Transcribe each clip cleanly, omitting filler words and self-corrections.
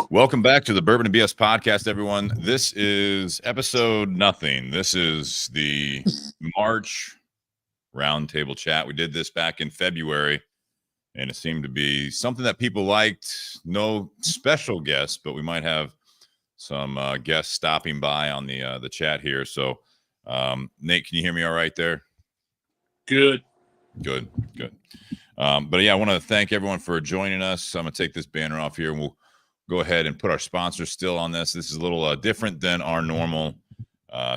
Welcome back to the Bourbon and BS podcast, everyone. This is episode nothing. This is the March Roundtable chat. We did this back in February, and it seemed to be something that people liked. No special guests, but we might have some guests stopping by on the chat here. So, Nate, can you hear me all right there? Good. But yeah, I want to thank everyone for joining us. I'm going to take this banner off here, and we'll go ahead and put our sponsors still on this. This is a little different than our normal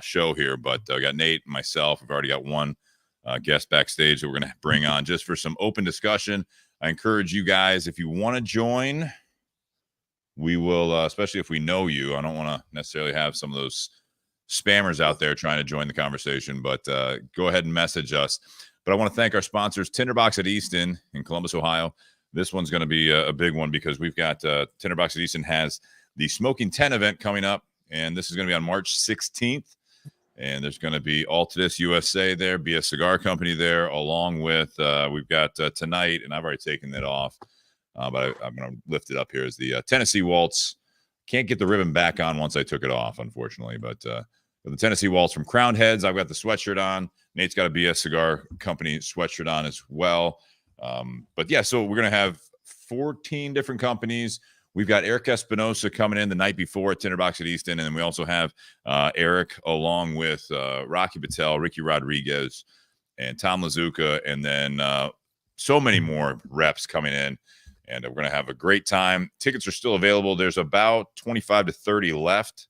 show here, but I got Nate and myself. We've already got one guest backstage that we're going to bring on just for some open discussion. I encourage you guys, if you want to join, we will, especially if we know you. I don't want to necessarily have some of those spammers out there trying to join the conversation, but go ahead and message us. But I want to thank our sponsors, Tinder Box at Easton in Columbus, Ohio. This one's going to be a big one because we've got Tinder Box at Easton has the Smoking 10 event coming up, and this is going to be on March 16th. And there's going to be Altadis USA there, be a cigar company there, along with we've got tonight, and I've already taken that off, but I'm going to lift it up here, is the Tennessee Waltz. Can't get the ribbon back on once I took it off, unfortunately, but the Tennessee Waltz from Crowned Heads. I've got the sweatshirt on. Nate's got a BS Cigar Company sweatshirt on as well. But yeah, so we're going to have 14 different companies. We've got Eric Espinosa coming in the night before at Tinder Box at Easton. And then we also have Eric along with Rocky Patel, Ricky Rodriguez, and Tom Lazuka. And then so many more reps coming in. And we're going to have a great time. Tickets are still available. There's about 25 to 30 left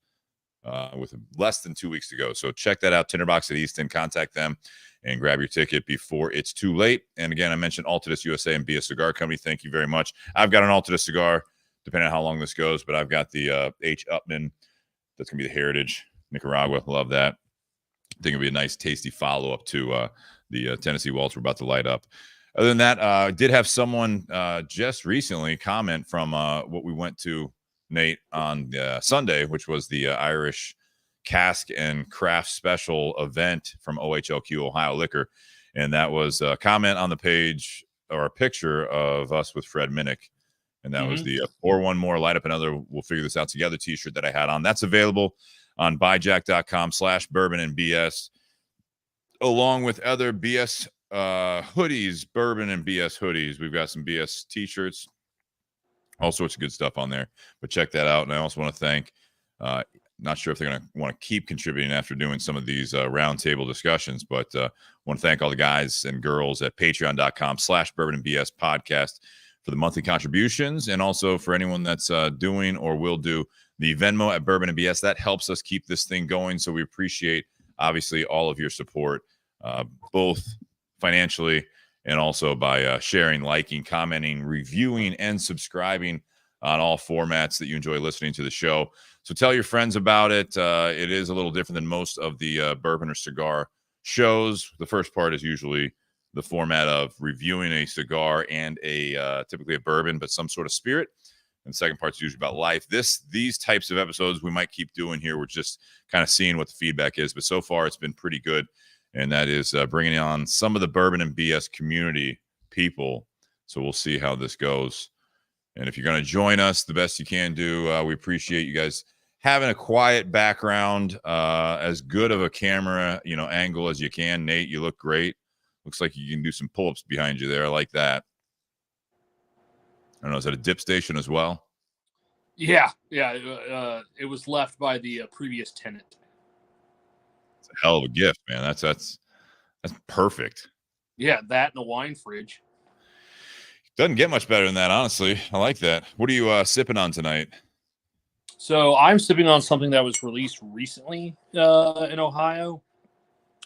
with less than 2 weeks to go. So check that out, Tinder Box at Easton. Contact them and grab your ticket before it's too late. And again, I mentioned Altadis USA and Be a Cigar Company. Thank you very much. I've got an Altadis cigar, depending on how long this goes, but I've got the H. Upman. That's going to be the Heritage, Nicaragua. Love that. I think it'll be a nice, tasty follow-up to the Tennessee Waltz we're about to light up. Other than that, I did have someone just recently comment from what we went to, Nate, on Sunday, which was the Irish Cask and Craft Special event from OHLQ, Ohio Liquor. And that was a comment on the page, or a picture of us with Fred Minnick. And that was the Pour One More, Light Up Another, We'll Figure This Out Together t-shirt that I had on. That's available on buyjack.com/bourbon and BS, along with other BS hoodies, bourbon and BS hoodies. We've got some BS t-shirts, all sorts of good stuff on there. But check that out. And I also want to thank not sure if they're going to want to keep contributing after doing some of these roundtable discussions, but want to thank all the guys and girls at patreon.com/bourbon and BS podcast for the monthly contributions. And also for anyone that's doing or will do the Venmo at Bourbon and BS. That helps us keep this thing going. So we appreciate, obviously, all of your support, both financially and also by sharing, liking, commenting, reviewing, and subscribing on all formats that you enjoy listening to the show. So tell your friends about it. It is a little different than most of the bourbon or cigar shows. The first part is usually the format of reviewing a cigar and typically a bourbon, but some sort of spirit. And the second part is usually about life. These types of episodes we might keep doing here. We're just kind of seeing what the feedback is. But so far, it's been pretty good. And that is bringing on some of the Bourbon and BS community people. So we'll see how this goes. And if you're going to join us, the best you can do, we appreciate you guys having a quiet background, as good of a camera, angle as you can. Nate, you look great. Looks like you can do some pull-ups behind you there. I like that. I don't know, is that a dip station as well? Yeah. It was left by the previous tenant. It's a hell of a gift, man. That's perfect. Yeah, that and a wine fridge. Doesn't get much better than that, honestly. I like that. What are you sipping on tonight? So I'm sipping on something that was released recently in Ohio.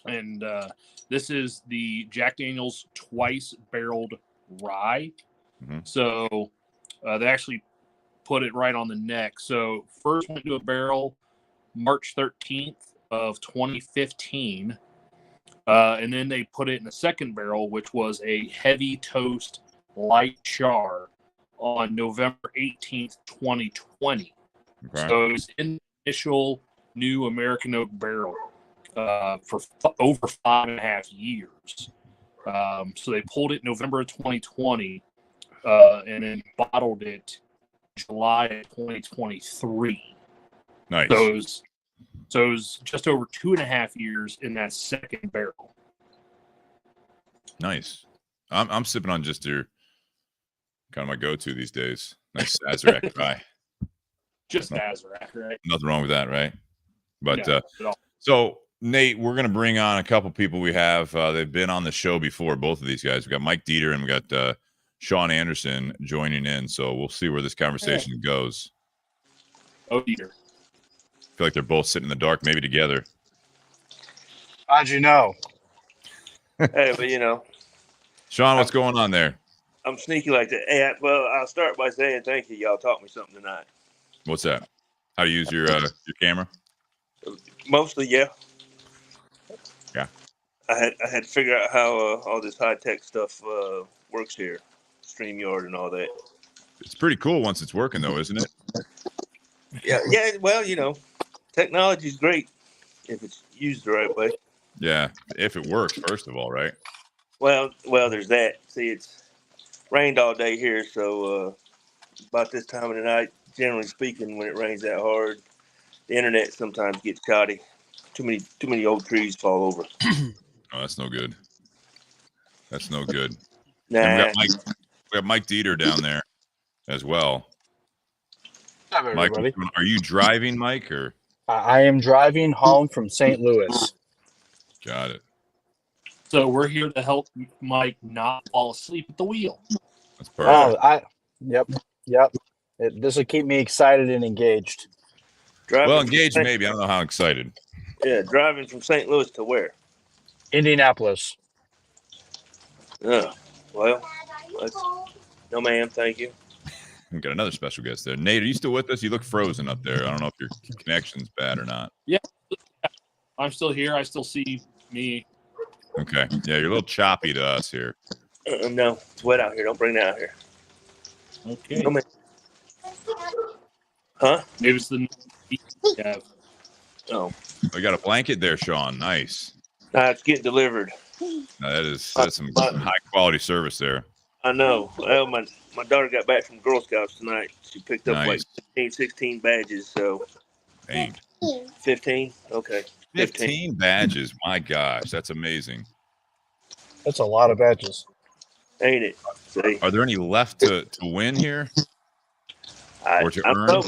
And this is the Jack Daniel's Twice Barreled Rye. Mm-hmm. So they actually put it right on the neck. So first went to a barrel March 13th of 2015. And then they put it in a second barrel, which was a heavy toast light char on November 18th, 2020. Okay. So it was in the initial new American oak barrel for over 5.5 years. So they pulled it November of 2020 and then bottled it July of 2023. Nice. So it was just over 2.5 years in that second barrel. Nice. I'm sipping on just your kind of my go-to these days. Nice Sazerac rye. Just Sazerac, right? Nothing wrong with that, right? But No, at all. so Nate, we're going to bring on a couple people we have. They've been on the show before, both of these guys. We got Mike Dieter and we got Sean Anderson joining in. So we'll see where this conversation goes. Oh, Dieter. I feel like they're both sitting in the dark, maybe together. How'd you know? Hey, but you know, Sean, what's going on there? I'm sneaky like that. Hey, well, I'll start by saying thank you. Y'all taught me something tonight. What's that? How to use your camera? Mostly, yeah. Yeah. I had to figure out how all this high tech stuff works here, StreamYard and all that. It's pretty cool once it's working, though, isn't it? Yeah. Well, you know, technology's great if it's used the right way. Yeah, if it works, first of all, right? Well, there's that. See, it's rained all day here, so about this time of the night, generally speaking, when it rains that hard, the internet sometimes gets shoddy. Too many old trees fall over. Oh, that's no good. That's no good. Nah. And we got Mike Dieter down there as well. What's up, everybody? Mike, are you driving, Mike, or? I am driving home from St. Louis. Got it. So we're here to help Mike not fall asleep at the wheel. That's perfect. Oh, yep. This will keep me excited and engaged. Well, engaged maybe. I don't know how excited. Yeah, driving from St. Louis to where? Indianapolis. Well, no, ma'am, thank you. We got another special guest there. Nate, are you still with us? You look frozen up there. I don't know if your connection's bad or not. Yeah, I'm still here. I still see me. Okay. Yeah, you're a little choppy to us here. No, it's wet out here. Don't bring that out here. Okay. No, ma'am. Huh? Maybe it's the yeah. Oh, We got a blanket there, Sean. Nice. it's getting delivered. That's some high quality service there. I know. Well, my daughter got back from Girl Scouts tonight. She picked up like 15, 16 badges. So, Dang. 15? Okay. 15 badges. My gosh, that's amazing. That's a lot of badges. Ain't it? See? Are there any left to win here? Or to I earn? know.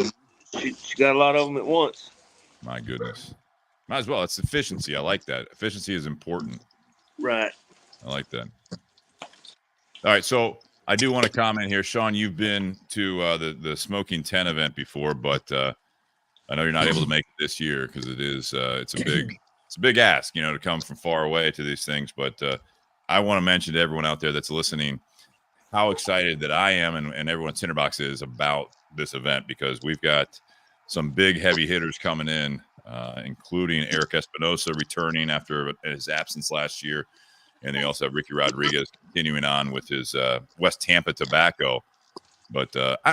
She got a lot of them at once. My goodness. Might as well. It's efficiency. I like that. Efficiency is important. Right. I like that. All right. So I do want to comment here. Sean, you've been to the Smoking 10 event before, but I know you're not able to make it this year because it's a big ask, to come from far away to these things. But I want to mention to everyone out there that's listening how excited that I am and everyone at Tinder Box is about this event, because we've got some big heavy hitters coming in, including Eric Espinosa returning after his absence last year. And they also have Ricky Rodriguez continuing on with his West Tampa tobacco. But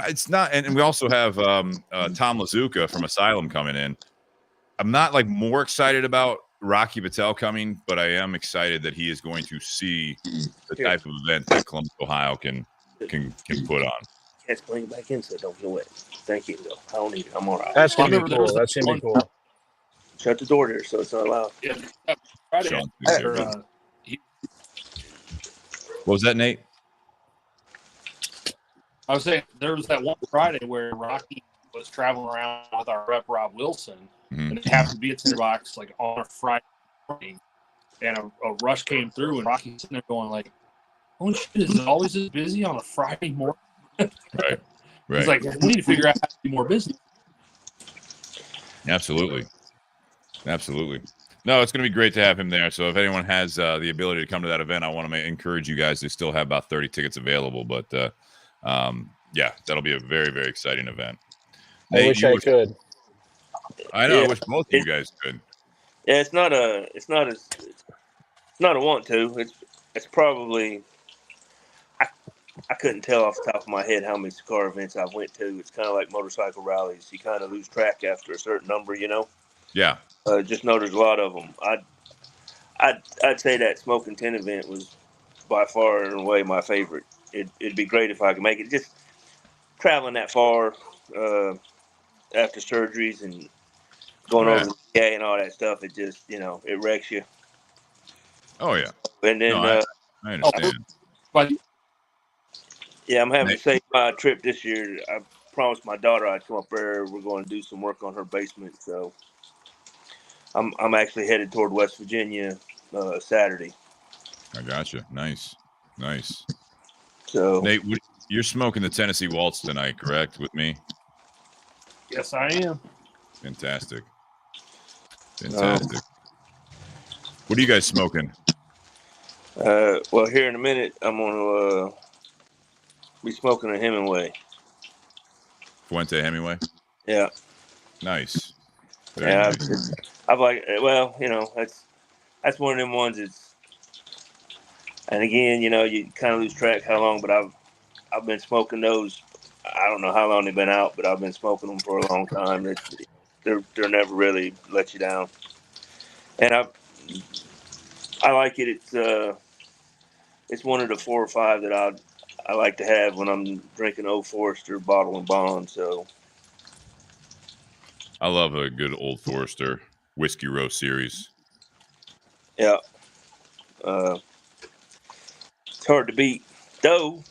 it's not, and we also have Tom Lazuka from Asylum coming in. I'm not more excited about Rocky Patel coming, but I am excited that he is going to see the type of event that Columbus, Ohio can put on. Cat's playing back in so don't get wet. Thank you, though. I don't need it. I'm all right. That's gonna be cool. That's gonna be cool. Shut the door there so it's not loud. Yeah. Friday, Sean, what was that, Nate? I was saying there was that one Friday where Rocky was traveling around with our rep Rob Wilson, and it happened to be at Tinder Box on a Friday morning, and a rush came through, and Rocky's sitting there going "Holy shit! Is it always this busy on a Friday morning?" Right. He's like, "We need to figure out how to be more busy." Absolutely. No, it's going to be great to have him there. So if anyone has the ability to come to that event, I want to encourage you guys. They still have about 30 tickets available, but that'll be a very, very exciting event. I wish I could. I know. Yeah. I wish both of you guys could. Yeah, it's not a want to. It's probably I couldn't tell off the top of my head how many cigar events I've went to. It's kind of like motorcycle rallies. You kind of lose track after a certain number, Yeah. Just know there's a lot of them. I'd say that Smoking 10 event was by far and away my favorite. It'd be great if I could make it. Just traveling that far after surgeries and going over the VA and all that stuff, it just, it wrecks you. Oh yeah. And then, No, I understand. But I'm having to save my trip this year. I promised my daughter I'd come up there. We're going to do some work on her basement. So I'm actually headed toward West Virginia Saturday. I gotcha. Nice. So Nate, you're smoking the Tennessee Waltz tonight, correct? With me? yes, I am. Fantastic. What are you guys smoking? Well, here in a minute, I'm going to be smoking a Hemingway. Fuente Hemingway? Yeah. Nice. Very nice. I've like, well, that's one of them ones. And again, you kind of lose track how long, but I've been smoking those. I don't know how long they've been out, but I've been smoking them for a long time. They're never really let you down. And I like it. It's one of the 4 or 5 that I like to have when I'm drinking Old Forester Bottle and Bond. So I love a good Old Forester Whiskey Row series. yeah, it's hard to beat. Though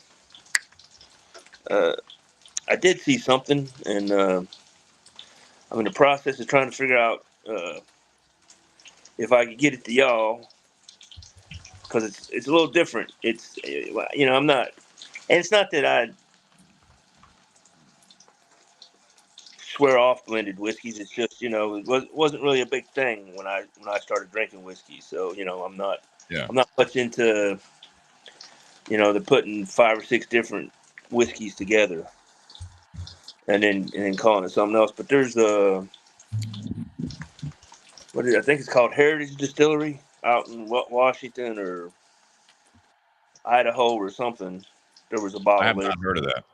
I did see something, and I'm in the process of trying to figure out if I could get it to y'all, because it's a little different. It's I'm not, and it's not that I swear off blended whiskeys. It's just it wasn't really a big thing when I started drinking whiskey. So I'm not much into they're putting 5 or 6 different whiskeys together and then calling it something else. But there's I think it's called Heritage Distillery out in Washington or Idaho or something. There was a bottle I have there. not heard of that.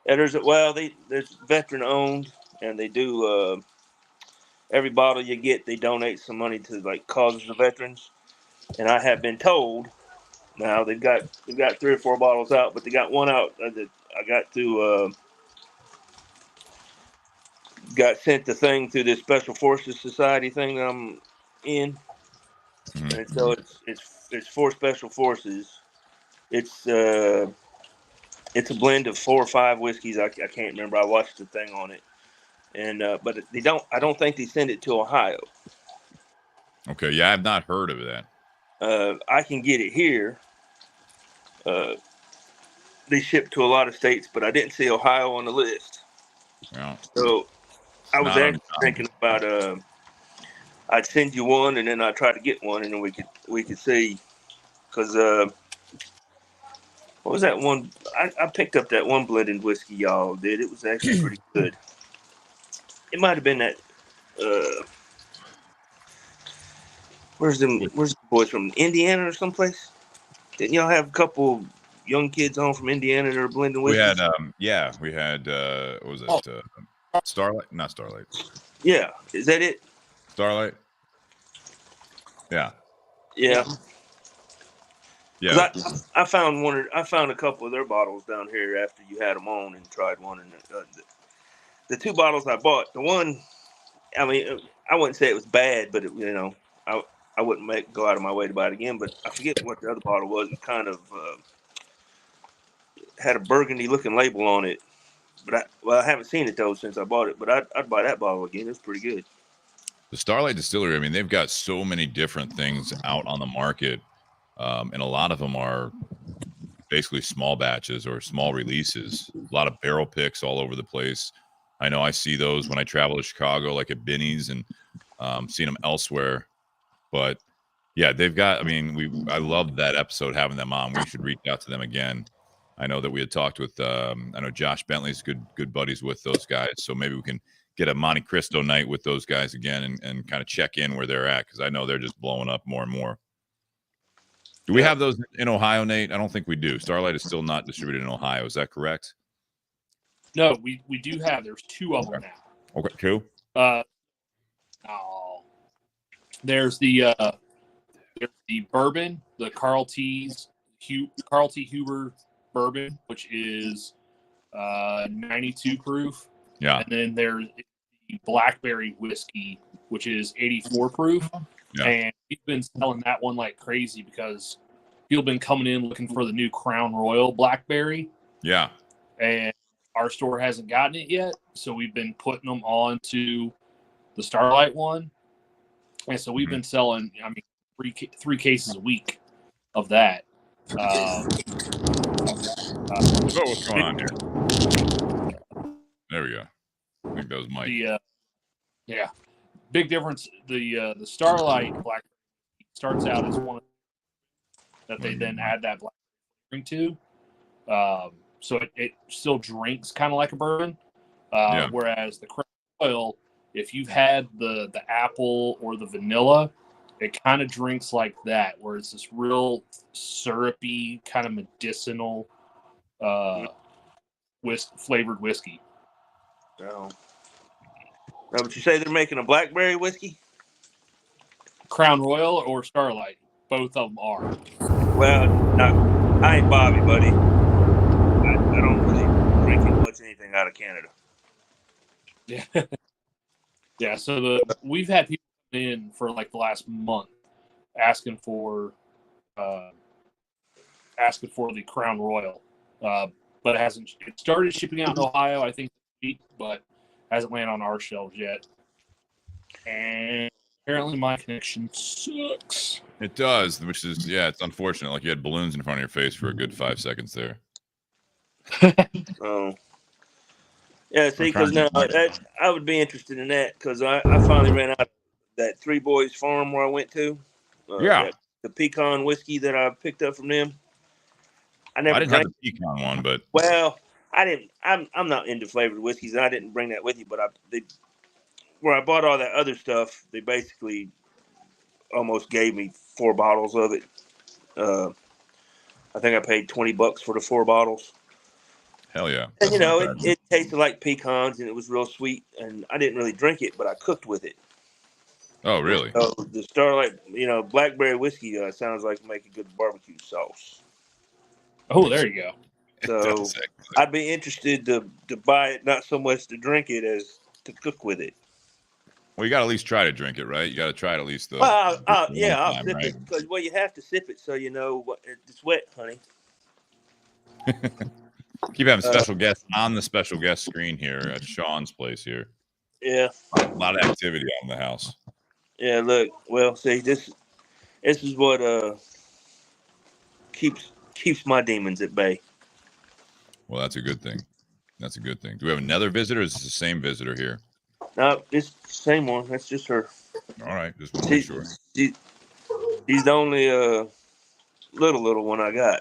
Yeah, there's veteran owned, and they do every bottle you get, they donate some money to like causes of veterans. And I have been told now they've got 3 or 4 bottles out, but they got one out that I got sent the thing through this Special Forces Society thing that I'm in, and so it's for Special Forces. It's a blend of 4 or 5 whiskeys. I can't remember. I watched the thing on it, and but they don't. I don't think they send it to Ohio. Okay, yeah, I have not heard of that. I can get it here. They ship to a lot of states, but I didn't see Ohio on the list. Well, So I was actually thinking about I'd send you one, and then I'd try to get one, and then we could see. Because what was that one? I picked up that one blended whiskey y'all did. It was actually pretty good. It might have been that. Where's the boys from? Indiana or someplace? Didn't y'all have a couple young kids on from Indiana that are blending whiskey? We had what was it? Starlight? Not Starlight. Yeah, is that it? Starlight? Yeah. Yeah. Yeah. I found a couple of their bottles down here after you had them on and tried one, and the 2 bottles I bought, the one, I mean, I wouldn't say it was bad, but I wouldn't go out of my way to buy it again. But I forget what the other bottle was. It kind of had a burgundy looking label on it, but I haven't seen it though since I bought it. But I'd buy that bottle again. It's pretty good. The Starlight Distillery, I mean, they've got so many different things out on the market, and a lot of them are basically small batches or small releases. A lot of barrel picks all over the place. I know I see those when I travel to Chicago, like at Binny's, and seen them elsewhere. But yeah, they've got. I mean, I loved that episode having them on. We should reach out to them again. I know that we had talked with. I know Josh Bentley's good buddies with those guys, so maybe we can get a Monte Cristo night with those guys again and kind of check in where they're at, because I know they're just blowing up more and more. Do we have those in Ohio, Nate? I don't think we do. Starlight is still not distributed in Ohio. Is that correct? No, we do have. There's 2 of them now. Okay, 2. There's the bourbon, the Carl T. Huber bourbon, which is 92 proof. Yeah. And then there's the blackberry whiskey, which is 84 proof. Yeah. And we've been selling that one like crazy because people have been coming in looking for the new Crown Royal blackberry. Yeah. And our store hasn't gotten it yet. So we've been putting them on to the Starlight one. And so we've been selling, I mean, three cases a week of that. What's going on here? There we go. I think that was Mike. Yeah, big difference. The Starlight black starts out as one that they then add that black drink to. So it still drinks kind of like a bourbon. Whereas the Crown Royal, if you've had the apple or the vanilla, it kind of drinks like that, where it's this real syrupy, kind of medicinal flavored whiskey. So, now, would you say they're making a blackberry whiskey? Crown Royal or Starlight, both of them are. Well, I ain't Bobby, buddy. I don't really drink much anything out of Canada. Yeah. Yeah, so we've had people come in for like the last month asking for the Crown Royal, but it hasn't. It started shipping out in Ohio, I think, but hasn't landed on our shelves yet. And apparently, my connection sucks. It does, which is it's unfortunate. Like you had balloons in front of your face for a good 5 seconds there. Oh. Yeah, see, because now I would be interested in that because I finally ran out of that Three Boys farm where I went to. The pecan whiskey that I picked up from them. I didn't have the pecan one, but I didn't. I'm not into flavored whiskeys, and I didn't bring that with you. But where I bought all that other stuff, they basically almost gave me 4 bottles of it. I think I paid $20 for the 4 bottles. Hell yeah. And it tasted like pecans and it was real sweet. And I didn't really drink it, but I cooked with it. Oh, really? So the Starlight, blackberry whiskey sounds like make a good barbecue sauce. Oh, there you go. So I'd be interested to buy it, not so much to drink it as to cook with it. Well, you got to at least try to drink it, right? You got to try it at least. I'll sip it because you have to sip it so you know it's wet, honey. Keep having special guests on the special guest screen here at Sean's place here. Yeah, a lot of activity out in the house. Yeah, look. Well, see, this is what keeps my demons at bay. Well, that's a good thing. That's a good thing. Do we have another visitor? Or is this the same visitor here? No, it's the same one. That's just her. All right, just want to make sure. She's the only little one I got.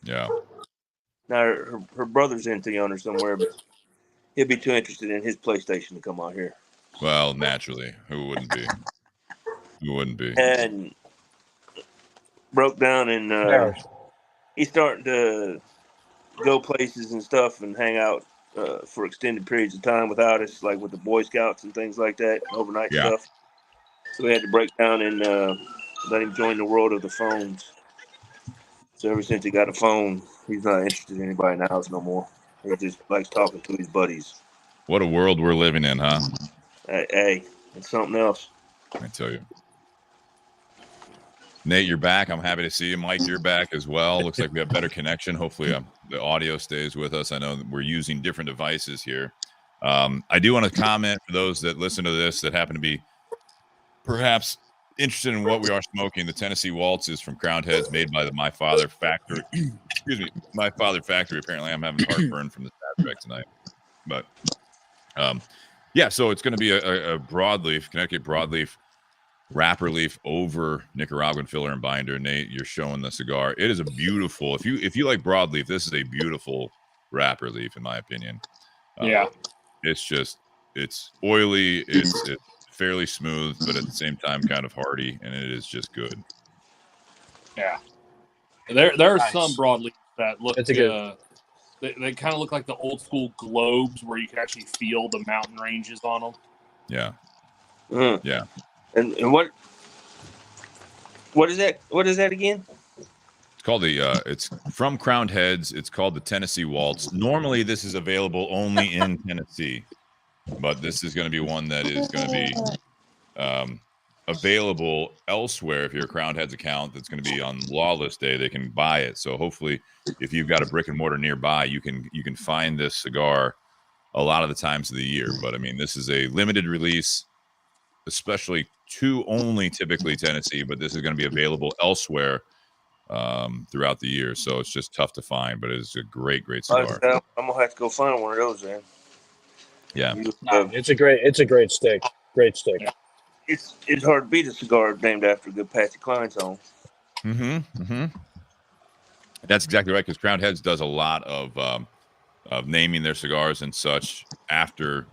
Yeah. Now her brother's in Tiana somewhere, but he'll be too interested in his PlayStation to come out here. Well, naturally, who wouldn't be? Who wouldn't be? And broke down, and he's starting to go places and stuff and hang out for extended periods of time without us, like with the Boy Scouts and things like that, overnight stuff. So we had to break down and let him join the world of the phones. So ever since he got a phone, he's not interested in anybody in the house no more. He just likes talking to his buddies. What a world we're living in, huh? Hey, it's something else. I tell you. Nate, you're back. I'm happy to see you. Mike, you're back as well. Looks like we have better connection. Hopefully the audio stays with us. I know that we're using different devices here. I do want to comment for those that listen to this that happen to be perhaps interested in what we are smoking. The Tennessee Waltz is from Crowned Heads, made by the My Father Factory. Excuse me, My Father Factory. Apparently, I'm having heartburn from the soundtrack tonight. But so it's going to be a broadleaf, Connecticut broadleaf wrapper leaf over Nicaraguan filler and binder. Nate, you're showing the cigar. It is a beautiful. If you like broadleaf, this is a beautiful wrapper leaf, in my opinion. It's oily. It's fairly smooth, but at the same time kind of hearty, and it is just good. Yeah, there are some broadleaf that look. They kind of look like the old school globes where you can actually feel the mountain ranges on them. Yeah. Mm-hmm. Yeah. And what is that? What is that again? It's called it's from Crowned Heads. It's called the Tennessee Waltz. Normally, this is available only in Tennessee, but this is going to be one that is going to be available elsewhere. If you're a Crowned Heads account that's going to be on Lawless Day, they can buy it. So hopefully, if you've got a brick and mortar nearby, you can find this cigar a lot of the times of the year. But I mean, this is a limited release, especially to only typically Tennessee, but this is going to be available elsewhere throughout the year. So it's just tough to find, but it's a great cigar. I'm gonna have to go find one of those then. Yeah. It's a great stick. Great stick. It's hard to beat a cigar named after a good Patsy Cline song. That's exactly right, because Crowned Heads does a lot of naming their cigars and such after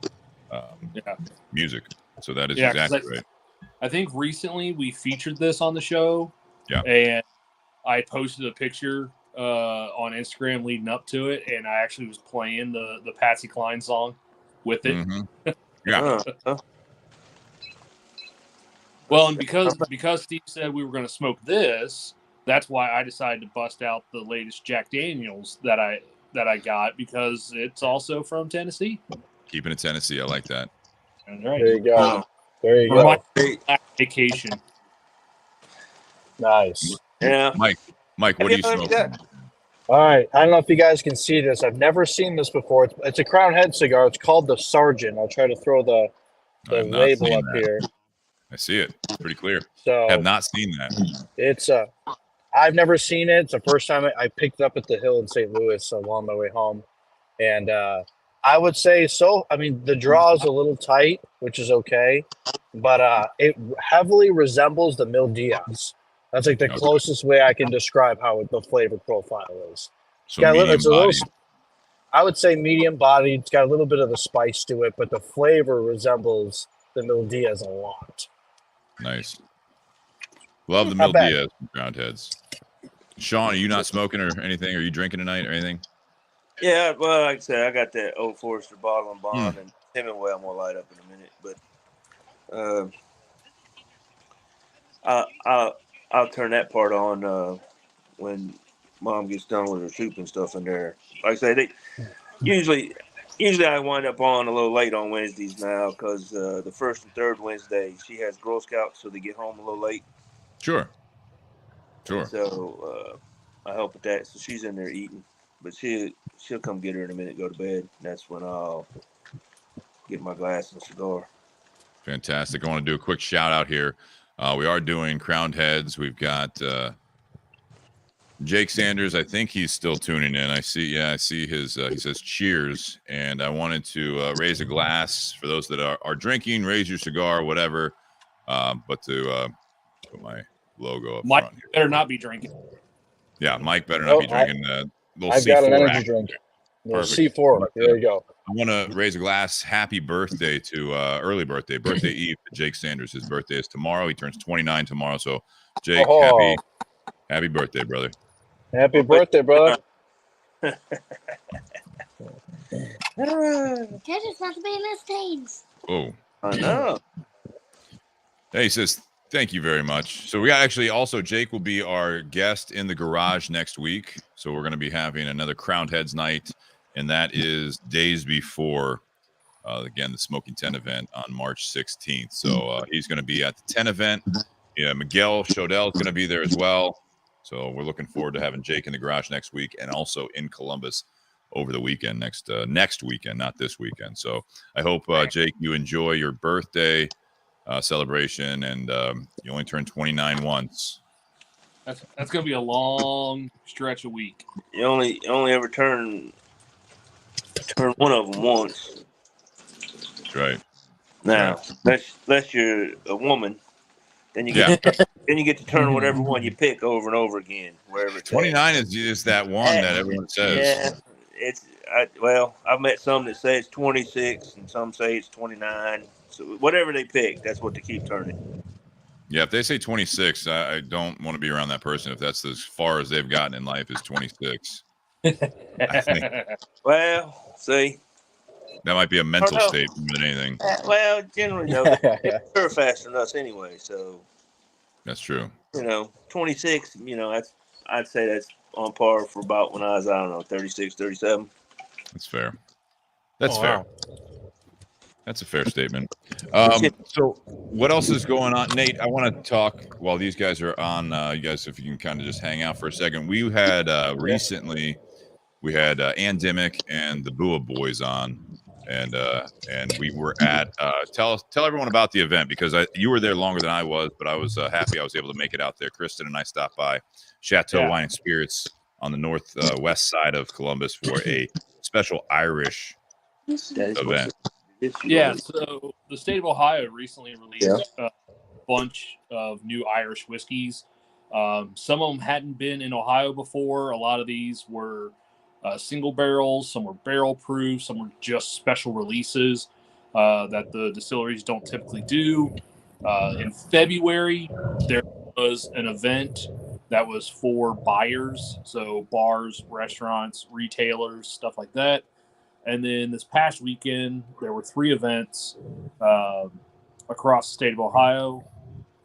music. So that is exactly right. I think recently we featured this on the show. Yeah. And I posted a picture on Instagram leading up to it, and I actually was playing the Patsy Cline song with it. Yeah. Well, and because Steve said we were going to smoke this, that's why I decided to bust out the latest Jack Daniels that I got, because it's also from Tennessee. Keeping it Tennessee, I like that. That's right. There you go. There you go. My vacation. Nice. Yeah. Mike, what are you smoking? All right. I don't know if you guys can see this. I've never seen this before. It's a Crowned Head cigar. It's called the Sergeant. I'll try to throw the label up here. I see it. It's pretty clear. So have not seen that. It's I've never seen it. It's the first time I picked it up at the Hill in St. Louis on my way home. And I would say I mean, the draw is a little tight, which is okay, but it heavily resembles the Mil Diaz. That's like the closest way I can describe how the flavor profile is. So it's a little, I would say medium bodied. It's got a little bit of the spice to it, but the flavor resembles the Mil Diaz a lot. Nice. Love the Mil Diaz from Crowned Heads. Sean, are you not smoking or anything? Are you drinking tonight or anything? Yeah, well, like I said, I got that Old Forester bottle and bond, and Hemingway I'm gonna light up in a minute. But I'll turn that part on when Mom gets done with her soup and stuff in there. Like I say, usually I wind up on a little late on Wednesdays now, because the first and third Wednesday she has Girl Scouts, so they get home a little late. Sure. So I help with that. So she's in there eating, but she'll come get her in a minute, go to bed. And that's when I'll get my glass and cigar. Fantastic. I want to do a quick shout out here. We are doing Crowned Heads. We've got Jake Sanders. I think he's still tuning in. I see his, he says cheers. And I wanted to raise a glass for those that are drinking, raise your cigar, whatever. But to put my logo up Mike front here. better not be drinking. Yeah, Mike better not be drinking. I've got an energy drink. C4. There you go. I want to raise a glass. Happy birthday to birthday Eve to Jake Sanders. His birthday is tomorrow. He turns 29 tomorrow. So, Jake, happy birthday, brother. Happy birthday, brother. Just not to be mistakes. Oh, I know. Hey, he says thank you very much. So we got also Jake will be our guest in the garage next week. So we're going to be having another Crowned Heads night, and that is days before, again, the Smoking 10 event on March 16th. So he's going to be at the 10 event. Yeah, Miguel Chodell is going to be there as well. So we're looking forward to having Jake in the garage next week, and also in Columbus over the weekend, next weekend, not this weekend. So I hope, Jake, you enjoy your birthday celebration, and you only turned 29 once. That's gonna be a long stretch a week. You only ever turn one of them once. That's right. Now, unless you're a woman, then you get to turn whatever one you pick over and over again, wherever it's 29 is that one that everyone says. Yeah, I've met some that say it's 26, and some say it's 29. So whatever they pick, that's what they keep turning. Yeah, if they say 26, I don't want to be around that person if that's as far as they've gotten in life is 26. I think Well, see, that might be a mental state more than anything. Generally, no, they mature faster than us anyway. So That's true. 26. I'd say that's on par for about when I was, I don't know, 36, 37. That's fair. That's Oh, fair. wow. That's a fair statement. So what else is going on? Nate, I want to talk while these guys are on. You guys, if you can kind of just hang out for a second. We had recently, we had Ann Dimmick and the Bua Boys on, and we were at tell everyone about the event, because you were there longer than I was, but I was happy I was able to make it out there. Kristen and I stopped by Chateau Wine and Spirits on the northwest side of Columbus for a special Irish event. Yeah, so the state of Ohio recently released a bunch of new Irish whiskeys. Some of them hadn't been in Ohio before. A lot of these were single barrels, some were barrel proof, some were just special releases that the distilleries don't typically do. In February, there was an event that was for buyers, so bars, restaurants, retailers, stuff like that. And then this past weekend, there were 3 events across the state of Ohio: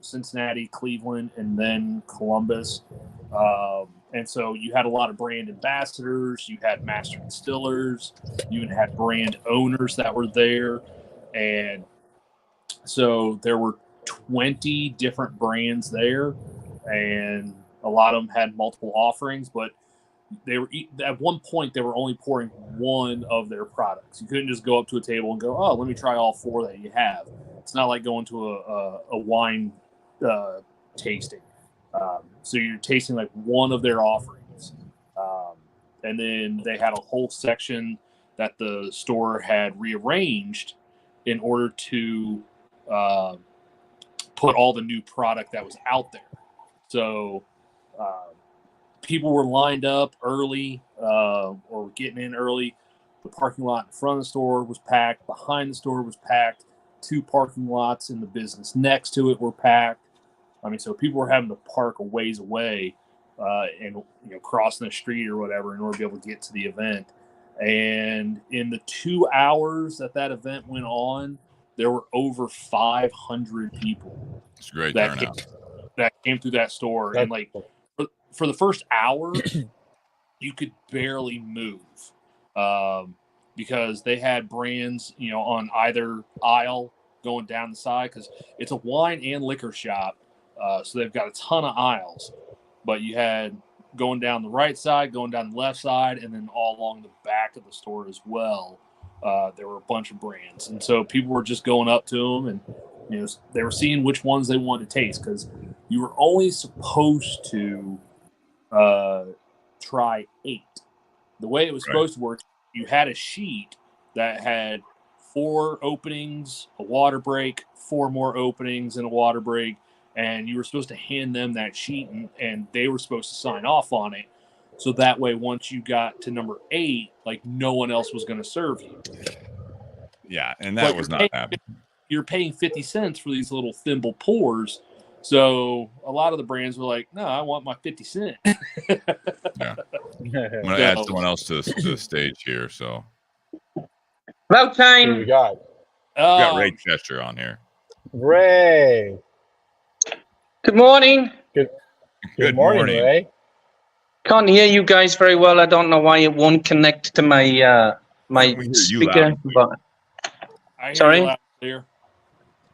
Cincinnati, Cleveland, and then Columbus. And so you had a lot of brand ambassadors, you had master distillers, you even had brand owners that were there. And so there were 20 different brands there, and a lot of them had multiple offerings, but they were at one point they were only pouring one of their products. You couldn't just go up to a table and go, "Oh, let me try all 4 that you have." It's not like going to a wine tasting. So you're tasting like one of their offerings, and then they had a whole section that the store had rearranged in order to put all the new product that was out there. So people were lined up early or getting in early. The parking lot in front of the store was packed. Behind the store was packed. 2 parking lots in the business next to it were packed. I mean, so people were having to park a ways away and crossing the street or whatever in order to be able to get to the event. And in the 2 hours that event went on, there were over 500 people. It's a great that turnout. came through that store. And like for the first hour, you could barely move because they had brands, on either aisle going down the side, because it's a wine and liquor shop. So they've got a ton of aisles, but you had going down the right side, going down the left side, and then all along the back of the store as well. There were a bunch of brands. And so people were just going up to them and, they were seeing which ones they wanted to taste, because you were only supposed to try 8. The way it was supposed to work, you had a sheet that had 4 openings, a water break, 4 more openings, and a water break. And you were supposed to hand them that sheet, and they were supposed to sign off on it. So that way, once you got to number 8, like no one else was going to serve you. Yeah, and that was not happening. You're paying 50 cents for these little thimble pours. So a lot of the brands were like, "No, I want my 50 cents." Yeah. I'm going to add someone else to the stage here. So, about time. Who we got? we got Ray Chester on here. Ray. Good morning. Good morning, Ray. Can't hear you guys very well. I don't know why it won't connect to my my We hear you speaker. loud. But I hear Sorry? you loud and clear.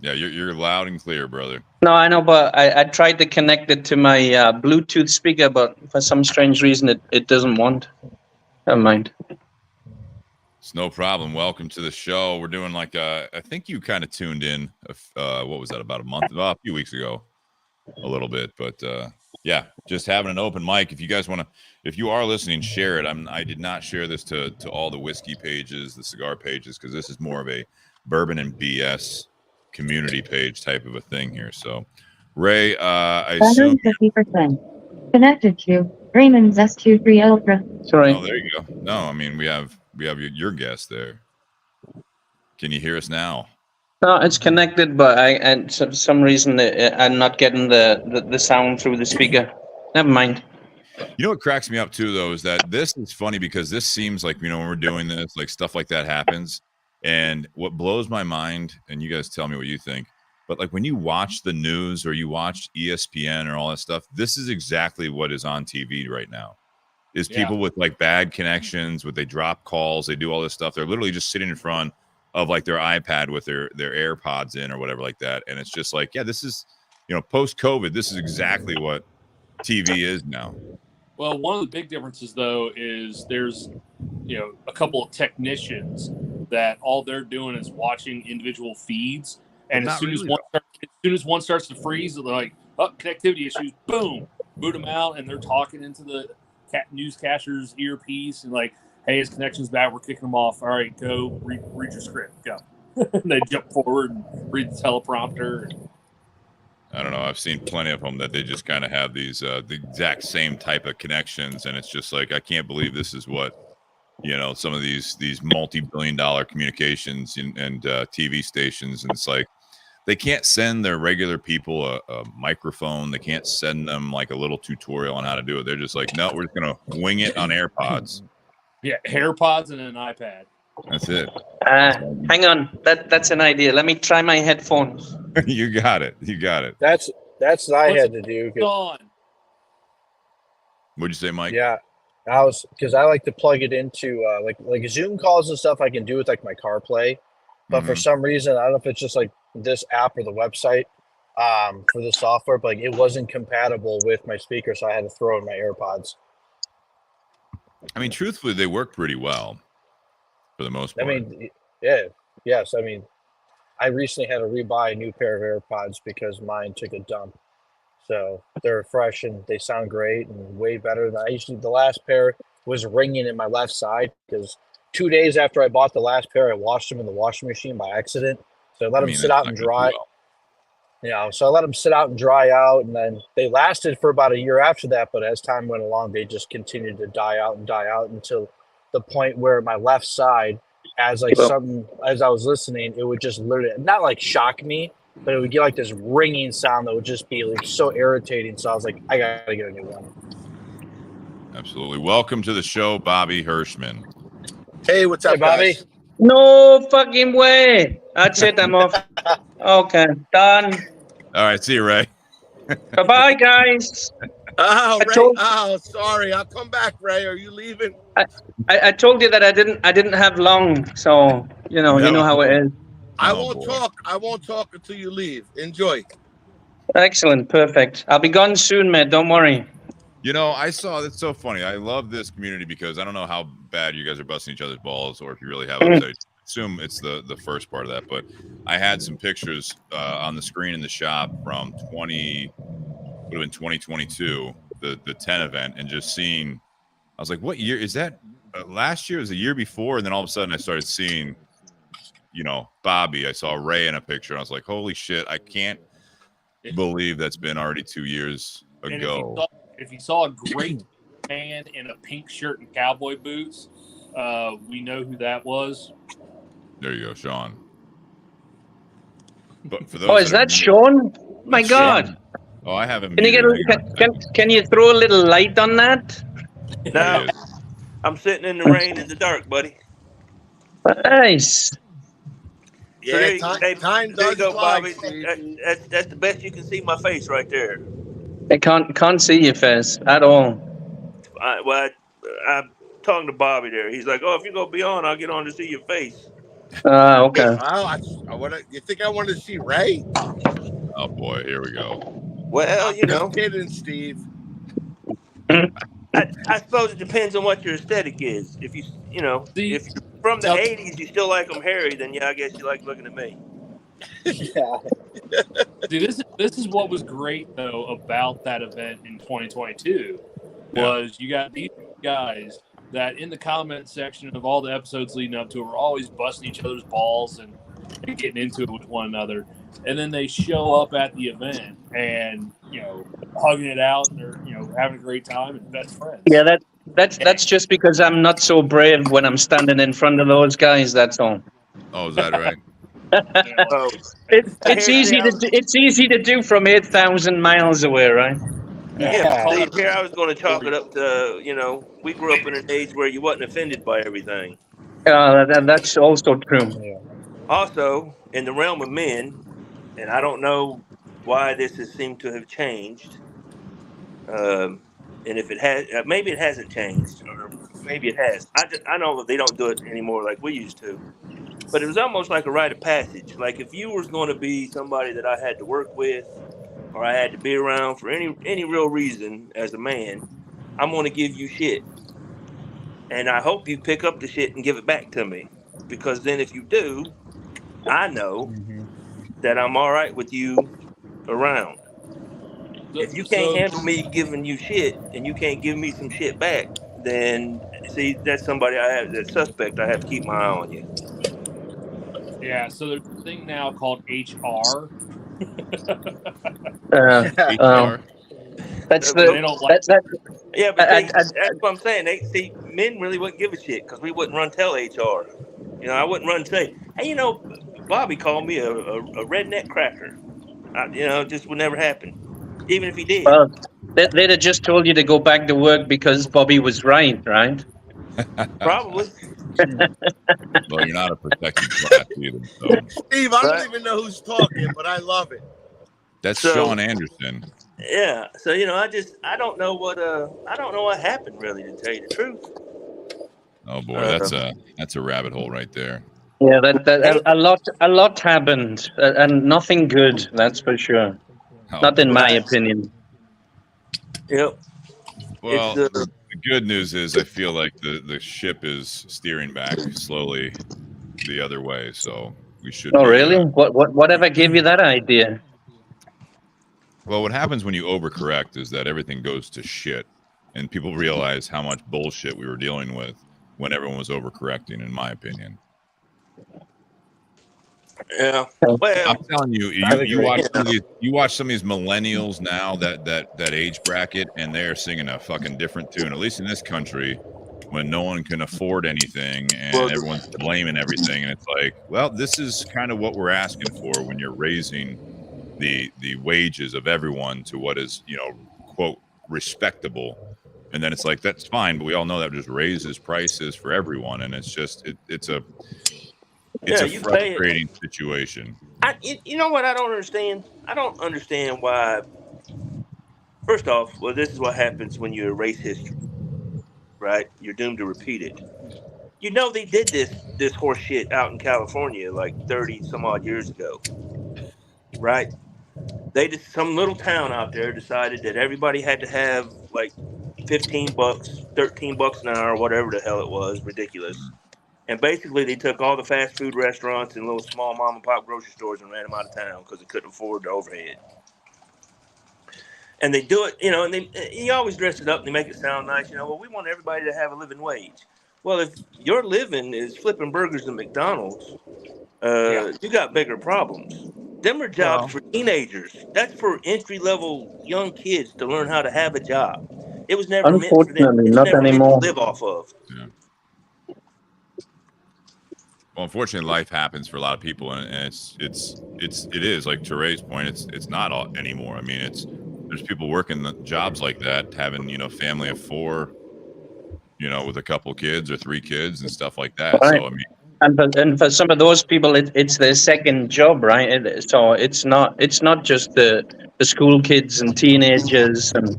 Yeah, you're loud and clear, brother. no, I know, but I tried to connect it to my Bluetooth speaker, but for some strange reason it doesn't want. Never mind. It's no problem. Welcome to the show. We're doing like I think you kind of tuned in. What was that? About a few weeks ago, a little bit. But yeah, just having an open mic. If you guys want to, if you are listening, share it. I did not share this to all the whiskey pages, the cigar pages, because this is more of a bourbon and BS community page type of a thing here. So, Ray, I assume. 50% connected to Raymond's S23 Ultra. Sorry. Oh, there you go. No, I mean we have your guest there. Can you hear us now? No, it's connected, but and for some reason I'm not getting the sound through the speaker. Never mind. You know what cracks me up too, though, is that this is funny because this seems like, when we're doing this, like stuff like that happens. And what blows my mind, and you guys tell me what you think, But like when you watch the news or you watch ESPN or all that stuff, this is exactly what is on TV right now. Is people with like bad connections, they drop calls, they do all this stuff. They're literally just sitting in front of like their iPad with their AirPods in or whatever like that. And it's just like, yeah, this is, post COVID, this is exactly what TV is now. Well, one of the big differences though is there's, a couple of technicians that all they're doing is watching individual feeds. And as soon as one starts to freeze, they're like, oh, connectivity issues, boom, boot them out. And they're talking into the newscaster's earpiece and like, hey, his connection's bad, we're kicking them off. All right, go read your script, go. And they jump forward and read the teleprompter. I don't know. I've seen plenty of them that they just kind of have these the exact same type of connections, and it's just like, I can't believe this is what some of these multi-billion-dollar communications and TV stations, and it's like they can't send their regular people a microphone. They can't send them like a little tutorial on how to do it. They're just like, no, we're just gonna wing it on AirPods. Yeah, AirPods and an iPad. That's it. Hang on, that's an idea. Let me try my headphones. You got it. That's what I had to do. On. What'd you say, Mike? Yeah, because I like to plug it into like Zoom calls and stuff. I can do with like my CarPlay, but for some reason, I don't know if it's just like this app or the website for the software, but like, it wasn't compatible with my speaker, so I had to throw in my AirPods. I mean, truthfully, they work pretty well for the most part. I mean, yes. I mean, I recently had to rebuy a new pair of AirPods because mine took a dump. So they're fresh and they sound great and way better than I usually. The last pair was ringing in my left side because 2 days after I bought the last pair, I washed them in the washing machine by accident. So I let them sit out and dry. So I let them sit out and dry out, and then they lasted for about a year after that. But as time went along, they just continued to die out until the point where my left side, as I was listening, it would just literally not like shock me, but it would get like this ringing sound that would just be like so irritating. So I was like, I gotta get a new one. Absolutely. Welcome to the show, Bobby Hirschman. Hey, what's up, Bobby? guys? No fucking way. That's it. I'm off. Okay, done. All right. See you, Ray. Bye-bye, guys. Oh, Ray. Sorry. I'll come back, Ray. Are you leaving? I told you that I didn't have long, so you know how it is. I won't talk. I won't talk until you leave. Enjoy. Excellent, perfect. I'll be gone soon, man. Don't worry. I saw that's so funny. I love this community because I don't know how bad you guys are busting each other's balls, or if you really have updates. I assume it's the first part of that, but I had some pictures on the screen in the shop from 2022, the 10 event, and just seeing. I was like, what year is that? Last year? It was the year before, and then all of a sudden I started seeing, Bobby. I saw Ray in a picture, and I was like, holy shit! I can't believe that's been already 2 years ago. If you saw a great man in a pink shirt and cowboy boots, we know who that was. There you go, Sean. But for those, is that Sean? My God! Sean. Oh, I haven't. Can you throw a little light on that? No, I'm sitting in the rain in the dark, buddy. Nice. Yeah, time there you does go, fly, Bobby. Steve. That's the best you can see my face right there. I can't see your face at all. I'm talking to Bobby there. He's like, "Oh, if you go be on, I'll get on to see your face." Okay. Well, you think I want to see Ray? Oh boy, here we go. Well, Just kidding, Steve. I suppose it depends on what your aesthetic is. If if you're from the '80s, you still like them hairy, then yeah, I guess you like looking at me. Yeah. See, this is what was great though about that event in 2022 was you got these guys that in the comment section of all the episodes leading up to it were always busting each other's balls and getting into it with one another, and then they show up at the event and hugging it out and they're having a great time and best friends. Yeah, that's just because I'm not so brave when I'm standing in front of those guys. That's all. Oh, is that right? It's easy to do from 8,000 miles away, right? Yeah, here I was going to chalk it up to we grew up in an age where you wasn't offended by everything. That's also true. Also, in the realm of men, and I don't know why this has seemed to have changed. And if it has, maybe it hasn't changed, or maybe it has. I know that they don't do it anymore like we used to. But it was almost like a rite of passage. Like if you was going to be somebody that I had to work with, or I had to be around for any real reason as a man, I'm going to give you shit, and I hope you pick up the shit and give it back to me, because then if you do, I know that I'm all right with you around. If you can't handle me giving you shit and you can't give me some shit back, then see, that's somebody that suspect I have to keep my eye on you. Yeah, so there's a thing now called HR. HR. That's They don't like Yeah, but that's what I'm saying. Men really wouldn't give a shit because we wouldn't run tell HR. I wouldn't run and say, hey, Bobby called me a redneck cracker. It just would never happen, even if he did. Well, they'd have just told you to go back to work because Bobby was right? Probably. Well, you're not a protected class either. So. Steve, I don't even know who's talking, but I love it. That's Sean Anderson. Yeah. So I don't know what happened really, to tell you the truth. Oh boy, that's a rabbit hole right there. Yeah, a lot happened, and nothing good. That's for sure. Not in my opinion. Yep. Well, the good news is I feel like the ship is steering back slowly the other way, so we should. Oh, really? Whatever gave you that idea? Well, what happens when you overcorrect is that everything goes to shit, and people realize how much bullshit we were dealing with when everyone was overcorrecting, in my opinion. Yeah. Well, I'm telling you, you watch some of these millennials now that age bracket, and they're singing a fucking different tune. At least in this country, when no one can afford anything and everyone's blaming everything, and it's like, well, this is kind of what we're asking for when you're raising the wages of everyone to what is, quote, respectable. And then it's like, that's fine, but we all know that just raises prices for everyone, and it's just it's a frustrating situation. You know what I don't understand? I don't understand why. First off, well, this is what happens when you erase history, right? You're doomed to repeat it. They did this horse shit out in California like 30 some odd years ago, right? Some little town out there decided that everybody had to have like $15, $13 an hour, whatever the hell it was, ridiculous. And basically, they took all the fast food restaurants and little small mom and pop grocery stores and ran them out of town because they couldn't afford the overhead. And they do it, and you always dress it up and they make it sound nice. Well, we want everybody to have a living wage. Well, if your living is flipping burgers at McDonald's, you got bigger problems. Them are jobs for teenagers. That's for entry-level young kids to learn how to have a job. It was never meant for them. It's not never anymore. meant to live off of. Yeah. Well, unfortunately, life happens for a lot of people, and it is like to Ray's point. It's not all anymore. I mean, there's people working the jobs like that, having family of 4, with a couple kids or 3 kids and stuff like that. Right. So I mean. And for some of those people, it's their second job, right? So it's not just the school kids and teenagers and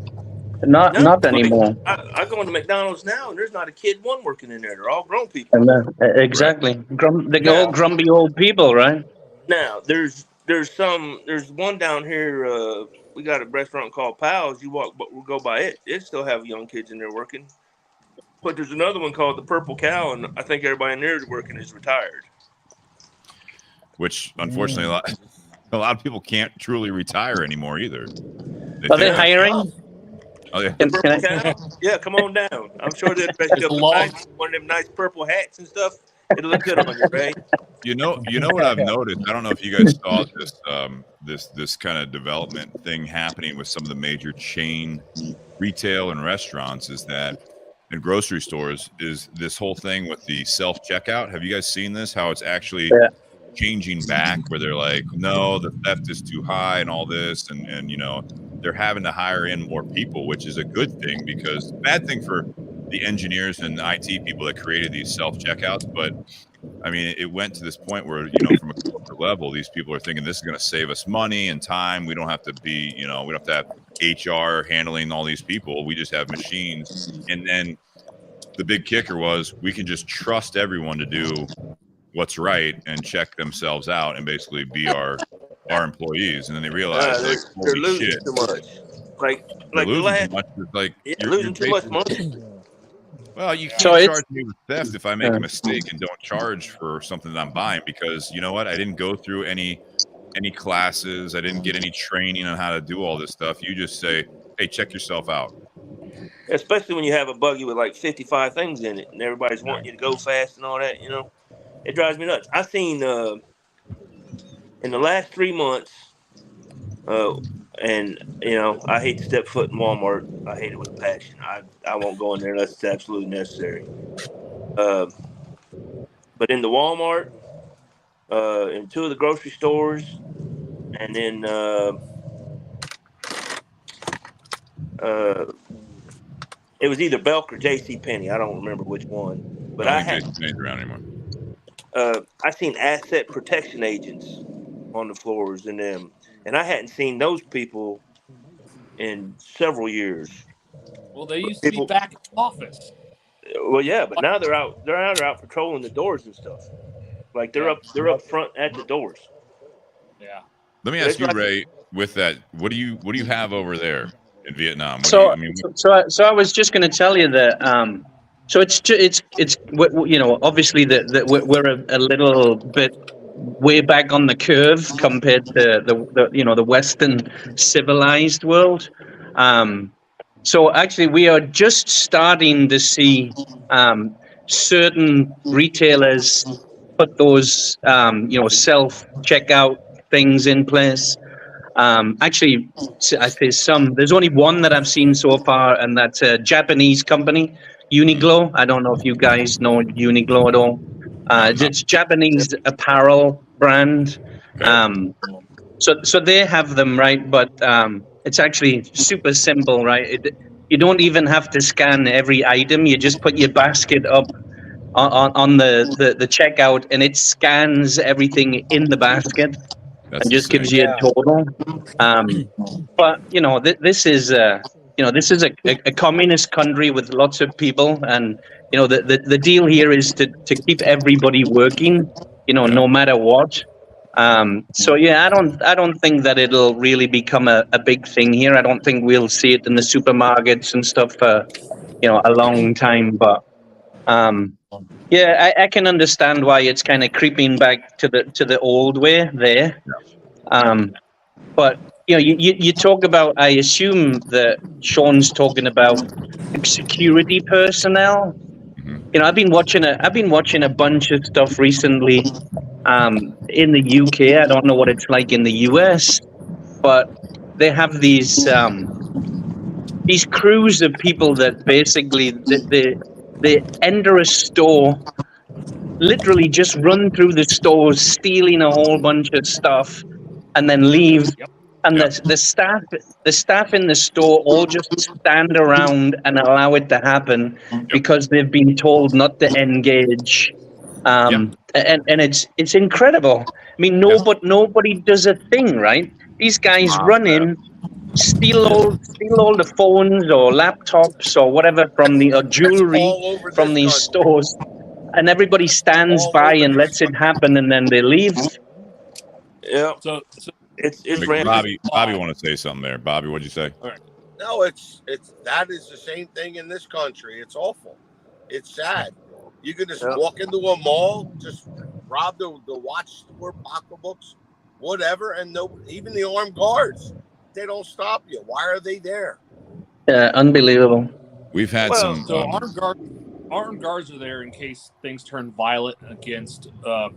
not anymore. I go into McDonald's now, and there's not a kid one working in there. They're all grown people. And, exactly, all grumpy old people, right? Now there's one down here. We got a restaurant called Pal's. We'll go by it. It still have young kids in there working. But there's another one called the Purple Cow, and I think everybody in there working is retired. Which, unfortunately, a lot of people can't truly retire anymore either. Are they hiring? Oh, yeah. The Purple Cow? Yeah, come on down. I'm sure they'll dress you up in one of them nice purple hats and stuff. It'll look good on you, right? You know what I've noticed? I don't know if you guys saw this kind of development thing happening with some of the major chain retail and restaurants is that in grocery stores is this whole thing with the self-checkout. Have you guys seen this? How it's actually changing back where they're like, no, the theft is too high and all this. And they're having to hire in more people, which is a good thing because bad thing for the engineers and the IT people that created these self-checkouts. But I mean, it went to this point where, from a corporate level, these people are thinking this is going to save us money and time. We don't have to be, we don't have to have HR handling all these people. We just have machines. And then the big kicker was we can just trust everyone to do what's right and check themselves out and basically be our employees. And then they realize they're losing too much. Like the last, too much. It's like you're losing too much money. Well, you can't charge me with theft if I make a mistake and don't charge for something that I'm buying, because you know what? I didn't go through any classes. I didn't get any training on how to do all this stuff. You just say, hey, check yourself out. Especially when you have a buggy with like 55 things in it and everybody's wanting you to go fast and all that, it drives me nuts. I seen in the last 3 months, and I hate to step foot in Walmart. I hate it with a passion. I won't go in there unless it's absolutely necessary. But in the Walmart, in 2 of the grocery stores, and then it was either Belk or J.C. Penney. I don't remember which one. But I don't think J.C. around anymore. I seen asset protection agents on the floors in them. And I hadn't seen those people in several years. Well, they used to be back in the office. Well, yeah, but now they're out. They're out patrolling the doors and stuff. Like they're up front at the doors. Yeah. Let me ask you, Ray. With that, what do you have over there in Vietnam? So I was just going to tell you that. So it's obviously that we're a little bit way back on the curve compared to the Western civilized world. So actually, we are just starting to see certain retailers put those self checkout things in place. Actually, there's only one that I've seen so far, and that's a Japanese company, Uniqlo. I don't know if you guys know Uniqlo at all. It's Japanese apparel brand. So they have them, right? But it's actually super simple, right? You don't even have to scan every item. You just put your basket up on the checkout, and it scans everything in the basket. And just gives you a total. But this is a communist country with lots of people, and the deal here is to keep everybody working, no matter what. So yeah, I don't think that it'll really become a big thing here. I don't think we'll see it in the supermarkets and stuff for a long time. But yeah, I can understand why it's kind of creeping back to the old way there. But you talk about. I assume that Sean's talking about security personnel. I've been watching a bunch of stuff recently in the UK. I don't know what it's like in the US, but they have these crews of people that basically they enter a store, literally just run through the stores, stealing a whole bunch of stuff, and then leave. And the staff in the store all just stand around and allow it to happen because they've been told not to engage. And it's incredible. I mean, nobody does a thing, right? These guys run in, steal all the phones or laptops or whatever from the jewelry from these stores, and everybody stands by and lets it happen, and then they leave. Yeah. So it's Bobby want to say something there. Bobby, what'd you say? All right. No, that is the same thing in this country. It's awful. It's sad. You can just walk into a mall, just rob the watch store, pocketbooks, whatever, and even the armed guards, they don't stop you. Why are they there? Unbelievable. We've had some. So armed guards are there in case things turn violent against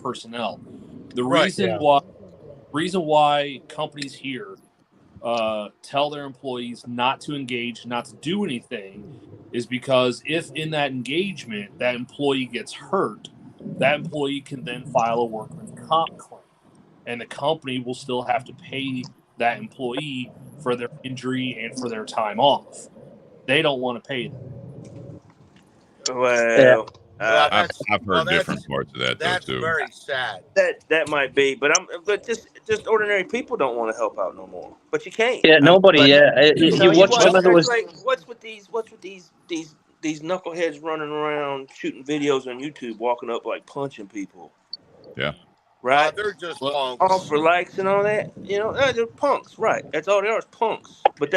personnel. The reason why companies here tell their employees not to engage, not to do anything, is because if in that engagement that employee gets hurt, that employee can then file a workman's comp claim, and the company will still have to pay that employee for their injury and for their time off. They don't want to pay them. Well, Well, I've that's heard well, different parts of that though that's too. very sad. That might be, but just ordinary people don't want to help out no more. But you can't. Yeah, nobody. But Yeah, you you know, you watch watch. some of That's those. like what's with these knuckleheads running around shooting videos on YouTube, walking up like punching people. Yeah. Right. They're just Well, All punks. for likes and all that. You know, they're punks. Right. That's all they are is punks. But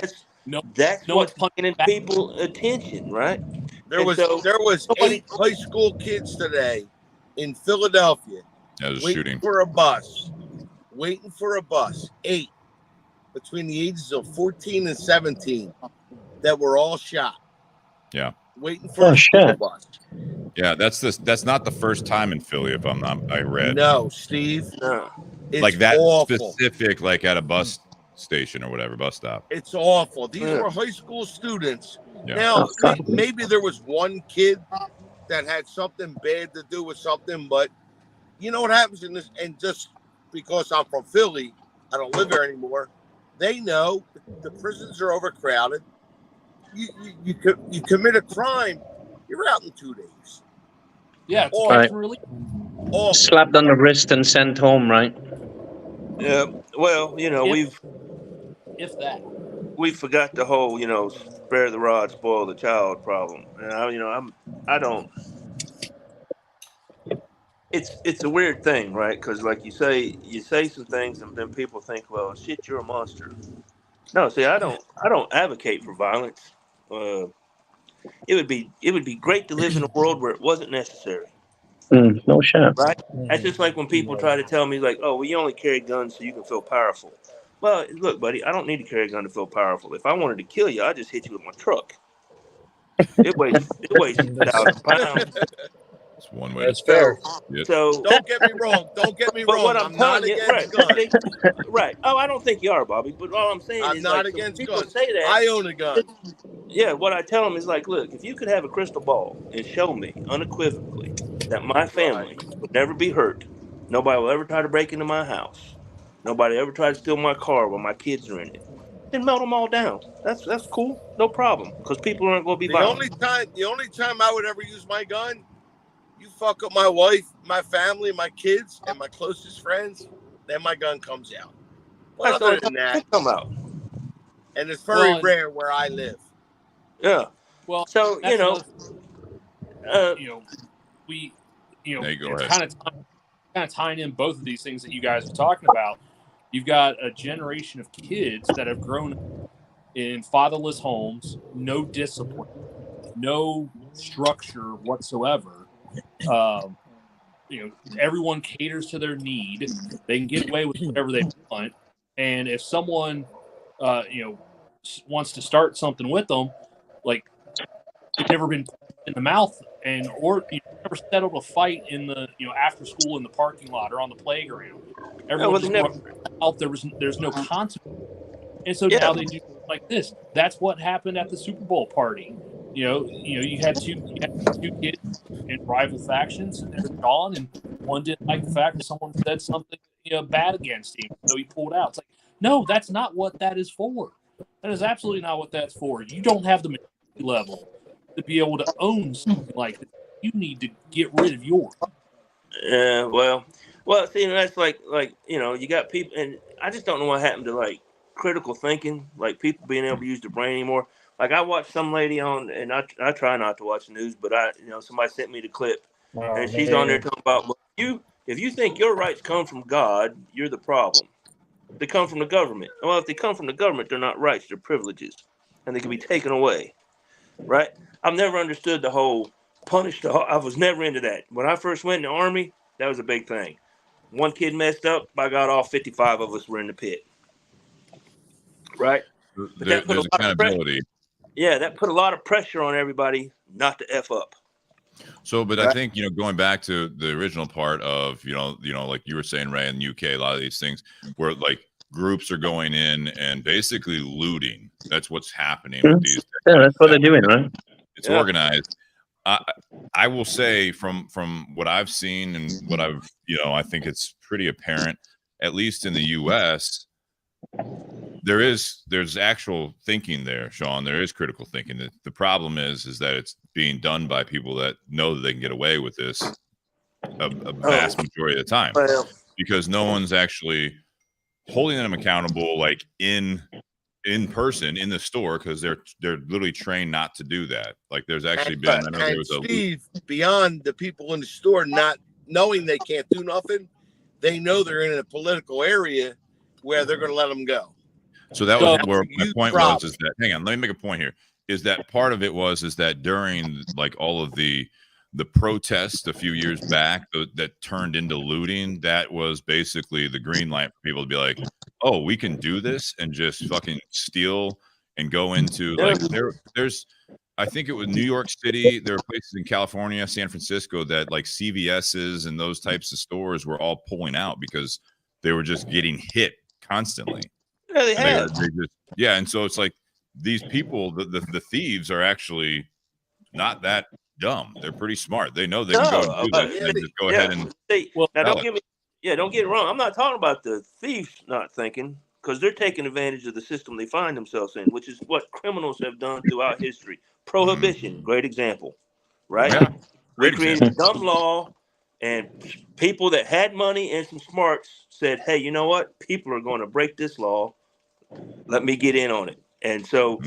no, that's no one's what's punching getting back. people attention. Right. There And was so there was nobody. 8 high school kids today in Philadelphia That was waiting shooting. for a bus. Waiting for a bus. 8 between the ages of 14 and 17 that were all shot. Yeah. Waiting for a school bus. Yeah, that's not the first time in Philly, if I read. No, Steve. No. It's like that awful. specific, like at a bus station or whatever, bus stop. It's awful. These Yeah. were high school students. Yeah. Now, maybe there was one kid that had something bad to do with something, but you know what happens in this? And just because I'm from Philly, I don't live there anymore. They know the prisons are overcrowded. You commit a crime, you're out in 2 days. Yeah, it's Right. really Awful. Slapped on the wrist and sent home, right? Yeah. Well, you know, if that. we forgot the whole, you know, spare the rod, spoil the child problem. And I don't. It's a weird thing, right? Because like you say some things, and then people think, well, shit, you're a monster. No, see, I don't advocate for violence. It would be great to live in a world where it wasn't necessary. No shit. Right? That's just like when people try to tell me, like, oh, well, you only carry guns so you can feel powerful. Well, look, buddy, I don't need to carry a gun to feel powerful. If I wanted to kill you, I'd just hit you with my truck. It weighs 1,000 pounds. It's one way. That's fair. So Don't get me wrong. Don't get me but wrong. what I'm I'm not telling you, against right? guns. Right. Oh, I don't think you are, Bobby. But all I'm saying I'm is, not like, so against people guns. say that. I own a gun. Yeah, what I tell them is like, look, if you could have a crystal ball and show me unequivocally that my family would never be hurt, nobody will ever try to break into my house, nobody ever try to steal my car while my kids are in it, then melt them all down. That's cool, no problem, because people aren't going to be The violent. only time I would ever use my gun, you fuck up my wife, my family, my kids, and my closest friends, then my gun comes out. Well, That's other the than only time that, it come out. and it's very Well, rare where I live. Yeah. Well, So that's you know, we, There you go, it's ahead. kind of tying in both of these things that you guys are talking about. You've got a generation of kids that have grown up in fatherless homes, no discipline, no structure whatsoever. Everyone caters to their need. They can get away with whatever they want, and if someone, wants to start something with them, like you've never been in the mouth, or you've never settled a fight in the after school in the parking lot or on the playground. Everyone just walked out. There's no consequence, and so now they do like this. That's what happened at the Super Bowl party. You had two kids in rival factions, and they're gone, and one didn't like the fact that someone said something bad against him, so he pulled out. It's like, no, that's not what that is for. That is absolutely not what that's for. You don't have the maturity level to be able to own something like that. You need to get rid of yours. Well, see, that's like you got people, and I just don't know what happened to like critical thinking, like people being able to use their brain anymore. Like I watched some lady on, and I try not to watch the news, but somebody sent me the clip, and she's on there talking about, well, if you think your rights come from God, you're the problem. They come from the government. Well, if they come from the government, they're not rights, they're privileges, and they can be taken away. Right? I've never understood the whole punish the. I was never into that. When I first went in the Army, that was a big thing. One kid messed up, by God, all 55 of us were in the pit. Right? There's accountability. Yeah, that put a lot of pressure on everybody not to F up. So, but I think, going back to the original part of, like you were saying, Ray, in the UK, a lot of these things where like groups are going in and basically looting. That's what's happening with these. Yeah, that's what they're doing, right? It's organized. I will say from what I've seen and what I've, I think it's pretty apparent, at least in the US, there's actual thinking there, Sean. There is critical thinking. The problem is that it's being done by people that know that they can get away with this a vast majority of the time, because no one's actually holding them accountable, like in person in the store, because they're literally trained not to do that. Like there's actually been, I know there was Steve, beyond the people in the store not knowing they can't do nothing, they know they're in a political area where they're going to let them go. So that was where my point was, is that, hang on, let me make a point here, is that part of it is that during like all of the protests a few years back that turned into looting, that was basically the green light for people to be like, oh, we can do this and just fucking steal and go into like there's I think it was New York City. There were places in California, San Francisco, that like CVS's and those types of stores were all pulling out because they were just getting hit constantly. Yeah, they have. And so it's like these people, the thieves are actually not that dumb. They're pretty smart. They know they can go and do that. And just go ahead and now don't get it wrong. I'm not talking about the thieves not thinking, because they're taking advantage of the system they find themselves in, which is what criminals have done throughout history. Prohibition, great example, right? Yeah, We created a dumb law, and people that had money and some smarts said, hey, you know what? People are going to break this law. Let me get in on it. And so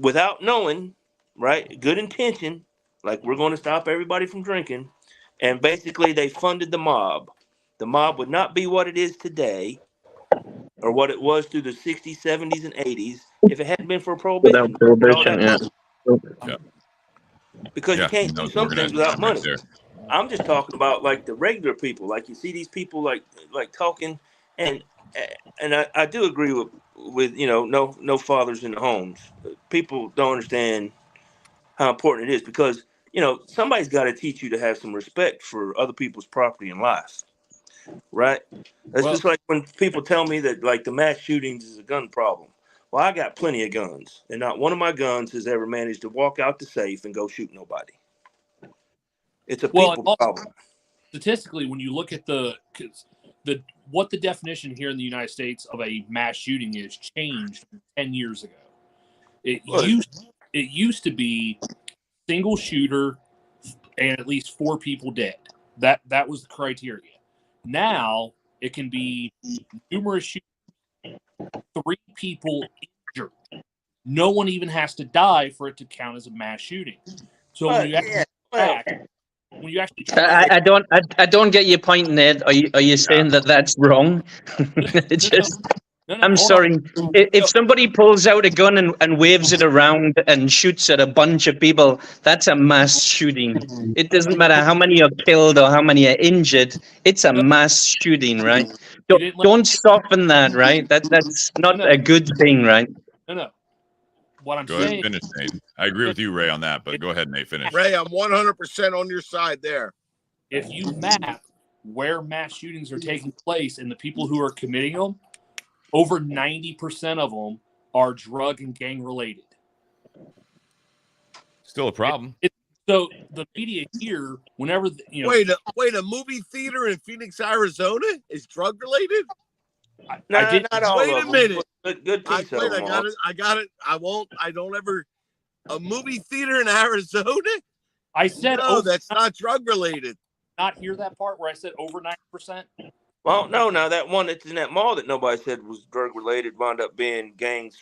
without knowing, right, good intention, like we're going to stop everybody from drinking, and basically they funded the mob. The mob would not be what it is today, or what it was through the 60s, 70s, and 80s if it hadn't been for prohibition. Without prohibition, Because you can't do some things without money. I'm just talking about like the regular people. Like you see these people like talking, and I do agree with no fathers in the homes. People don't understand how important it is, because somebody's got to teach you to have some respect for other people's property and life, right? That's just like when people tell me that like the mass shootings is a gun problem. Well, I got plenty of guns, and not one of my guns has ever managed to walk out the safe and go shoot nobody. It's a people problem. Statistically, when you look at what the definition here in the United States of a mass shooting is, changed 10 years ago. It used to be single shooter and at least 4 people dead. That was the criteria. Now it can be numerous shooters, 3 people injured. No one even has to die for it to count as a mass shooting. So when you actually I don't get your point, Ned. Are you saying that that's wrong? It's just. I'm sorry. If somebody pulls out a gun and waves it around and shoots at a bunch of people, that's a mass shooting. It doesn't matter how many are killed or how many are injured. It's a mass shooting, right? Don't soften that, right? That's not a good thing, right? No. What I'm go saying. ahead, finish, Nate. I agree with you, Ray, on that, but go ahead, Nate. Finish. Ray, I'm 100% on your side there. If you map where mass shootings are taking place and the people who are committing them, over 90% of them are drug and gang related. Still a problem. So the media here, whenever wait, a movie theater in Phoenix, Arizona is drug related? Not all wait of a minute. Good piece of them. I got it. I don't ever. A movie theater in Arizona? I said no, that's not drug related. Not hear that part where I said over 90%? Well, no. Now that one that's in that mall that nobody said was drug related wound up being gangs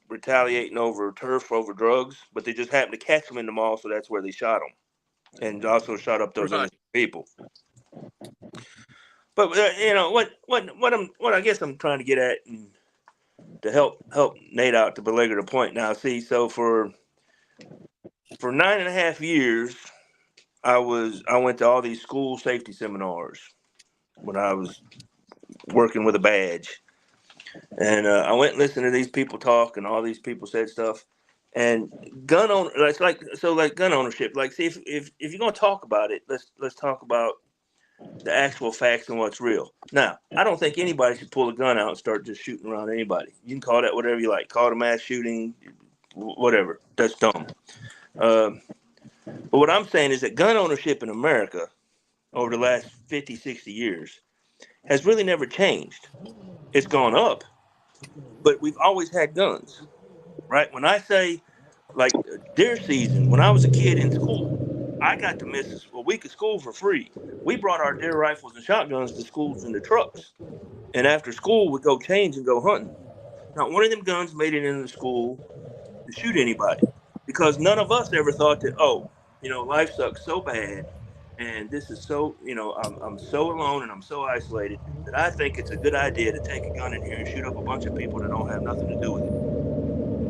retaliating over turf over drugs, but they just happened to catch them in the mall, so that's where they shot them, and also shot up those innocent people. But what I guess I'm trying to get at, and to help Nate out to belabor the point. Now, see, so for 9.5 years, I went to all these school safety seminars when I was working with a badge, and I went and listened to these people talk, and all these people said stuff. And gun ownership. Like, see, if you're gonna talk about it, let's talk about the actual facts and what's real. Now, I don't think anybody should pull a gun out and start just shooting around anybody. You can call that whatever you like. Call it a mass shooting, whatever. That's dumb. But what I'm saying is that gun ownership in America over the last 50, 60 years has really never changed. It's gone up, but we've always had guns, right? When I say like deer season. When I was a kid in school, I got to miss a week of school for free. We brought our deer rifles and shotguns to schools in the trucks, and after school we'd go change and go hunting. Not one of them guns made it into the school to shoot anybody, because none of us ever thought that, oh, life sucks so bad, and this is so, I'm so alone and I'm so isolated that I think it's a good idea to take a gun in here and shoot up a bunch of people that don't have nothing to do with it.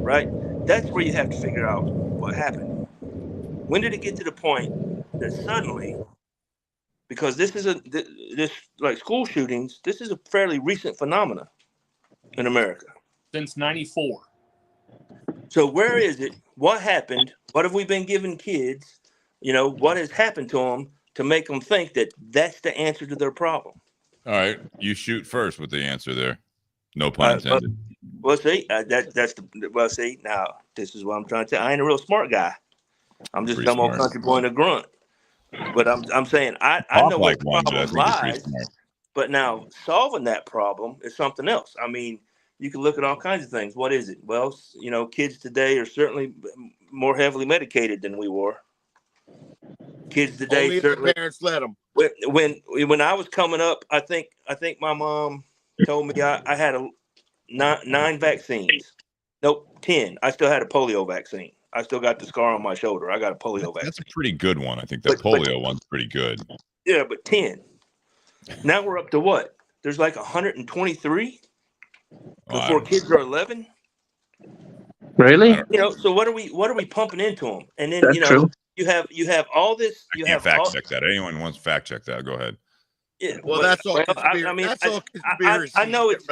Right? That's where you have to figure out what happened. When did it get to the point that suddenly, because this like school shootings, this is a fairly recent phenomena in America. Since 94. So where is it? What happened? What have we been giving kids? What has happened to them to make them think that that's the answer to their problem? All right, you shoot first with the answer there. No pun intended. Well, see, see, now this is what I'm trying to say. I ain't a real smart guy. I'm just some old country boy and a grunt. But I'm saying I know where the problem lies. But now solving that problem is something else. I mean, you can look at all kinds of things. What is it? Well, kids today are certainly more heavily medicated than we were. Kids today, only certainly. If the parents let them. When I was coming up, I think my mom told me I had 9 vaccines. Nope, 10. I still had a polio vaccine. I still got the scar on my shoulder. I got a polio vaccine. That's a pretty good one. I think the polio one's pretty good. Yeah, but 10. Now we're up to what? There's like 123 before kids are 11. Really? So what are we pumping into them? And then That's true. you have all this. I can't fact check that. Anyone wants to fact check that? Go ahead. Yeah, well, that's all. I mean, that's all conspiracy. I know it's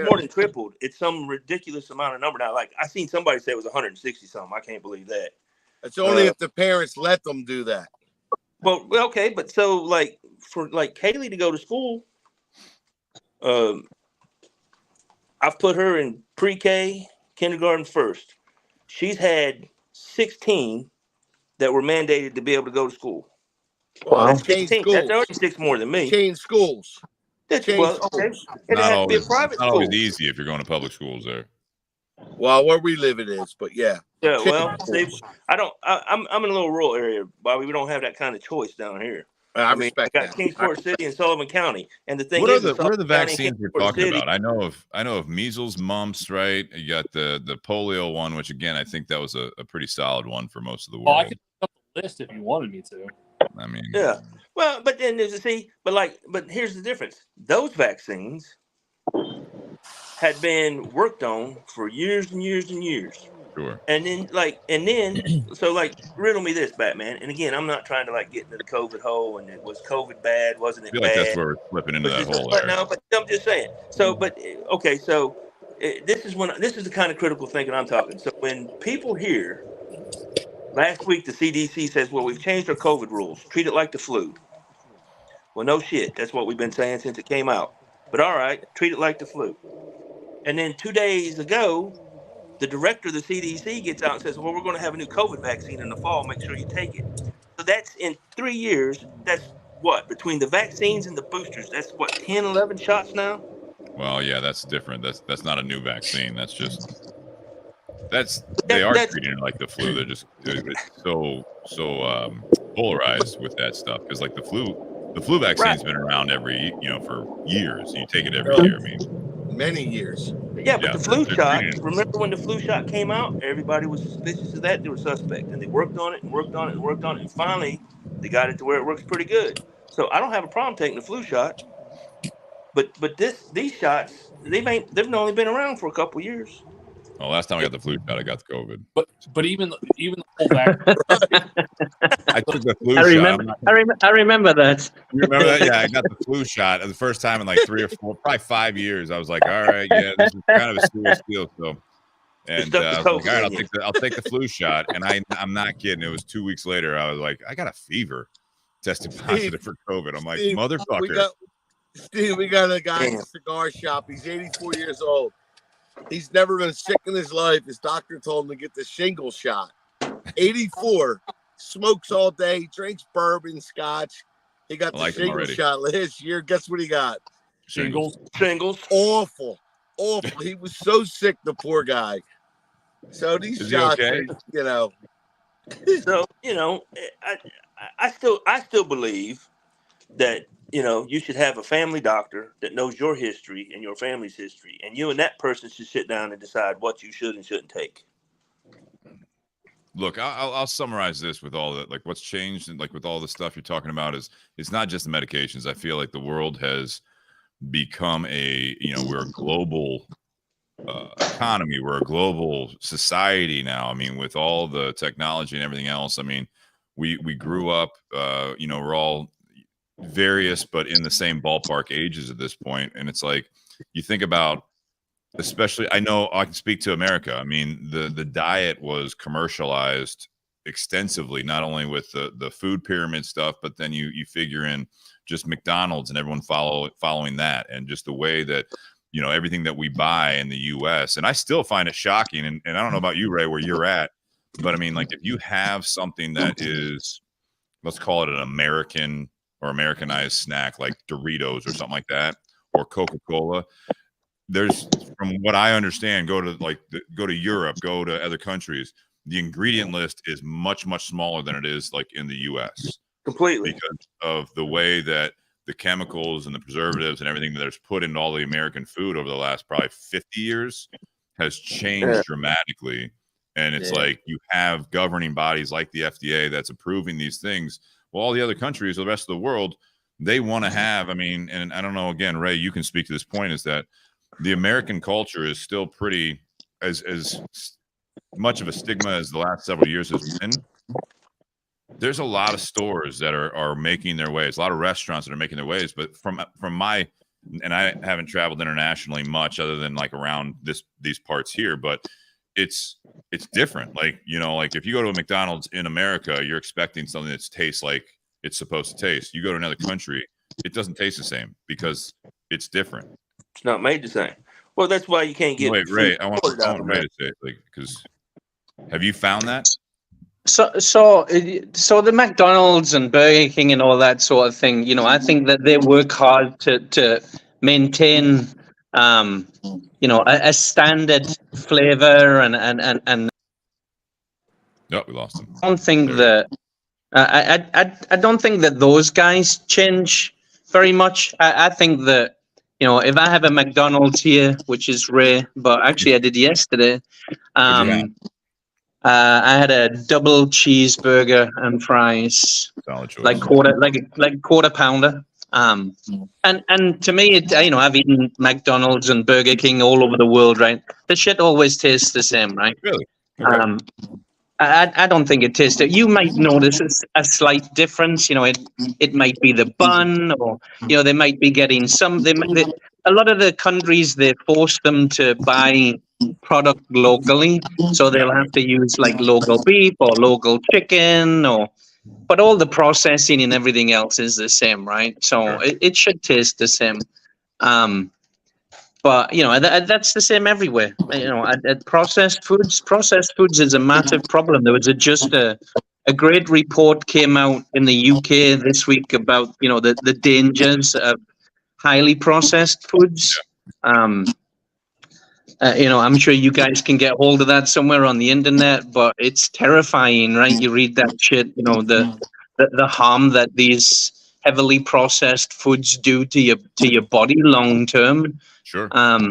more than tripled. It's some ridiculous amount of number now. Like I seen somebody say it was 160 something. I can't believe that. It's only if the parents let them do that. Well, okay, but so like for like Kaylee to go to school, I've put her in pre-K, kindergarten first. She's had 16 that were mandated to be able to go to school. Well, that's 16. That's already 6 more than me. Change schools. Okay. Not always, it's not always easy if you're going to public schools there. Well, where we live it is, but yeah. Yeah, well, see, I'm in a little rural area, Bobby. We don't have that kind of choice down here. I mean, I got Kingsport City and Sullivan County, and the thing what is, are the vaccines you're talking about? I know of measles, mumps, right? You got the polio one, which again I think that was a pretty solid one for most of the world. Well, I could put up the list if you wanted me to. I mean, yeah. Well, but then but here's the difference. Those vaccines had been worked on for years and years and years. Sure. And then so riddle me this, Batman. And again, I'm not trying to get into the COVID hole. And it was COVID bad, wasn't it? I feel bad? like that's where we're slipping into that hole. There. No, but I'm just saying. So, but okay, so this is the kind of critical thinking I'm talking. So when people hear last week the CDC says, well, we've changed our COVID rules, treat it like the flu. Well, no shit. That's what we've been saying since it came out. But all right, treat it like the flu. And then 2 days ago, the director of the CDC gets out and says, well, we're going to have a new COVID vaccine in the fall. Make sure you take it. So that's in 3 years. That's what? Between the vaccines and the boosters, that's what, 10, 11 shots now? Well, yeah, that's different. That's not a new vaccine. That's just they are treating it like the flu. They're just it's so polarized with that stuff because like the flu vaccine's been around every for years. You take it every year. I mean, many years. Yeah, but the flu shot. Remember when the flu shot came out? Everybody was suspicious of that. They were suspect, and they worked on it and worked on it and worked on it, and finally they got it to where it works pretty good. So I don't have a problem taking the flu shot. But these shots they've only been around for a couple years. Well, last time I got the flu shot, I got the COVID. But even the whole vaccine. I took the flu shot. I remember that. You remember that? Yeah, I got the flu shot the first time in like 3 or 4, probably 5 years. I was like, all right, yeah, this is kind of a serious deal. So, and I was like, all right, I'll take the flu shot. And I'm not kidding. It was 2 weeks later. I was like, I got a fever, tested positive for COVID. I'm like, motherfucker. We got a guy in a cigar shop. He's 84 years old. He's never been sick in his life. His doctor told him to get the shingle shot. 84, smokes all day, drinks bourbon, scotch. He got the shingle shot last year. Guess what he got? Shingles. Awful. He was so sick, the poor guy. So these Is he shots, okay? you know. So I still believe that you should have a family doctor that knows your history and your family's history, and you and that person should sit down and decide what you should and shouldn't take. Look, I'll summarize this with all the, like, what's changed and like with all the stuff you're talking about is it's not just the medications. I feel like the world has become we're a global economy. We're a global society now. I mean, with all the technology and everything else, I mean, we grew up, we're all various, but in the same ballpark ages at this point. And it's like, you think about, especially, I know I can speak to America. I mean, the diet was commercialized extensively, not only with the food pyramid stuff, but then you figure in just McDonald's and everyone following that, and just the way that everything that we buy in the U.S. And I still find it shocking. And I don't know about you, Ray, where you're at, but I mean, like, if you have something that is, let's call it an American or Americanized snack like Doritos or something like that, or Coca-Cola. There's, from what I understand, go to Europe, go to other countries, the ingredient list is much, much smaller than it is like in the US. Completely. Because of the way that the chemicals and the preservatives and everything that's put into all the American food over the last probably 50 years has changed dramatically. And it's like, you have governing bodies like the FDA that's approving these things. Well, all the other countries, the rest of the world, they want to have, I mean, and I don't know, again, Ray, you can speak to this point, is that the American culture is still pretty, as much of a stigma as the last several years has been. There's a lot of stores that are making their ways, a lot of restaurants that are making their ways. But from my, and I haven't traveled internationally much other than like around these parts here, but it's different. Like, like if you go to a McDonald's in America, you're expecting something that tastes like it's supposed to taste. You go to another country, it doesn't taste the same because it's different. It's not made the same. Well, that's why you can't get. Wait, Ray, I want Ray to say it, like, because have you found that? So the McDonald's and Burger King and all that sort of thing, I think that they work hard to maintain, a standard flavor and. No, we lost him. I don't think that I don't think that those guys change very much. I think that if I have a McDonald's here, which is rare, but actually I did yesterday. I had a double cheeseburger and fries, like quarter pounder. And to me, I've eaten McDonald's and Burger King all over the world, right? The shit always tastes the same, right? Really? Okay. I don't think it tastes. You might notice a slight difference. It might be the bun, or they might be getting some. A lot of the countries, they force them to buy product locally, so they'll have to use like local beef or local chicken, but all the processing and everything else is the same, right? So it should taste the same. But that's the same everywhere. At processed foods is a massive problem. There was just a great report came out in the UK this week about the dangers of highly processed foods. I'm sure you guys can get hold of that somewhere on the internet, but it's terrifying, right? You read that shit, the harm that these heavily processed foods do to your body long term. Sure. But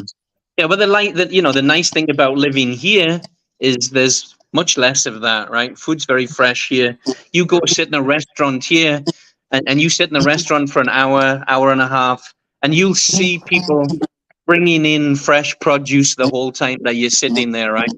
the nice thing about living here is there's much less of that, right? Food's very fresh here. You go sit in a restaurant here, and you sit in a restaurant for an hour and a half, and you'll see people bringing in fresh produce the whole time that you're sitting there, right?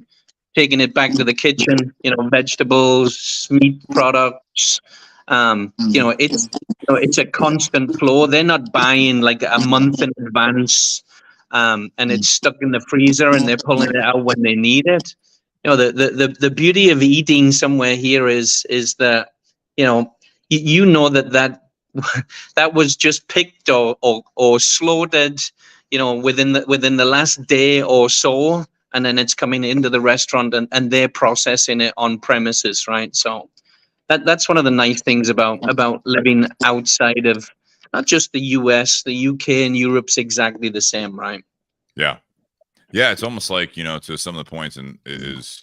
Taking it back to the kitchen, vegetables, meat products. It's a constant flow. They're not buying like a month in advance, and it's stuck in the freezer, and they're pulling it out when they need it. The beauty of eating somewhere here is that that was just picked or slaughtered, within the last day or so, and then it's coming into the restaurant and they're processing it on premises, right? So that's one of the nice things about living outside of not just the US, the UK and Europe's exactly the same, right? Yeah. Yeah, it's almost like, to some of the points, and it is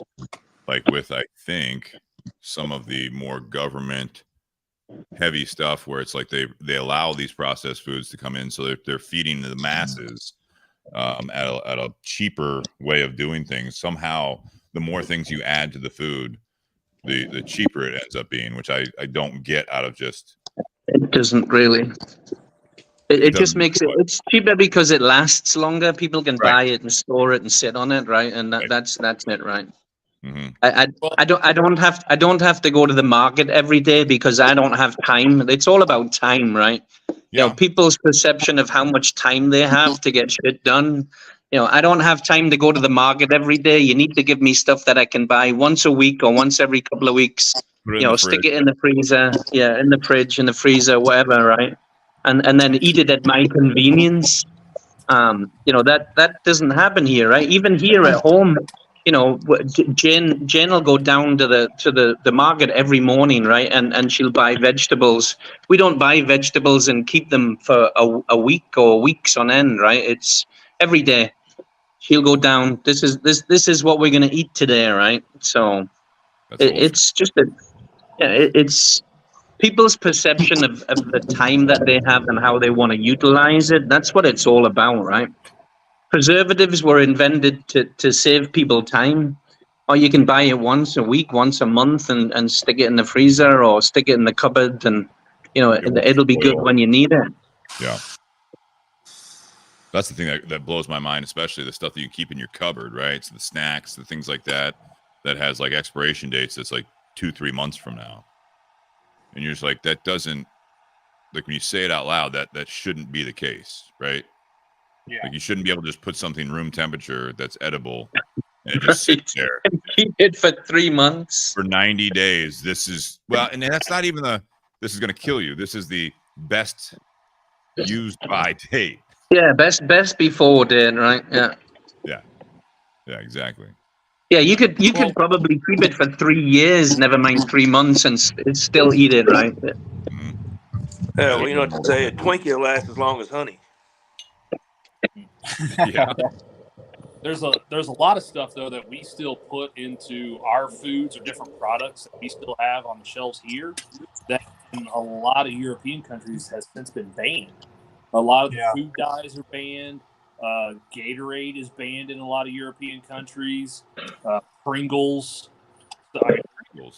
like with, I think, some of the more government heavy stuff where it's like they allow these processed foods to come in, so they're feeding the masses at a cheaper way of doing things. Somehow, the more things you add to the food, the cheaper it ends up being, which I don't get out of just. It doesn't really. It just makes it. It's cheaper because it lasts longer. People can buy it and store it and sit on it, right? And that's it, right? Mm-hmm. I don't have to go to the market every day because I don't have time. It's all about time, right? Yeah. People's perception of how much time they have to get shit done. I don't have time to go to the market every day. You need to give me stuff that I can buy once a week or once every couple of weeks. Stick it in the freezer, in the fridge, in the freezer, whatever, right? And then eat it at my convenience. That doesn't happen here, right? Even here at home, Jen will go down to the market every morning, right? And she'll buy vegetables. We don't buy vegetables and keep them for a week or weeks on end, right? It's every day. She'll go down. This is what we're gonna eat today, right? So it's just it's people's perception of the time that they have and how they want to utilize it. That's what it's all about, right? Preservatives were invented to save people time. Or you can buy it once a week, once a month, and stick it in the freezer or stick it in the cupboard, and it'll be good when you need it. Yeah. That's the thing that blows my mind, especially the stuff that you keep in your cupboard, right? So the snacks, the things like that has like expiration dates that's like 2-3 months from now. And you're just like, that doesn't, like when you say it out loud, that shouldn't be the case, right? Yeah. Like you shouldn't be able to just put something room temperature that's edible and it just sits there. And keep it for 3 months. For 90 days. This is, and that's not even this is going to kill you. This is the best used by date. Yeah, best before date, right? Yeah. Yeah, exactly. Yeah, you could probably keep it for 3 years, never mind 3 months, and still eat it, right? Mm-hmm. Yeah, well, you know what to say. A Twinkie will last as long as honey. Yeah. There's a lot of stuff though that we still put into our foods or different products that we still have on the shelves here that in a lot of European countries has since been banned. A lot of the food dyes are banned. Gatorade is banned in a lot of European countries. Pringles.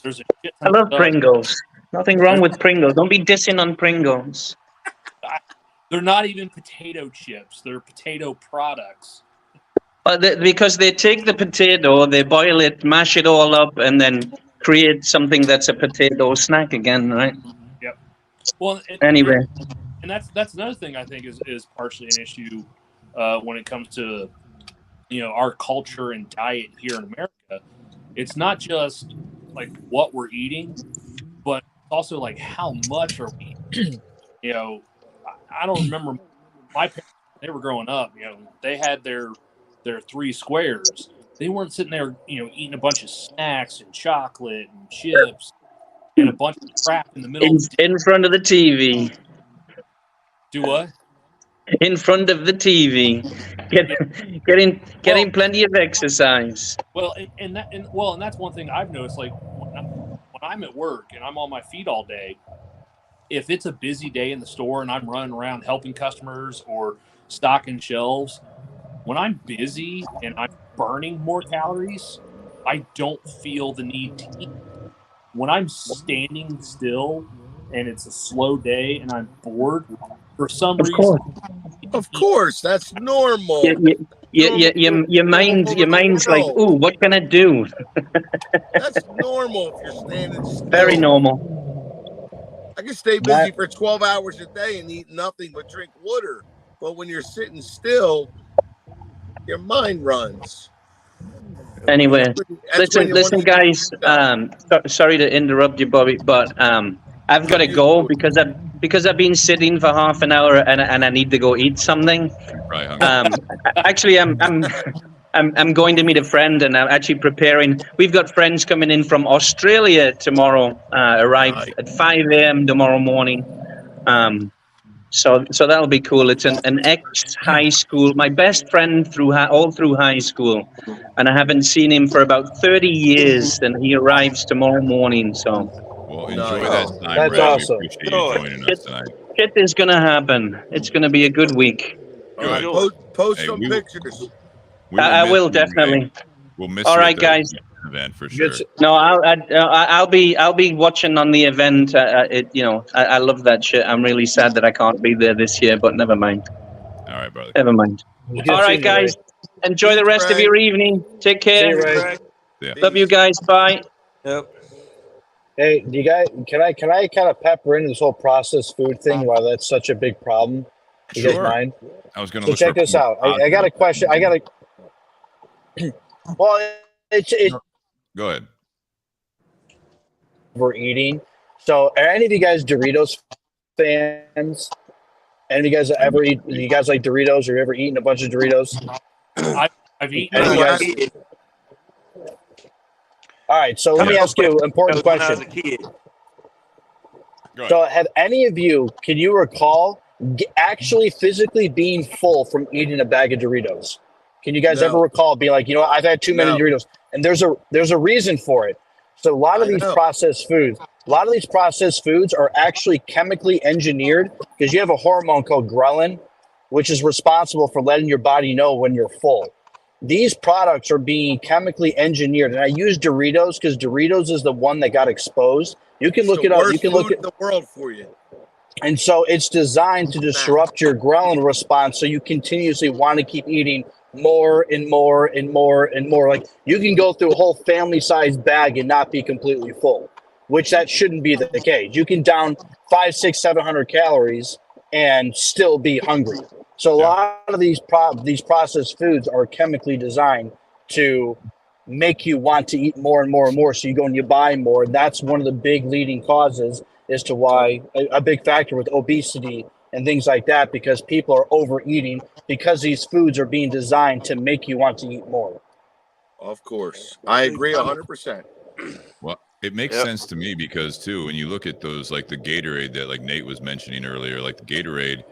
There's a shit I love Pringles. Nothing wrong with Pringles. Don't be dissing on Pringles. They're not even potato chips. They're potato products. Because they take the potato, they boil it, mash it all up, and then create something that's a potato snack again, right? Yep. Well, anyway. And that's another thing I think is partially an issue when it comes to our culture and diet here in America. It's not just like what we're eating, but also like how much are we eating. I don't remember my parents, they were growing up, they had their 3 squares. They weren't sitting there, eating a bunch of snacks and chocolate and chips and a bunch of crap in the middle. In front of the TV. Do what? In front of the TV, getting plenty of exercise. Well, and that's one thing I've noticed. Like when I'm at work and I'm on my feet all day, if it's a busy day in the store and I'm running around helping customers or stocking shelves, when I'm busy and I'm burning more calories, I don't feel the need to eat. When I'm standing still and it's a slow day and I'm bored, for some reason. Of course, that's normal. Your mind's like, ooh, what can I do? That's normal if you're standing still. Very normal. I can stay busy for 12 hours a day and eat nothing but drink water. But when you're sitting still, your mind runs. Anyway, listen, guys. Sorry to interrupt you, Bobby, but I've got to go because I've been sitting for half an hour and I need to go eat something. Right. Actually, I'm going to meet a friend and I'm actually preparing. We've got friends coming in from Australia tomorrow. Arrive at 5 a.m. tomorrow morning. So that'll be cool. It's an ex-high school, my best friend all through high school, and I haven't seen him for about 30 years, and he arrives tomorrow morning. So Well, enjoy Nice. that Oh, time, that's Brad. awesome. We appreciate you Enjoy. joining us tonight. shit is gonna happen. It's gonna be a good week. All right, Good. post Hey, some we will- pictures. We I miss will you, definitely. Ray. We'll miss All you right, at the guys. event for Good sure. No, I'll be watching on the event. I love that shit. I'm really sad that I can't be there this year, but never mind. All right, brother. Never mind. Good All right, seeing you, Ray. guys. Enjoy the Peace, rest of Ray. your evening. Take See care. you, Ray. Right. Yeah. Love you guys. Bye. Yep. Hey, do you guys? Can I kind of pepper into this whole processed food thing? Why that's such a big problem? You guys Sure. mind? I was going to So look check for this out. I got a question. Well, it's Go ahead. overeating. So are any of you guys Doritos fans? Any of you guys ever eat? You guys like Doritos? Or you ever eaten a bunch of Doritos? I've eaten. Any of you Well, guys? All right. So let me ask you an important when I was question. a kid. Go ahead. So have any of you? Can you recall actually physically being full from eating a bag of Doritos? Can you guys No. ever recall being like, you know, I've had too many No. Doritos, and there's a reason for it. So a lot of I these know. processed foods, are actually chemically engineered because you have a hormone called ghrelin, which is responsible for letting your body know when you're full. These products are being chemically engineered, and I use Doritos because Doritos is the one that got exposed. You can It's look the it up. You worst can look food at. in the world for you. And so it's designed to disrupt your ghrelin response, so you continuously want to keep eating more and more and more and more. Like you can go through a whole family-sized bag and not be completely full, which that shouldn't be the case. You can down 500, 600, 700 calories and still be hungry. So a lot of these processed foods are chemically designed to make you want to eat more and more and more. So you go and you buy more. That's one of the big leading causes as to why a big factor with obesity and things like that, because people are overeating because these foods are being designed to make you want to eat more. Of course. I agree 100%. Well, it makes Yep. sense to me because too, when you look at those, like the Gatorade that like Nate was mentioning earlier, like the Gatorade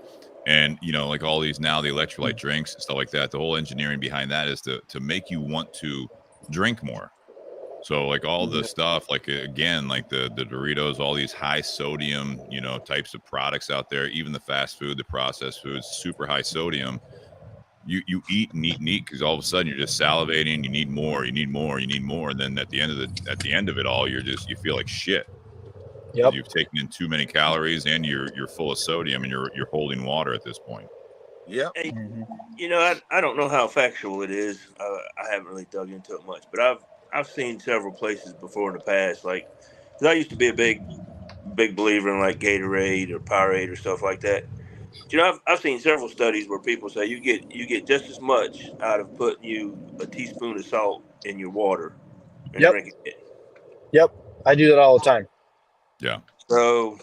and, you know, like all these now, the electrolyte drinks and stuff like that, the whole engineering behind that is to make you want to drink more. So like all the stuff, like again, like the Doritos, all these high sodium, you know, types of products out there, even the fast food, the processed foods, super high sodium. You eat and eat and eat because all of a sudden you're just salivating. You need more. You need more. You need more. And then at the end of it all, you feel like shit. Yep. You've taken in too many calories and you're full of sodium and you're holding water at this point. Yep. Hey, you know, I don't know how factual it is. I haven't really dug into it much, but I've seen several places before in the past. Like, 'cause I used to be a big believer in like Gatorade or Powerade or stuff like that. You know, I've seen several studies where people say you get just as much out of putting you a teaspoon of salt in your water and Yep. drinking it. Yep. I do that all the time. Yeah. So,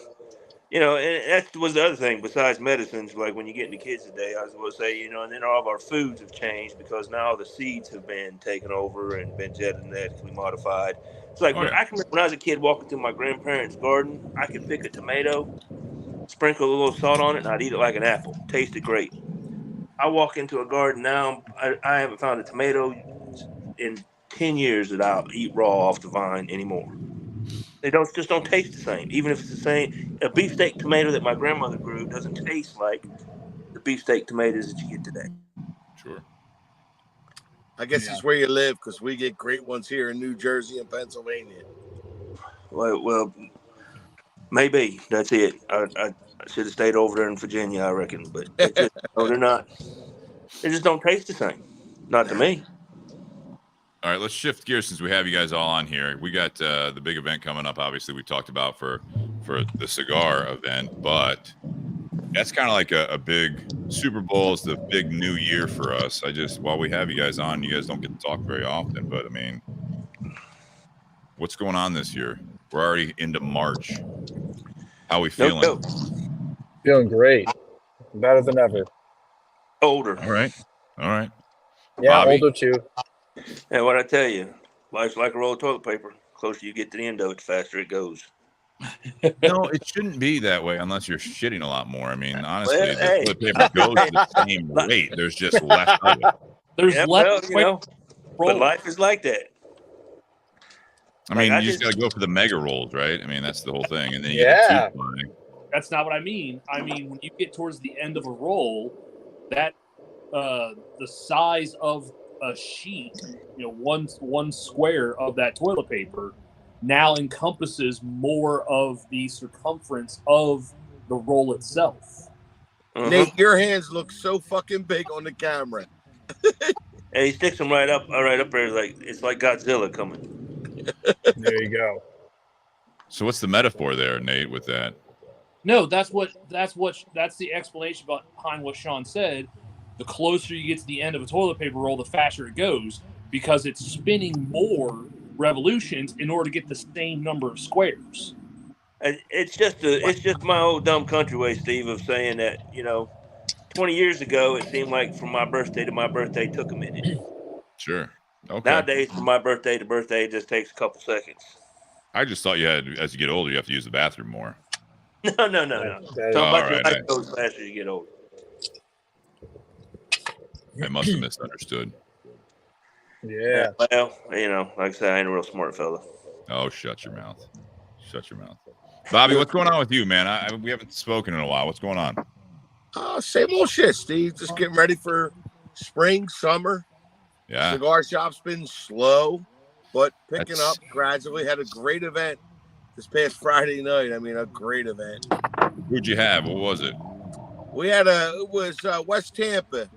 you know, and that was the other thing besides medicines. Like when you get into kids today, I was going to say, you know, and then all of our foods have changed because now the seeds have been taken over and been genetically modified. It's like I can remember when I was a kid walking through my grandparents' garden, I could pick a tomato, sprinkle a little salt on it, and I'd eat it like an apple. Tasted great. I walk into a garden now, I haven't found a tomato in 10 years that I'll eat raw off the vine anymore. They just don't taste the same. Even if it's the same, a beefsteak tomato that my grandmother grew doesn't taste like the beefsteak tomatoes that you get today. Sure. I guess it's where you live because we get great ones here in New Jersey and Pennsylvania. Well, maybe that's it. I should have stayed over there in Virginia, I reckon. But no, they're not. They just don't taste the same. Not to me. All right, let's shift gears since we have you guys all on here. We got the big event coming up. Obviously, we talked about for the cigar event, but that's kind of like a big Super Bowl. It's the big new year for us. While we have you guys on, you guys don't get to talk very often, but I mean, what's going on this year? We're already into March. How we feeling? No. Feeling great. Better than ever. Older. All right. Yeah, Bobby? older too. And what I tell you, life's like a roll of toilet paper. The closer you get to the end of it, the faster it goes. No, it shouldn't be that way unless you're shitting a lot more. I mean, honestly, Well, the hey. toilet paper goes the same weight. There's just less of it. There's Yeah, less well, you know, but roll. life is like that. I Like, mean, I you just just- got to go for the mega rolls, right? I mean, that's the whole thing. And then you Yeah. get a tooth line. That's not what I mean. I mean, when you get towards the end of a roll, that the size of a sheet, you know, one square of that toilet paper now encompasses more of the circumference of the roll itself. Nate, your hands look so fucking big on the camera. And he sticks them right up there, like it's like Godzilla coming. There you go. So what's the metaphor there, Nate, with that? No, that's the explanation behind what Sean said. The closer you get to the end of a toilet paper roll, the faster it goes because it's spinning more revolutions in order to get the same number of squares. It's just my old dumb country way, Steve, of saying that, you know, 20 years ago it seemed like from my birthday to my birthday took a minute. Sure. Okay. Nowadays, from my birthday to birthday, it just takes a couple seconds. I just thought you had, as you get older, you have to use the bathroom more. No. Talking about your life goes faster as you get older. I must have misunderstood. Yeah. Well, you know, like I said, I ain't a real smart fella. Oh, shut your mouth. Shut your mouth. Bobby, what's going on with you, man? We haven't spoken in a while. What's going on? Same old shit, Steve. Just getting ready for spring, summer. Yeah. Cigar shop's been slow, but picking up gradually. Had a great event this past Friday night. I mean, a great event. Who'd you have? What was it? It was West Tampa.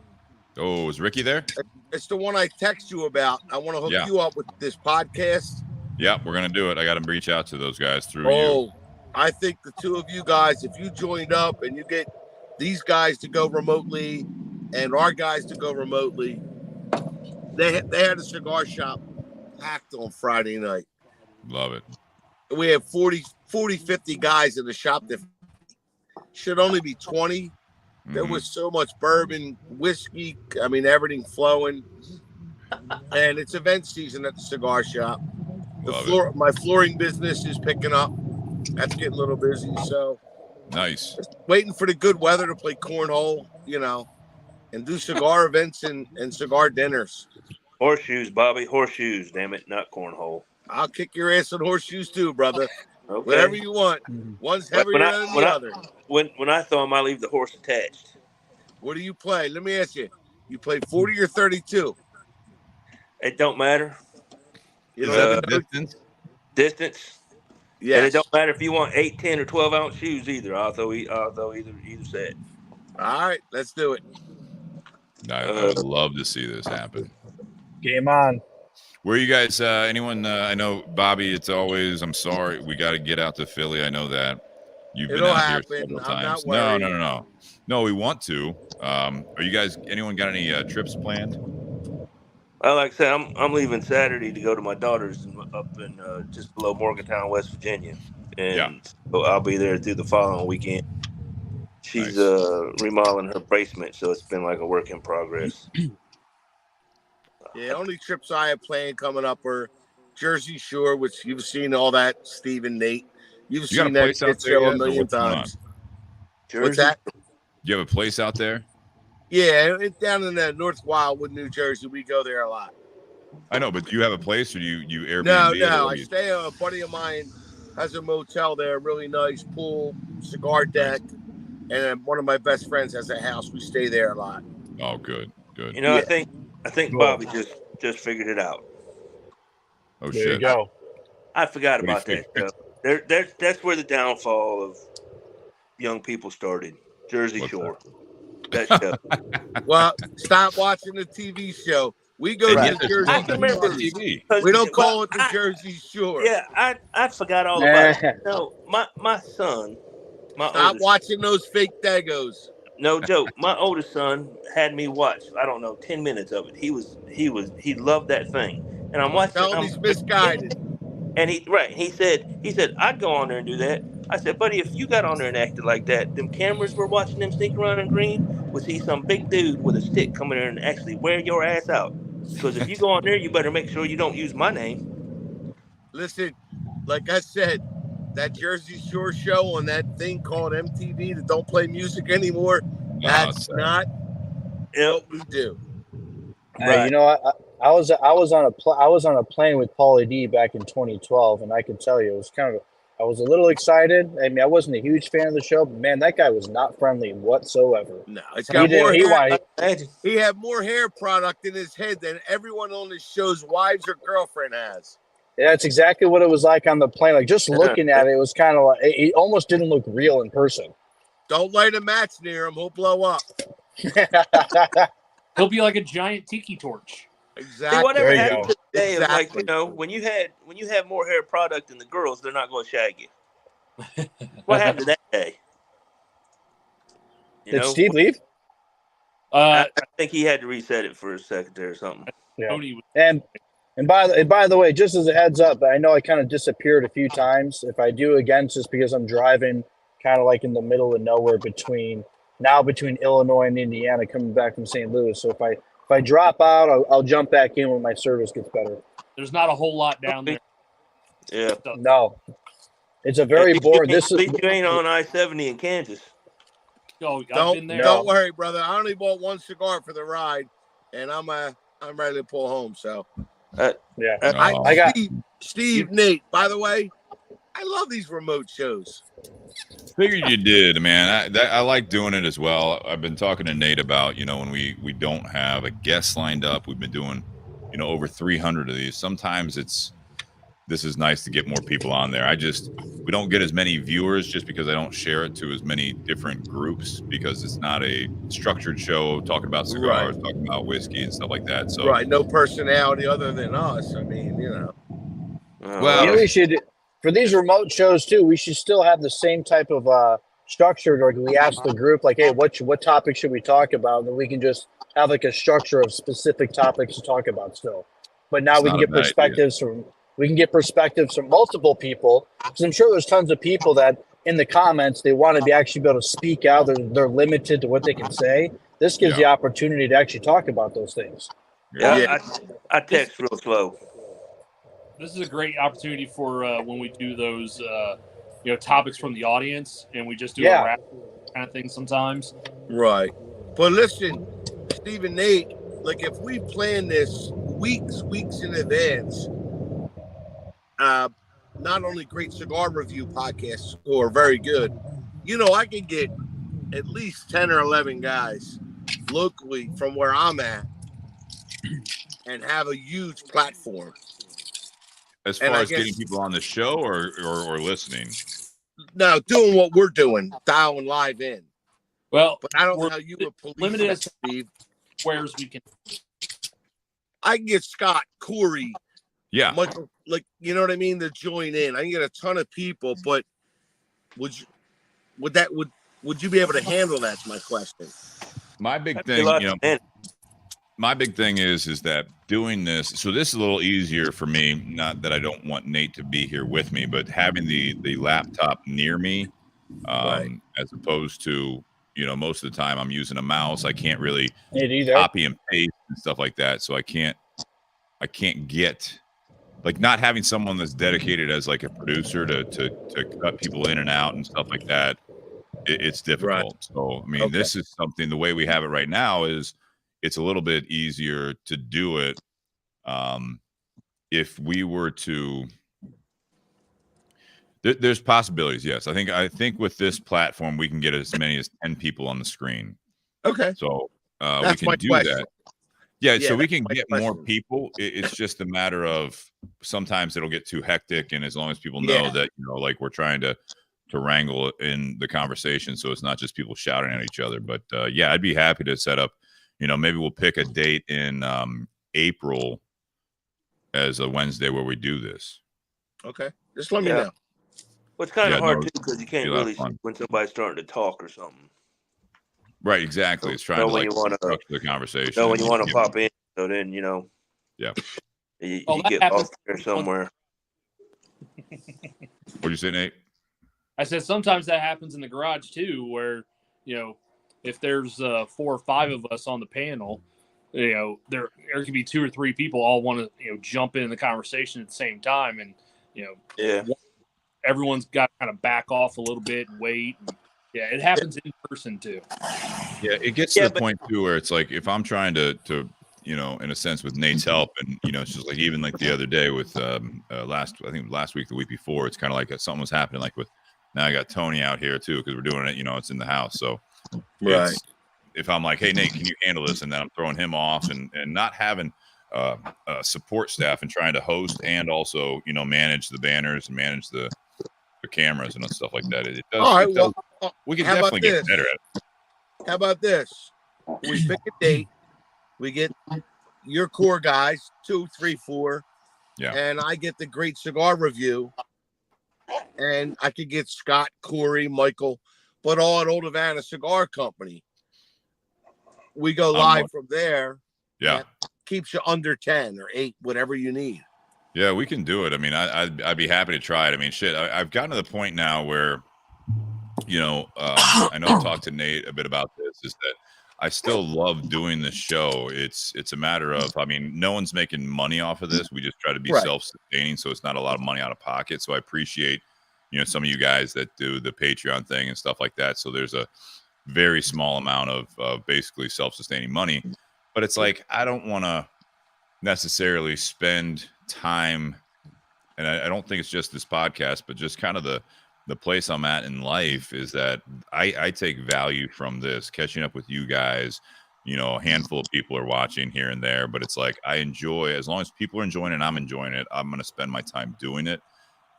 Oh, was Ricky there? It's the one I text you about. I want to hook you up with this podcast. Yeah, we're going to do it. I got to reach out to those guys through Oh, you. I think the two of you guys, if you joined up and you get these guys to go remotely and our guys to go remotely, they had a cigar shop packed on Friday night. Love it. We have 40, 50 guys in the shop that should only be 20. There was so much bourbon, whiskey, I mean, everything flowing. And it's event season at the cigar shop. My flooring business is picking up. That's getting a little busy. So nice. Just waiting for the good weather to play cornhole, you know, and do cigar events and cigar dinners. Horseshoes, Bobby. Horseshoes, damn it, not cornhole. I'll kick your ass on horseshoes too, brother. Okay. Whatever you want. One's heavier than the other. When I throw them, I leave the horse attached. What do you play? Let me ask you. You play 40 or 32? It don't matter. You know, distance. Yeah. And it don't matter if you want 8, 10, or 12 ounce shoes either. I'll throw either set. All right, let's do it. I would love to see this happen. Game on. Where you guys, anyone, I know, Bobby, it's always, I'm sorry, we got to get out to Philly. I know that. You've been out here several times. No. No, we want to. Are you guys, anyone got any trips planned? Well, like I said, I'm leaving Saturday to go to my daughter's up in just below Morgantown, West Virginia. And so I'll be there through the following weekend. She's remodeling her basement, so it's been like a work in progress. Yeah, only trips I have planned coming up are Jersey Shore, which you've seen all that, Steve and Nate. You've seen that shit show a million times. What's that? You have a place out there? Yeah, it's down in the North Wildwood, New Jersey. We go there a lot. I know, but do you have a place or do you Airbnb? No. I stay at a buddy of mine has a motel there, really nice pool, cigar deck, and one of my best friends has a house. We stay there a lot. Oh, good. You know, I think Bobby just figured it out. Oh, there shit. You go. I forgot about that stuff. That's where the downfall of young people started. Jersey Shore. That stuff. Well, stop watching the TV show. We go to the Jersey TV. We don't call it the Jersey Shore. Yeah, I forgot all about it. No, my son, stop watching those fake dagos. No joke. My oldest son had me watch, I don't know, 10 minutes of it. He loved that thing. And I'm watching. Tell him he's misguided. And he said, I'd go on there and do that. I said, buddy, if you got on there and acted like that, them cameras were watching them sneak around in green would see some big dude with a stick coming in and actually wear your ass out. Because if you go on there, you better make sure you don't use my name. Listen, like I said, that Jersey Shore show on that thing called MTV that don't play music anymore. That's not what we do. Right. You know, I was on a plane with Paulie D back in 2012, and I can tell you, it was I was a little excited. I mean, I wasn't a huge fan of the show, but man, that guy was not friendly whatsoever. No, it's got he more hair. Imagine. He had more hair product in his head than everyone on this show's wives or girlfriend has. That's exactly what it was like on the plane. Like, just looking at it, it was kind of like, it almost didn't look real in person. Don't light a match near him; he'll blow up. He'll be like a giant tiki torch. Exactly. See, whatever happened to the day of, like, Exactly. you know, when you have more hair product than the girls, they're not going to shag you. What happened to that day? You Did know? Steve leave? I think he had to reset it for a second there or something. Yeah. And by the way, just as a heads up, I know I kind of disappeared a few times. If I do again, it's just because I'm driving kind of like in the middle of nowhere between Illinois and Indiana, coming back from St. Louis. So if I drop out, I'll jump back in when my service gets better. There's not a whole lot down there. Yeah. No, it's a very boring. At least you ain't on I-70 in Kansas. Oh, I've been there. Don't worry, brother. I only bought one cigar for the ride, and I'm ready to pull home. So, I got Steve, Nate. By the way, I love these remote shows. Figured you did, man. I like doing it as well. I've been talking to Nate about, you know, when we don't have a guest lined up, we've been doing, you know, over 300 of these. Sometimes this is nice to get more people on there. We don't get as many viewers just because I don't share it to as many different groups, because it's not a structured show talking about cigars, talking about whiskey and stuff like that. So no personality other than us. I mean, you know. Well, we should, for these remote shows too, we should still have the same type of structure. Like, we ask the group, like, hey, what topic should we talk about? And then we can just have like a structure of specific topics to talk about still. But now we can get perspectives from multiple people, because I'm sure there's tons of people that in the comments they want to be able to speak out. They're limited to what they can say. This gives the opportunity to actually talk about those things. Yeah. I text real slow. This is a great opportunity for when we do those, topics from the audience, and we just do a wrap kind of thing sometimes. Right. But listen, Steve and Nate, like, if we plan this weeks in advance, not only great cigar review podcasts who are very good, you know, I can get at least 10 or 11 guys locally from where I'm at and have a huge platform. As far as getting people on the show or listening? No, doing what we're doing, dialing live in. Well, but I don't know how you would police limited that, Steve. Whereas we can. I can get Scott, Corey, Michael, like, you know what I mean, to join in. I can get a ton of people, but would you be able to handle that? Is my question. My big thing, my big thing is that doing this, so this is a little easier for me, not that I don't want Nate to be here with me, but having the laptop near me, as opposed to, you know, most of the time I'm using a mouse. I can't really copy and paste and stuff like that. So I can't get, like, not having someone that's dedicated as like a producer to cut people in and out and stuff like that. It's difficult. So, I mean, this is something, the way we have it right now is it's a little bit easier to do it. If we were to, there's possibilities. Yes. I think with this platform, we can get as many as 10 people on the screen. Okay. So we can do that. Yeah. So we can get more people. It's just a matter of sometimes it'll get too hectic. And as long as people know that, you know, like, we're trying to wrangle in the conversation, so it's not just people shouting at each other. But I'd be happy to set up, you know, maybe we'll pick a date in April as a Wednesday where we do this. Okay. Just let me know. Well, it's kind of hard too, because you can't really see when somebody's starting to talk or something. Right, exactly. It's trying to like structure the conversation. So when you want to pop in, so then, you know, you get off there somewhere. What'd you say, Nate? I said sometimes that happens in the garage too, where, you know, if there's 4 or 5 of us on the panel, you know, there could be 2 or 3 people all want to, you know, jump in the conversation at the same time, and, you know, everyone's got to kind of back off a little bit and wait. And, yeah, it happens in person too. Yeah, it gets to the point too where it's like if I'm trying to you know, in a sense with Nate's help, and you know, it's just like even like the other day with last week, the week before, it's kind of like something was happening. Like with now I got Tony out here too because we're doing it. You know, it's in the house, so Right. If I'm like, hey Nate, can you handle this, and then I'm throwing him off, and not having support staff and trying to host and also you know manage the banners and manage the cameras and stuff like that. It does. All right. It does Well, we can how about definitely get this? better at it. How about this? We pick a date. We get your core guys, 2, 3, 4. Yeah. And I get the great cigar review. And I could get Scott, Corey, Michael, but all at Old Havana Cigar Company. We go live from there. Yeah. Keeps you under 10 or 8, whatever you need. Yeah, we can do it. I mean, I'd be happy to try it. I mean, shit, I've gotten to the point now where, you know, I know I talked to Nate a bit about this, is that I still love doing this show. It's a matter of, I mean, no one's making money off of this. We just try to be self-sustaining, so it's not a lot of money out of pocket. So I appreciate, you know, some of you guys that do the Patreon thing and stuff like that. So there's a very small amount of basically self-sustaining money. But it's like, I don't want to necessarily spend time, and I don't think it's just this podcast, but just kind of the place I'm at in life is that I take value from this, catching up with you guys. You know, a handful of people are watching here and there, but it's like I enjoy, as long as people are enjoying it and I'm enjoying it, I'm going to spend my time doing it.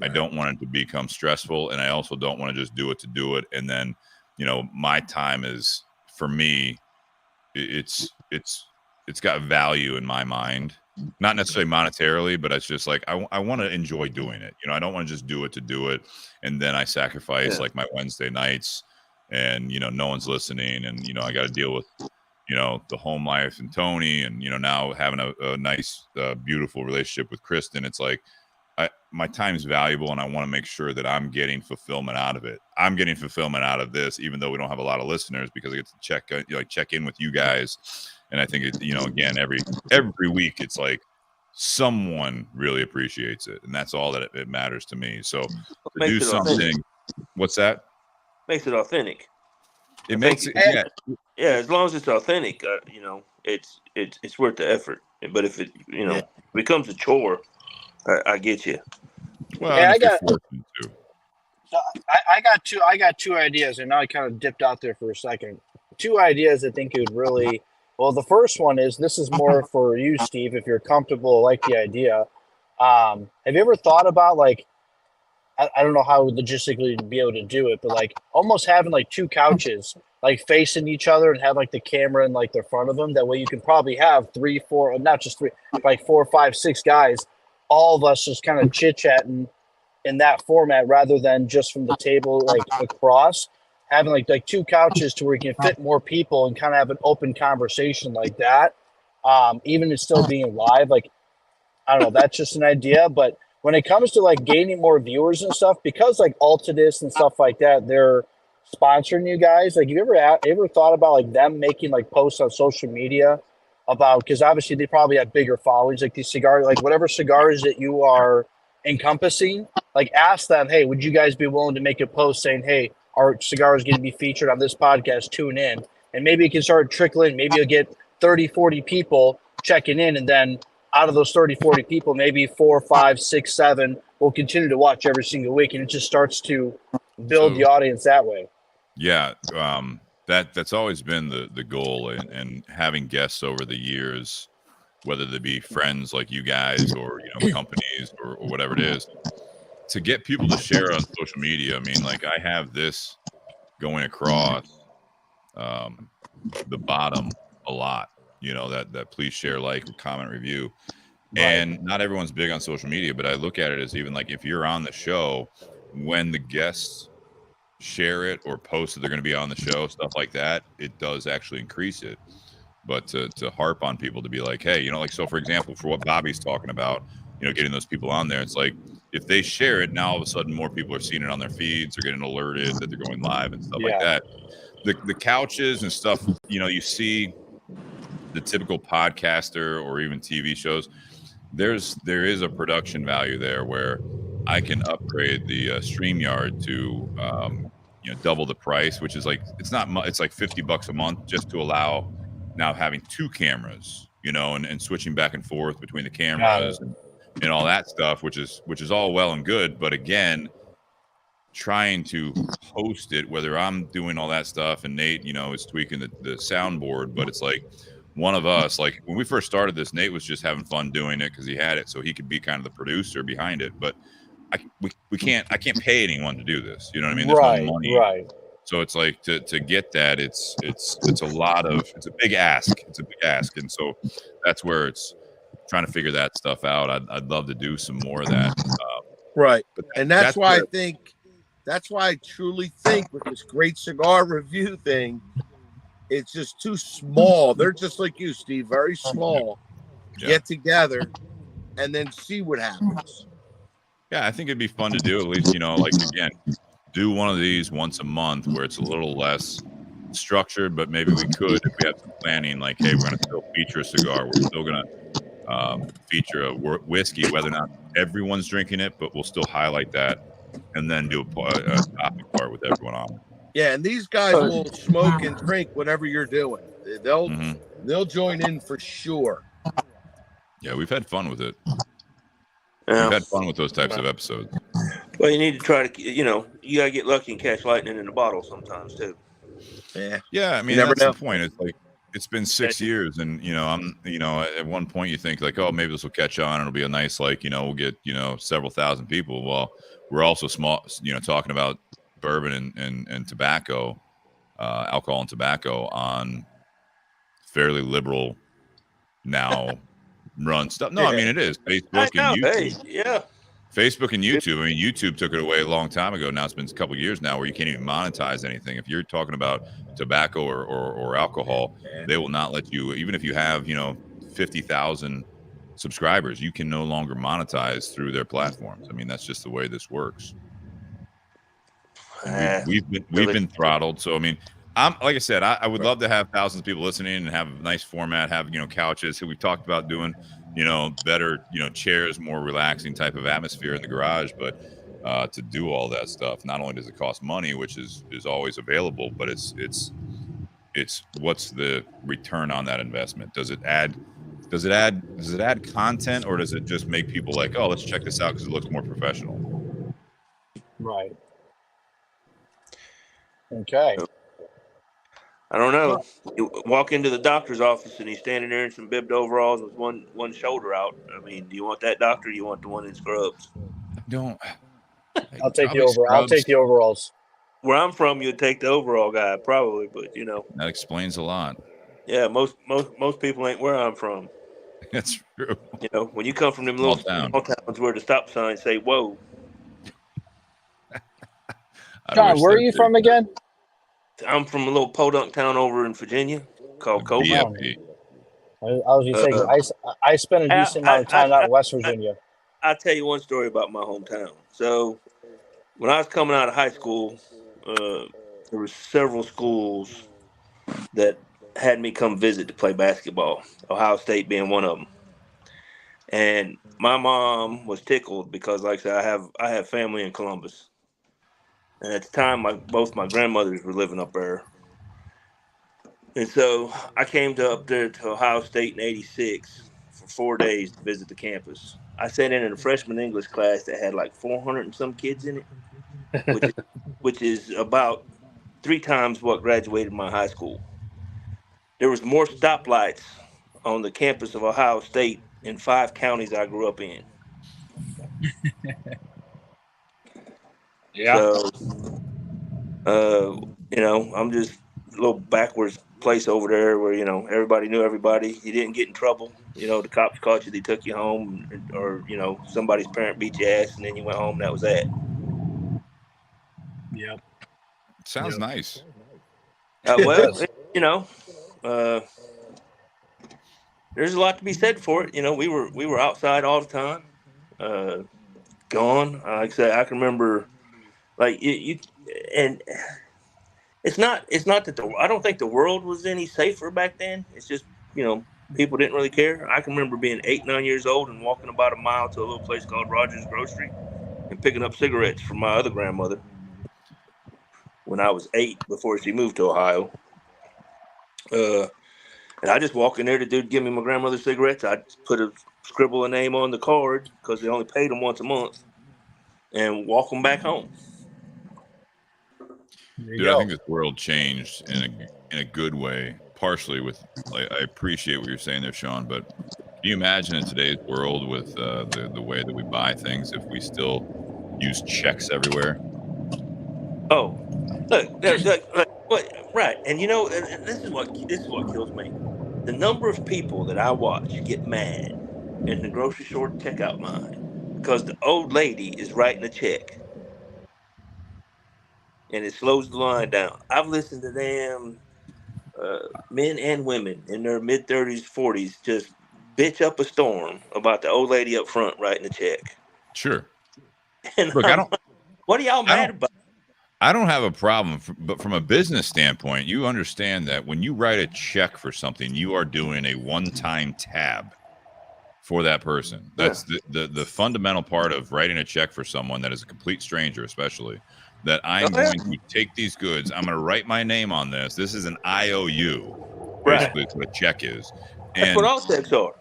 Right. I don't want it to become stressful, and I also don't want to just do it to do it. And then, you know, my time is, for me, it's got value in my mind, not necessarily monetarily, but it's just like I want to enjoy doing it. You know, I don't want to just do it to do it, and then I sacrifice like my Wednesday nights, and you know, no one's listening, and you know, I got to deal with, you know, the home life and Tony, and you know, now having a nice, beautiful relationship with Kristen. It's like my time is valuable, and I want to make sure that I'm getting fulfillment out of it. I'm getting fulfillment out of this, even though we don't have a lot of listeners, because I get to check in with you guys. And I think it, you know, again, every week, it's like someone really appreciates it, and that's all that it matters to me. So to do something, authentic. What's that? Makes it authentic. It makes it, yeah. As long as it's authentic, you know, it's worth the effort. But if it, you know, becomes a chore, I get you. Well, yeah, I got two ideas, and now I kind of dipped out there for a second. 2 ideas I think it would really. Well, the first one is, this is more for you, Steve, if you're comfortable, like the idea. Have you ever thought about, like, I don't know how logistically to be able to do it, but like almost having like 2 couches like facing each other and have like the camera in like the front of them. That way you can probably have 3, 4, not just 3, like 4, 5, 6 guys, all of us just kind of chit-chatting in that format rather than just from the table like across. Having like 2 couches to where you can fit more people and kind of have an open conversation like that. Even it's still being live, like, I don't know, that's just an idea. But when it comes to like gaining more viewers and stuff, because like Altadis and stuff like that, they're sponsoring you guys. Like, you ever thought about like them making like posts on social media about, because obviously they probably have bigger followings, like these cigars, like whatever cigars that you are encompassing, like ask them, hey, would you guys be willing to make a post saying, hey, our cigar is going to be featured on this podcast, tune in. And maybe it can start trickling. Maybe you'll get 30, 40 people checking in. And then out of those 30, 40 people, maybe 4, 5, 6, 7 will continue to watch every single week. And it just starts to build the audience that way. Yeah. That's always been the goal. And having guests over the years, whether they be friends like you guys or, you know, companies or whatever it is, to get people to share on social media. I mean, like, I have this going across the bottom a lot, you know, that please share, like, comment, review. Right. And not everyone's big on social media, but I look at it as even like if you're on the show, when the guests share it or post that they're going to be on the show, stuff like that, it does actually increase it. But to harp on people to be like, hey, you know, like, so for example, for what Bobby's talking about, you know, getting those people on there, it's like, if they share it, now all of a sudden more people are seeing it on their feeds, they're getting alerted that they're going live and stuff like that. The couches and stuff, you know, you see the typical podcaster or even TV shows, there is a production value there where I can upgrade the StreamYard to double the price, which is like it's not much. It's like $50 a month just to allow now having two cameras, and switching back and forth between the cameras and all that stuff, which is all well and good. But again, trying to host it, whether I'm doing all that stuff and Nate, is tweaking the soundboard, but it's like one of us, like when we first started this, Nate was just having fun doing it because he had it, so he could be kind of the producer behind it. But I can't pay anyone to do this. You know what I mean? There's no money. Right. So it's like to get that, it's a big ask. It's a big ask. And so that's where it's trying to figure that stuff out. I'd love to do some more of that. Right. And that's why I truly think with this great cigar review thing, it's just too small. They're just like you, Steve, very small. Yeah. Get together and then see what happens. Yeah, I think it'd be fun to do at least, like again, do one of these once a month where it's a little less structured, but maybe we could, if we have some planning, like, hey, we're going to still feature a cigar. We're still going to feature a whiskey, whether or not everyone's drinking it, but we'll still highlight that and then do a topic part with everyone on. Yeah, and these guys will smoke and drink whatever you're doing. They'll join in for sure. Yeah, we've had fun with it. Yeah. We've had fun with those types of episodes. Well, you need to try to, you gotta get lucky and catch lightning in a bottle sometimes too. Yeah. I mean, that's the point. It's like it's been 6 years, and at one point you think like, oh, maybe this will catch on. It'll be a nice we'll get several thousand people. Well, we're also talking about bourbon and tobacco, alcohol and tobacco on fairly liberal now run stuff. No, I mean it is Facebook and YouTube. Facebook and YouTube. I mean, YouTube took it away a long time ago. Now it's been a couple of years now where you can't even monetize anything. If you're talking about tobacco or alcohol, they will not let you, even if you have 50,000 subscribers, you can no longer monetize through their platforms. I mean, that's just the way this works. We've been throttled. So I mean, like I said, I would love to have thousands of people listening and have a nice format, have couches. So we talked about doing better chairs, more relaxing type of atmosphere in the garage. But to do all that stuff, not only does it cost money, which is always available, but it's what's the return on that investment? Does it add content, or does it just make people like, oh, let's check this out because it looks more professional? Right. Okay. I don't know. You walk into the doctor's office and he's standing there in some bibbed overalls with one shoulder out. I mean, do you want that doctor? Or do you want the one in scrubs? Don't. I'll take the overall. I'll take the overalls. Where I'm from, you'd take the overall guy probably, but that explains a lot. Yeah, most people ain't where I'm from. That's true. When you come from them little small towns where the stop signs say "whoa." John, where are you from again? I'm from a little podunk town over in Virginia called Cobra. I was just saying, I spent a decent amount of time out in West Virginia. I'll tell you one story about my hometown. So when I was coming out of high school, there were several schools that had me come visit to play basketball, Ohio State being one of them. And my mom was tickled because, like I said, I have family in Columbus. And at the time, both my grandmothers were living up there. And so I came up there to Ohio State in '86 for 4 days to visit the campus. I sat in a freshman English class that had like 400 and some kids in it, which is about 3 times what graduated my high school. There was more stoplights on the campus of Ohio State in 5 counties I grew up in. Yeah. So, I'm just a little backwards place over there where, everybody knew everybody. You didn't get in trouble. The cops caught you, they took you home, or, somebody's parent beat your ass and then you went home. That was that. Yep. Sounds nice. Well, there's a lot to be said for it. We were outside all the time, gone. Like I said, I can remember, like you, and it's not that I don't think the world was any safer back then. It's just people didn't really care. I can remember being 8, 9 years old and walking about a mile to a little place called Rogers Grocery, and picking up cigarettes from my other grandmother when I was 8 before she moved to Ohio. And I just walk in there, the dude give me my grandmother's cigarettes. I scribble a name on the card because they only paid them once a month, and walk them back home. Dude, I think this world changed in a good way, partially with, like, I appreciate what you're saying there, Sean, but can you imagine in today's world with the way that we buy things if we still use checks everywhere? Oh, look, what? Right, and you know, and this is what kills me. The number of people that I watch get mad in the grocery store checkout line because the old lady is writing a check, and it slows the line down. I've listened to them, men and women in their mid-30s, 40s, just bitch up a storm about the old lady up front writing a check. Sure. And look, what are y'all mad about? I don't have a problem, but from a business standpoint, you understand that when you write a check for something, you are doing a one-time tab for that person. That's the fundamental part of writing a check for someone that is a complete stranger, especially, that I'm going to take these goods. I'm going to write my name on this. This is an IOU, basically, is what a check is. That's what all checks are.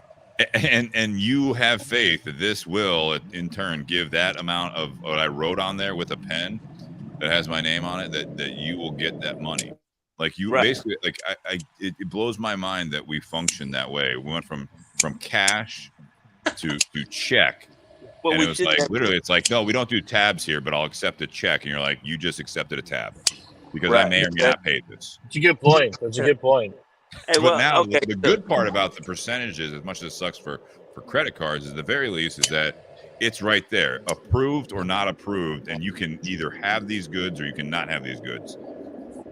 And you have faith that this will, in turn, give that amount of what I wrote on there with a pen that has my name on it, that you will get that money. Like, you basically, like, it blows my mind that we function that way. We went from cash to check. Well, and it was like, literally, it's like, no, we don't do tabs here, but I'll accept a check. And you're like, you just accepted a tab because I may or may not pay this. It's a good point. That's a good point. Hey, but now the good part about the percentages, as much as it sucks for credit cards, is the very least is that it's right there, approved or not approved, and you can either have these goods or you can not have these goods.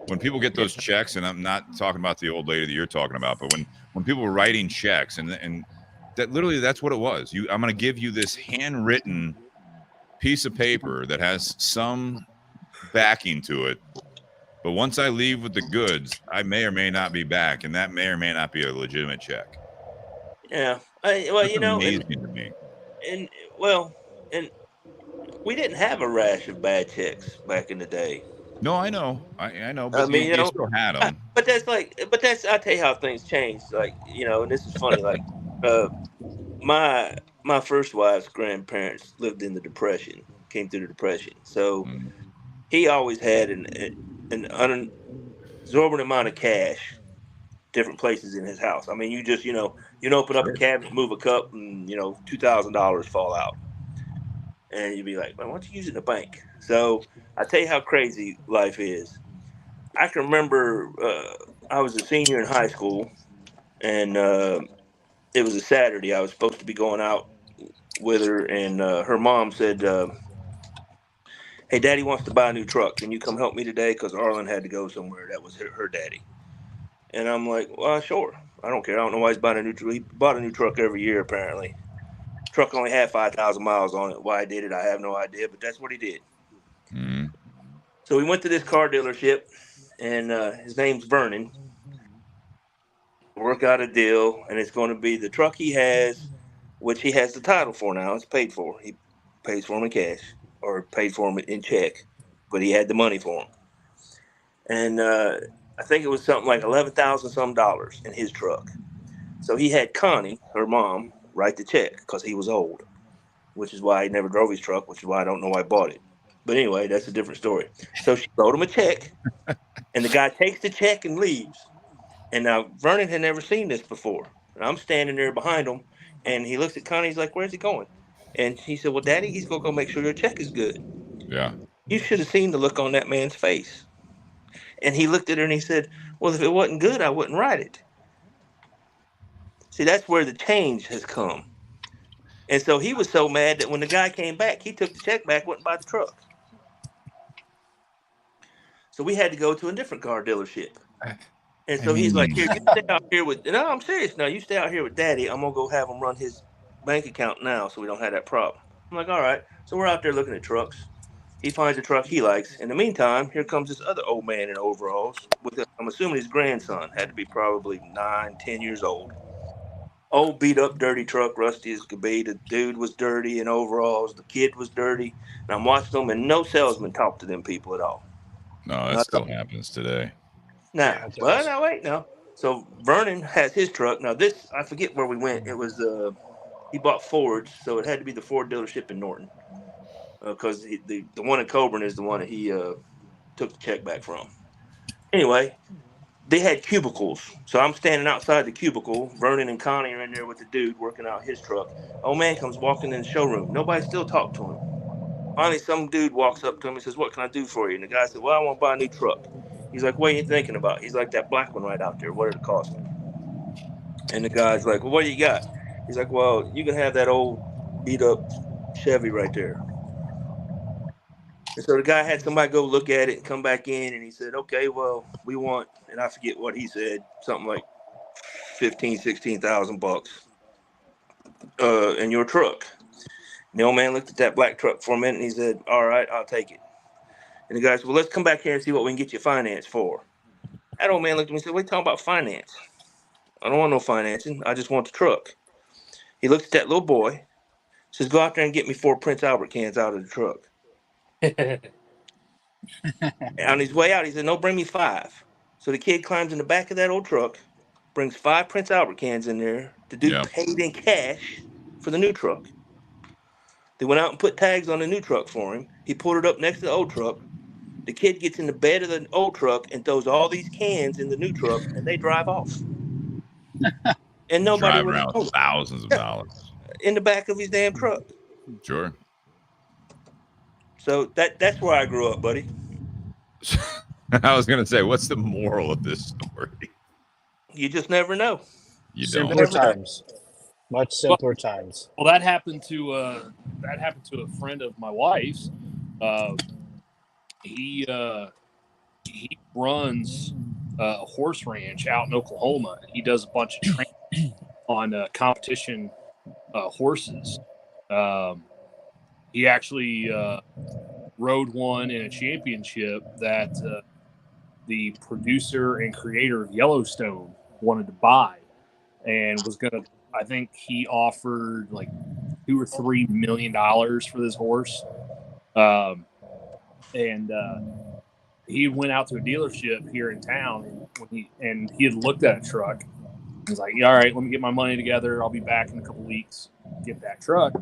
When people get those checks, and I'm not talking about the old lady that you're talking about, but when people were writing checks, and that literally, that's what it was. I'm going to give you this handwritten piece of paper that has some backing to it, but once I leave with the goods, I may or may not be back, and that may or may not be a legitimate check. Yeah, well, that's you know, amazing to me. And we didn't have a rash of bad checks back in the day. No, I know, but I mean, you still had them. But I tell you how things changed. Like, you know, and this is funny. Like, my first wife's grandparents lived in the Depression, came through the Depression, so he always had an unabsorbent amount of cash, different places in his house. I mean, you open up a cabinet, move a cup, and $2,000 fall out, and you'd be like, "Man, why don't you use it in the bank?" So I tell you how crazy life is. I can remember I was a senior in high school, and it was a Saturday. I was supposed to be going out with her, and her mom said, "Hey, Daddy wants to buy a new truck. Can you come help me today? Because Arlen had to go somewhere." That was her daddy. And I'm like, "Well, sure. I don't care. I don't know why he's buying a new truck. He bought a new truck every year, apparently. Truck only had 5,000 miles on it. Why he did it, I have no idea, but that's what he did." Mm-hmm. So we went to this car dealership, and his name's Vernon. Work out a deal, and it's going to be the truck he has, which he has the title for now. It's paid for. He pays for him in cash, or paid for him in check, but he had the money for him. And I think it was something like $11,000 some in his truck. So he had Connie, her mom, write the check because he was old, which is why he never drove his truck, which is why I don't know why I bought it. But anyway, that's a different story. So she wrote him a check, and the guy takes the check and leaves. And now Vernon had never seen this before. And I'm standing there behind him, and he looks at Connie. He's like, "Where's he going?" And he said, "Well, Daddy, he's going to go make sure your check is good." Yeah. You should have seen the look on that man's face. And he looked at her and he said, "Well, if it wasn't good, I wouldn't write it." See, that's where the change has come. And so he was so mad that when the guy came back, he took the check back, went and bought the truck. So we had to go to a different car dealership. And so he's like, "Here, you stay out here with," no, I'm serious now, "you stay out here with Daddy. I'm going to go have him run his bank account now so we don't have that problem." I'm like, "All right." So we're out there looking at trucks. He finds a truck he likes. In the meantime, here comes this other old man in overalls. I'm assuming his grandson had to be probably 9, 10 years old. Old beat up dirty truck, rusty as could be. The dude was dirty in overalls. The kid was dirty. And I'm watching them, and no salesman talked to them people at all. No, that Not still happens today. now. Yeah, it Well, does. now wait now. So Vernon has his truck. Now this, I forget where we went. It was he bought Fords, so it had to be the Ford dealership in Norton, because the one in Coburn is the one that he took the check back from. Anyway, they had cubicles. So I'm standing outside the cubicle. Vernon and Connie are in there with the dude working out his truck. Old man comes walking in the showroom. Nobody still talked to him. Finally, some dude walks up to him and says, "What can I do for you?" And the guy said, "Well, I want to buy a new truck." He's like, "What are you thinking about?" He's like, "That black one right out there. What did it cost me?" And the guy's like, "Well, what do you got?" He's like, "Well, you can have that old beat up Chevy right there." And so the guy had somebody go look at it and come back in, and he said, "Okay, well, we want," and I forget what he said, something like 16,000 bucks in your truck. And the old man looked at that black truck for a minute, and he said, "All right, I'll take it." And the guy said, "Well, let's come back here and see what we can get you finance for." That old man looked at me and said, "What are you talking about finance? I don't want no financing. I just want the truck." He looked at that little boy, says, "Go out there and get me 4 Prince Albert cans out of the truck." On his way out, he said, "No, bring me 5." So the kid climbs in the back of that old truck, brings 5 Prince Albert cans in there. The dude Yeah. paid in cash for the new truck. They went out and put tags on the new truck for him. He pulled it up next to the old truck. The kid gets in the bed of the old truck and throws all these cans in the new truck, and they drive off. And nobody Drive would have around known with thousands of dollars. in the back of his damn truck. Sure. So that's where I grew up, buddy. I was gonna say, what's the moral of this story? You just never know. You Simple don't. Simpler times. Much simpler times. Well, that happened to a friend of my wife's. He runs a horse ranch out in Oklahoma. He does a bunch of training on competition horses. He actually rode one in a championship that the producer and creator of Yellowstone wanted to buy, and was gonna. I think he offered like $2 or $3 million for this horse, and he went out to a dealership here in town, and he had looked at a truck. He was like, "Yeah, all right, let me get my money together. I'll be back in a couple weeks. Get that truck."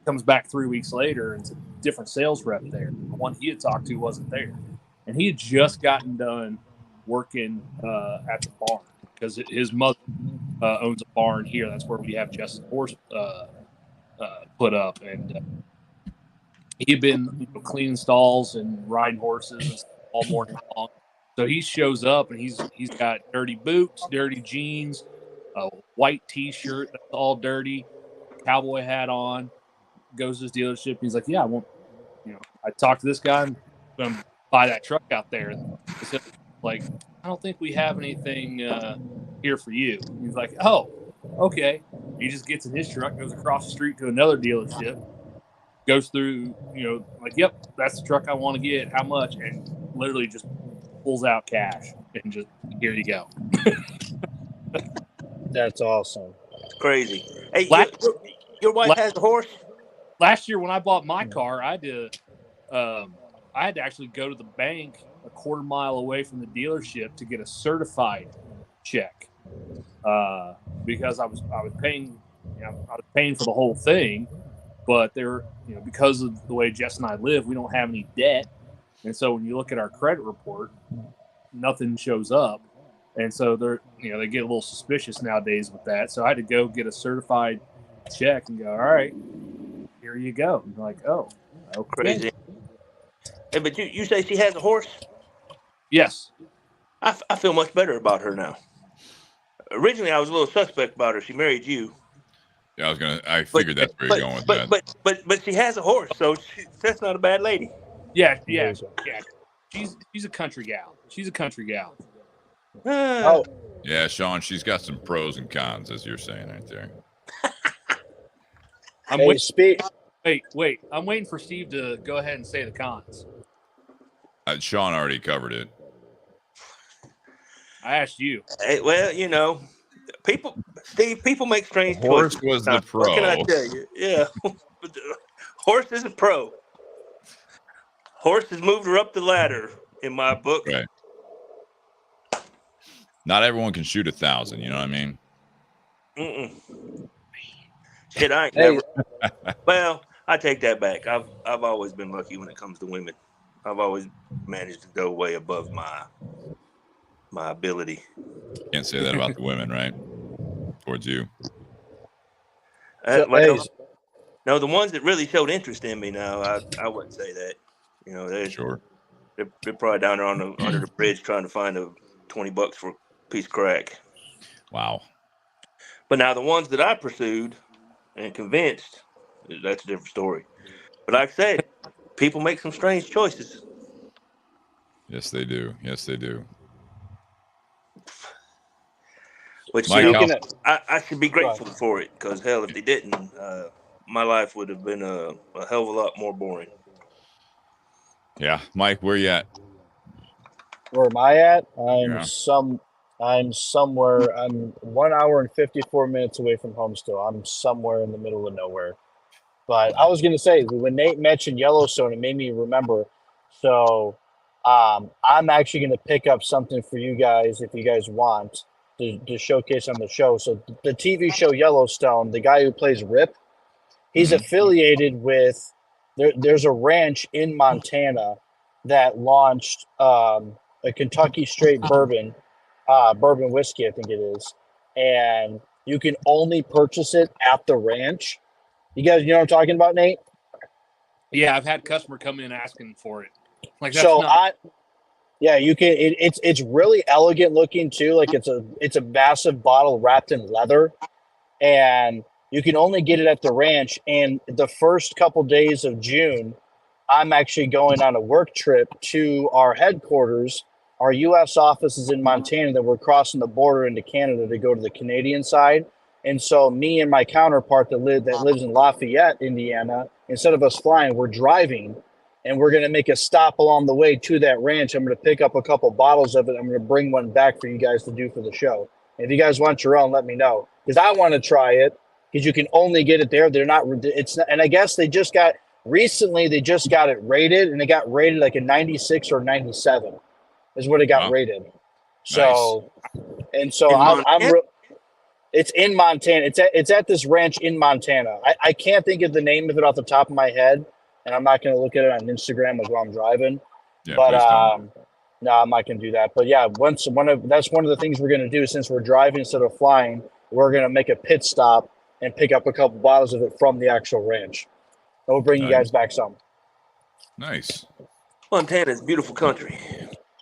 Comes back 3 weeks later, and it's a different sales rep there. The one he had talked to wasn't there, and he had just gotten done working at the barn because his mother owns a barn here. That's where we have Jess's horse put up, and he had been cleaning stalls and riding horses all morning long. So he shows up, and he's got dirty boots, dirty jeans, a white T-shirt that's all dirty, cowboy hat on. Goes to his dealership, and he's like, "Yeah, I want, I talked to this guy, I'm going to buy that truck out there." And he said, like, "I don't think we have anything here for you." And he's like, "Oh, okay." He just gets in his truck, goes across the street to another dealership, goes through, like, "Yep, that's the truck I want to get. How much?" And literally just pulls out cash and just, "Here you go." That's awesome. It's crazy. Hey, your wife last- has a horse? Last year when I bought my car, I had to actually go to the bank a quarter mile away from the dealership to get a certified check because I was paying for the whole thing, but there, because of the way Jess and I live, we don't have any debt, and so when you look at our credit report, nothing shows up, and so they get a little suspicious nowadays with that. So I had to go get a certified check and go, "All right, here you go." I'm like, "Oh, okay." Crazy. Hey, but you say she has a horse? Yes. I feel much better about her now. Originally, I was a little suspect about her. She married you. Yeah, I figured that's where you're going with that. But she has a horse, so that's not a bad lady. Yeah. She's a country gal. Oh, Yeah, Sean, she's got some pros and cons, as you're saying right there. Wait. I'm waiting for Steve to go ahead and say the cons. Sean already covered it. I asked you. Hey, well, people. Steve, people make strange Horse choices. was the What can I pro. tell you? Yeah. But Horse is a pro. Horse has moved her up the ladder in my book. Right. Not everyone can shoot 1,000. You know what I mean? Mm-mm. Shit, I ain't Hey. never. Well, I take that back. I've always been lucky when it comes to women. I've always managed to go way above my ability. Can't say that about the women, right? Towards you. No, the ones that really showed interest in me now, I wouldn't say that. You know, they're probably down there under the bridge trying to find $20 for a piece of crack. Wow. But now the ones that I pursued and convinced, that's a different story. But like I said, people make some strange choices. Yes, they do. Yes, they do. Which, Mike, you know, I should be grateful for it, because hell, if they didn't, my life would have been a hell of a lot more boring. Yeah, Mike, where you at? Where am I at? I'm somewhere. I'm 1 hour and 54 minutes away from home still. I'm somewhere in the middle of nowhere. But I was going to say, when Nate mentioned Yellowstone, it made me remember. So I'm actually going to pick up something for you guys if you guys want to showcase on the show. So the TV show Yellowstone, the guy who plays Rip, he's affiliated with, there's a ranch in Montana that launched a Kentucky straight bourbon whiskey, I think it is. And you can only purchase it at the ranch. You guys, you know what I'm talking about, Nate? Yeah, I've had customer come in asking for it. Like, that's So not. Yeah, you can. It's really elegant looking too. Like it's a massive bottle wrapped in leather, and you can only get it at the ranch. And the first couple days of June, I'm actually going on a work trip to our headquarters. Our U.S. office is in Montana. That we're crossing the border into Canada to go to the Canadian side. And so, me and my counterpart that lives in Lafayette, Indiana, instead of us flying, we're driving. And we're going to make a stop along the way to that ranch. I'm going to pick up a couple bottles of it. I'm going to bring one back for you guys to do for the show. If you guys want your own, let me know, because I want to try it, because you can only get it there. And I guess they just got it rated, and it got rated like a 96 or 97 is what it got rated. So, nice. It's in Montana. It's at this ranch in Montana. I can't think of the name of it off the top of my head. And I'm not going to look at it on Instagram while I'm driving. Yeah, but no, I'm not going to do that. But yeah, that's one of the things we're going to do, since we're driving instead of flying. We're going to make a pit stop and pick up a couple bottles of it from the actual ranch. And we'll bring you guys back some. Nice. Montana's a beautiful country.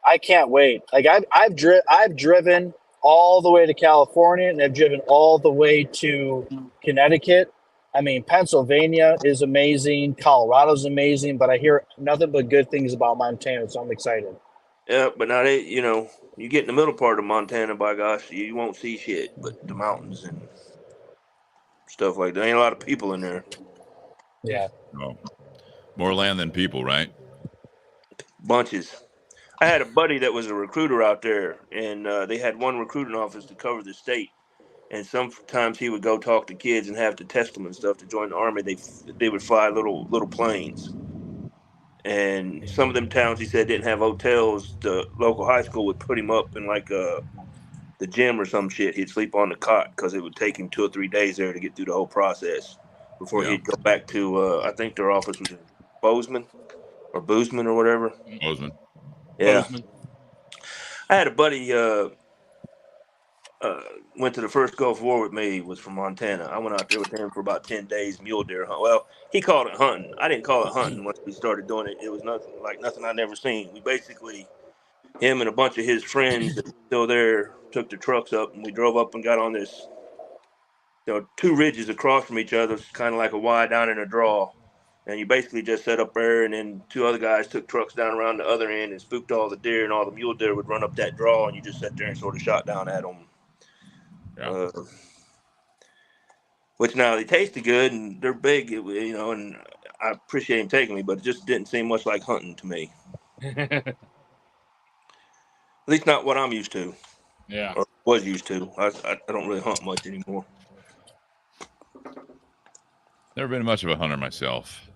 I can't wait. Like I've driven all the way to California, and I've driven all the way to Connecticut. I mean, Pennsylvania is amazing. Colorado's amazing, but I hear nothing but good things about Montana, so I'm excited. Yeah, but now you get in the middle part of Montana, by gosh, you won't see shit but the mountains and stuff like that. There ain't a lot of people in there. Yeah. Oh. More land than people, right? Bunches. I had a buddy that was a recruiter out there, and they had one recruiting office to cover the state. And sometimes he would go talk to kids and have to test them and stuff to join the army. They would fly little planes. And some of them towns, he said, didn't have hotels. The local high school would put him up in like the gym or some shit. He'd sleep on the cot because it would take him 2 or 3 days there to get through the whole process before he'd go back to, I think their office was in Bozeman or whatever. Bozeman. Yeah. Bozeman. I had a buddy went to the first Gulf War with me, was from Montana. I went out there with him for about 10 days, mule deer hunt. Well, he called it hunting. I didn't call it hunting. Once we started doing it, it was nothing I'd never seen. We basically, him and a bunch of his friends that were still there, took the trucks up, and we drove up and got on this, 2 ridges across from each other, kind of like a Y down in a draw. And you basically just set up there, and then 2 other guys took trucks down around the other end and spooked all the deer, and all the mule deer would run up that draw, and you just sat there and sort of shot down at them. Yeah. Which now they tasted good and they're big, and I appreciate him taking me, but it just didn't seem much like hunting to me. At least not what I'm used to. Yeah. Was used to. I don't really hunt much anymore. Never been much of a hunter myself.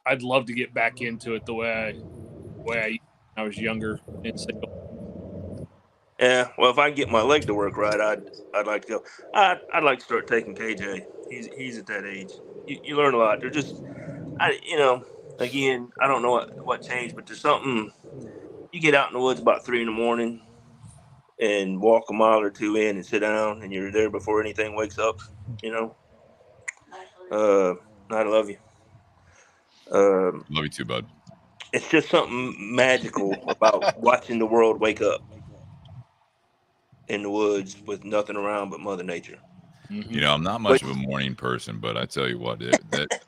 I'd love to get back into it the way I was younger and single. Yeah, well, if I can get my leg to work right, I'd like to go. I'd like to start taking KJ. He's at that age. You learn a lot. They're just, again, I don't know what changed, but there's something. You get out in the woods about 3 a.m. and walk a mile or two in and sit down, and you're there before anything wakes up. I love you. Love you too, bud. It's just something magical about watching the world wake up in the woods with nothing around but Mother Nature. You know, I'm not much of a morning person, but I tell you what, that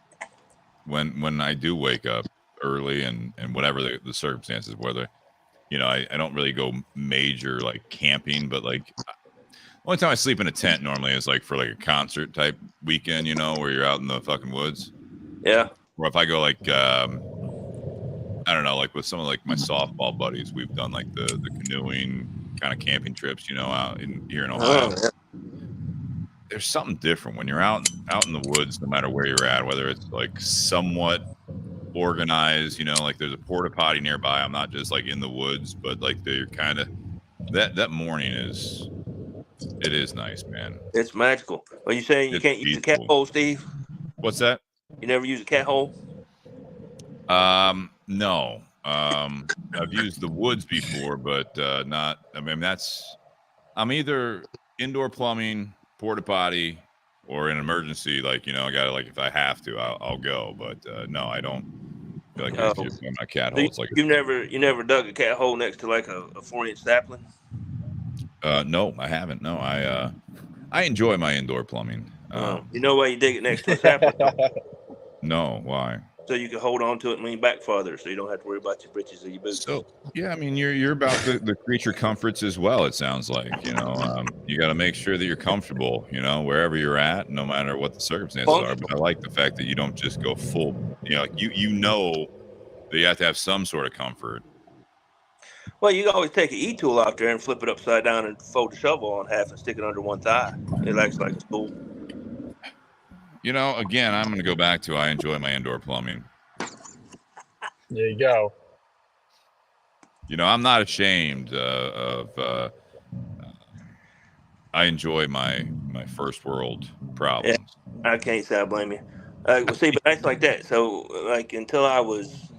when I do wake up early and whatever the circumstances, whether, I don't really go major like camping, but like only time I sleep in a tent normally is like for like a concert type weekend, where you're out in the fucking woods. Yeah. Or if I go like, I don't know, like with some of like my softball buddies, we've done like the canoeing kind of camping trips, out here in Ohio. There's something different when you're out in the woods, no matter where you're at, whether it's like somewhat organized, like there's a porta potty nearby. I'm not just like in the woods, but like they're kind of that morning is nice, man. It's magical. Are you saying you can't use a cat hole, Steve? What's that? You never use a cat hole? No. I've used the woods before, but not. I mean, I'm either indoor plumbing, porta potty, or in an emergency. Like I gotta like if I have to, I'll go. But no, I don't feel like I use my cat hole. It's like you never dug a cat hole next to like a 4-inch sapling? No, I haven't. No, I enjoy my indoor plumbing. You know why you dig it next to a sapling? No, why? So you can hold on to it and lean back farther, so you don't have to worry about your britches or your boots. So yeah, I mean you're about the creature comforts as well. It sounds like you got to make sure that you're comfortable, wherever you're at, no matter what the circumstances are. But I like the fact that you don't just go full. Like you know that you have to have some sort of comfort. Well, you can always take an E-tool out there and flip it upside down and fold the shovel on half and stick it under one thigh. It acts like a tool. Again, I'm going to go back to I enjoy my indoor plumbing. There you go. I'm not ashamed of. I enjoy my first world problems. Yeah, I can't say I blame you. Well, see, but that's like that. So, like, until I was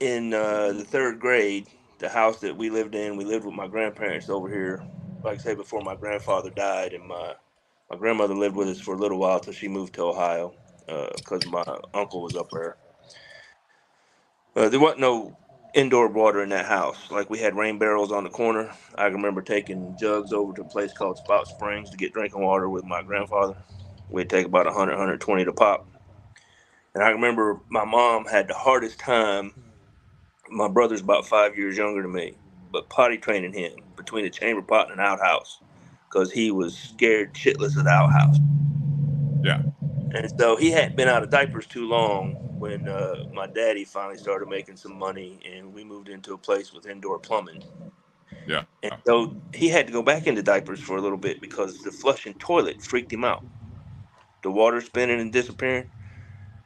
in the 3rd grade, the house that we lived in, we lived with my grandparents over here. Like I say, before my grandfather died, and my grandmother lived with us for a little while till she moved to Ohio because my uncle was up there. There wasn't no indoor water in that house. Like we had rain barrels on the corner. I remember taking jugs over to a place called Spout Springs to get drinking water with my grandfather. We'd take about 100, 120 to pop. And I remember my mom had the hardest time. My brother's about 5 years younger than me, but potty training him between a chamber pot and an outhouse because he was scared shitless of the outhouse. Yeah. And so he hadn't been out of diapers too long when my daddy finally started making some money and we moved into a place with indoor plumbing. Yeah. And so he had to go back into diapers for a little bit because the flushing toilet freaked him out. The water spinning and disappearing.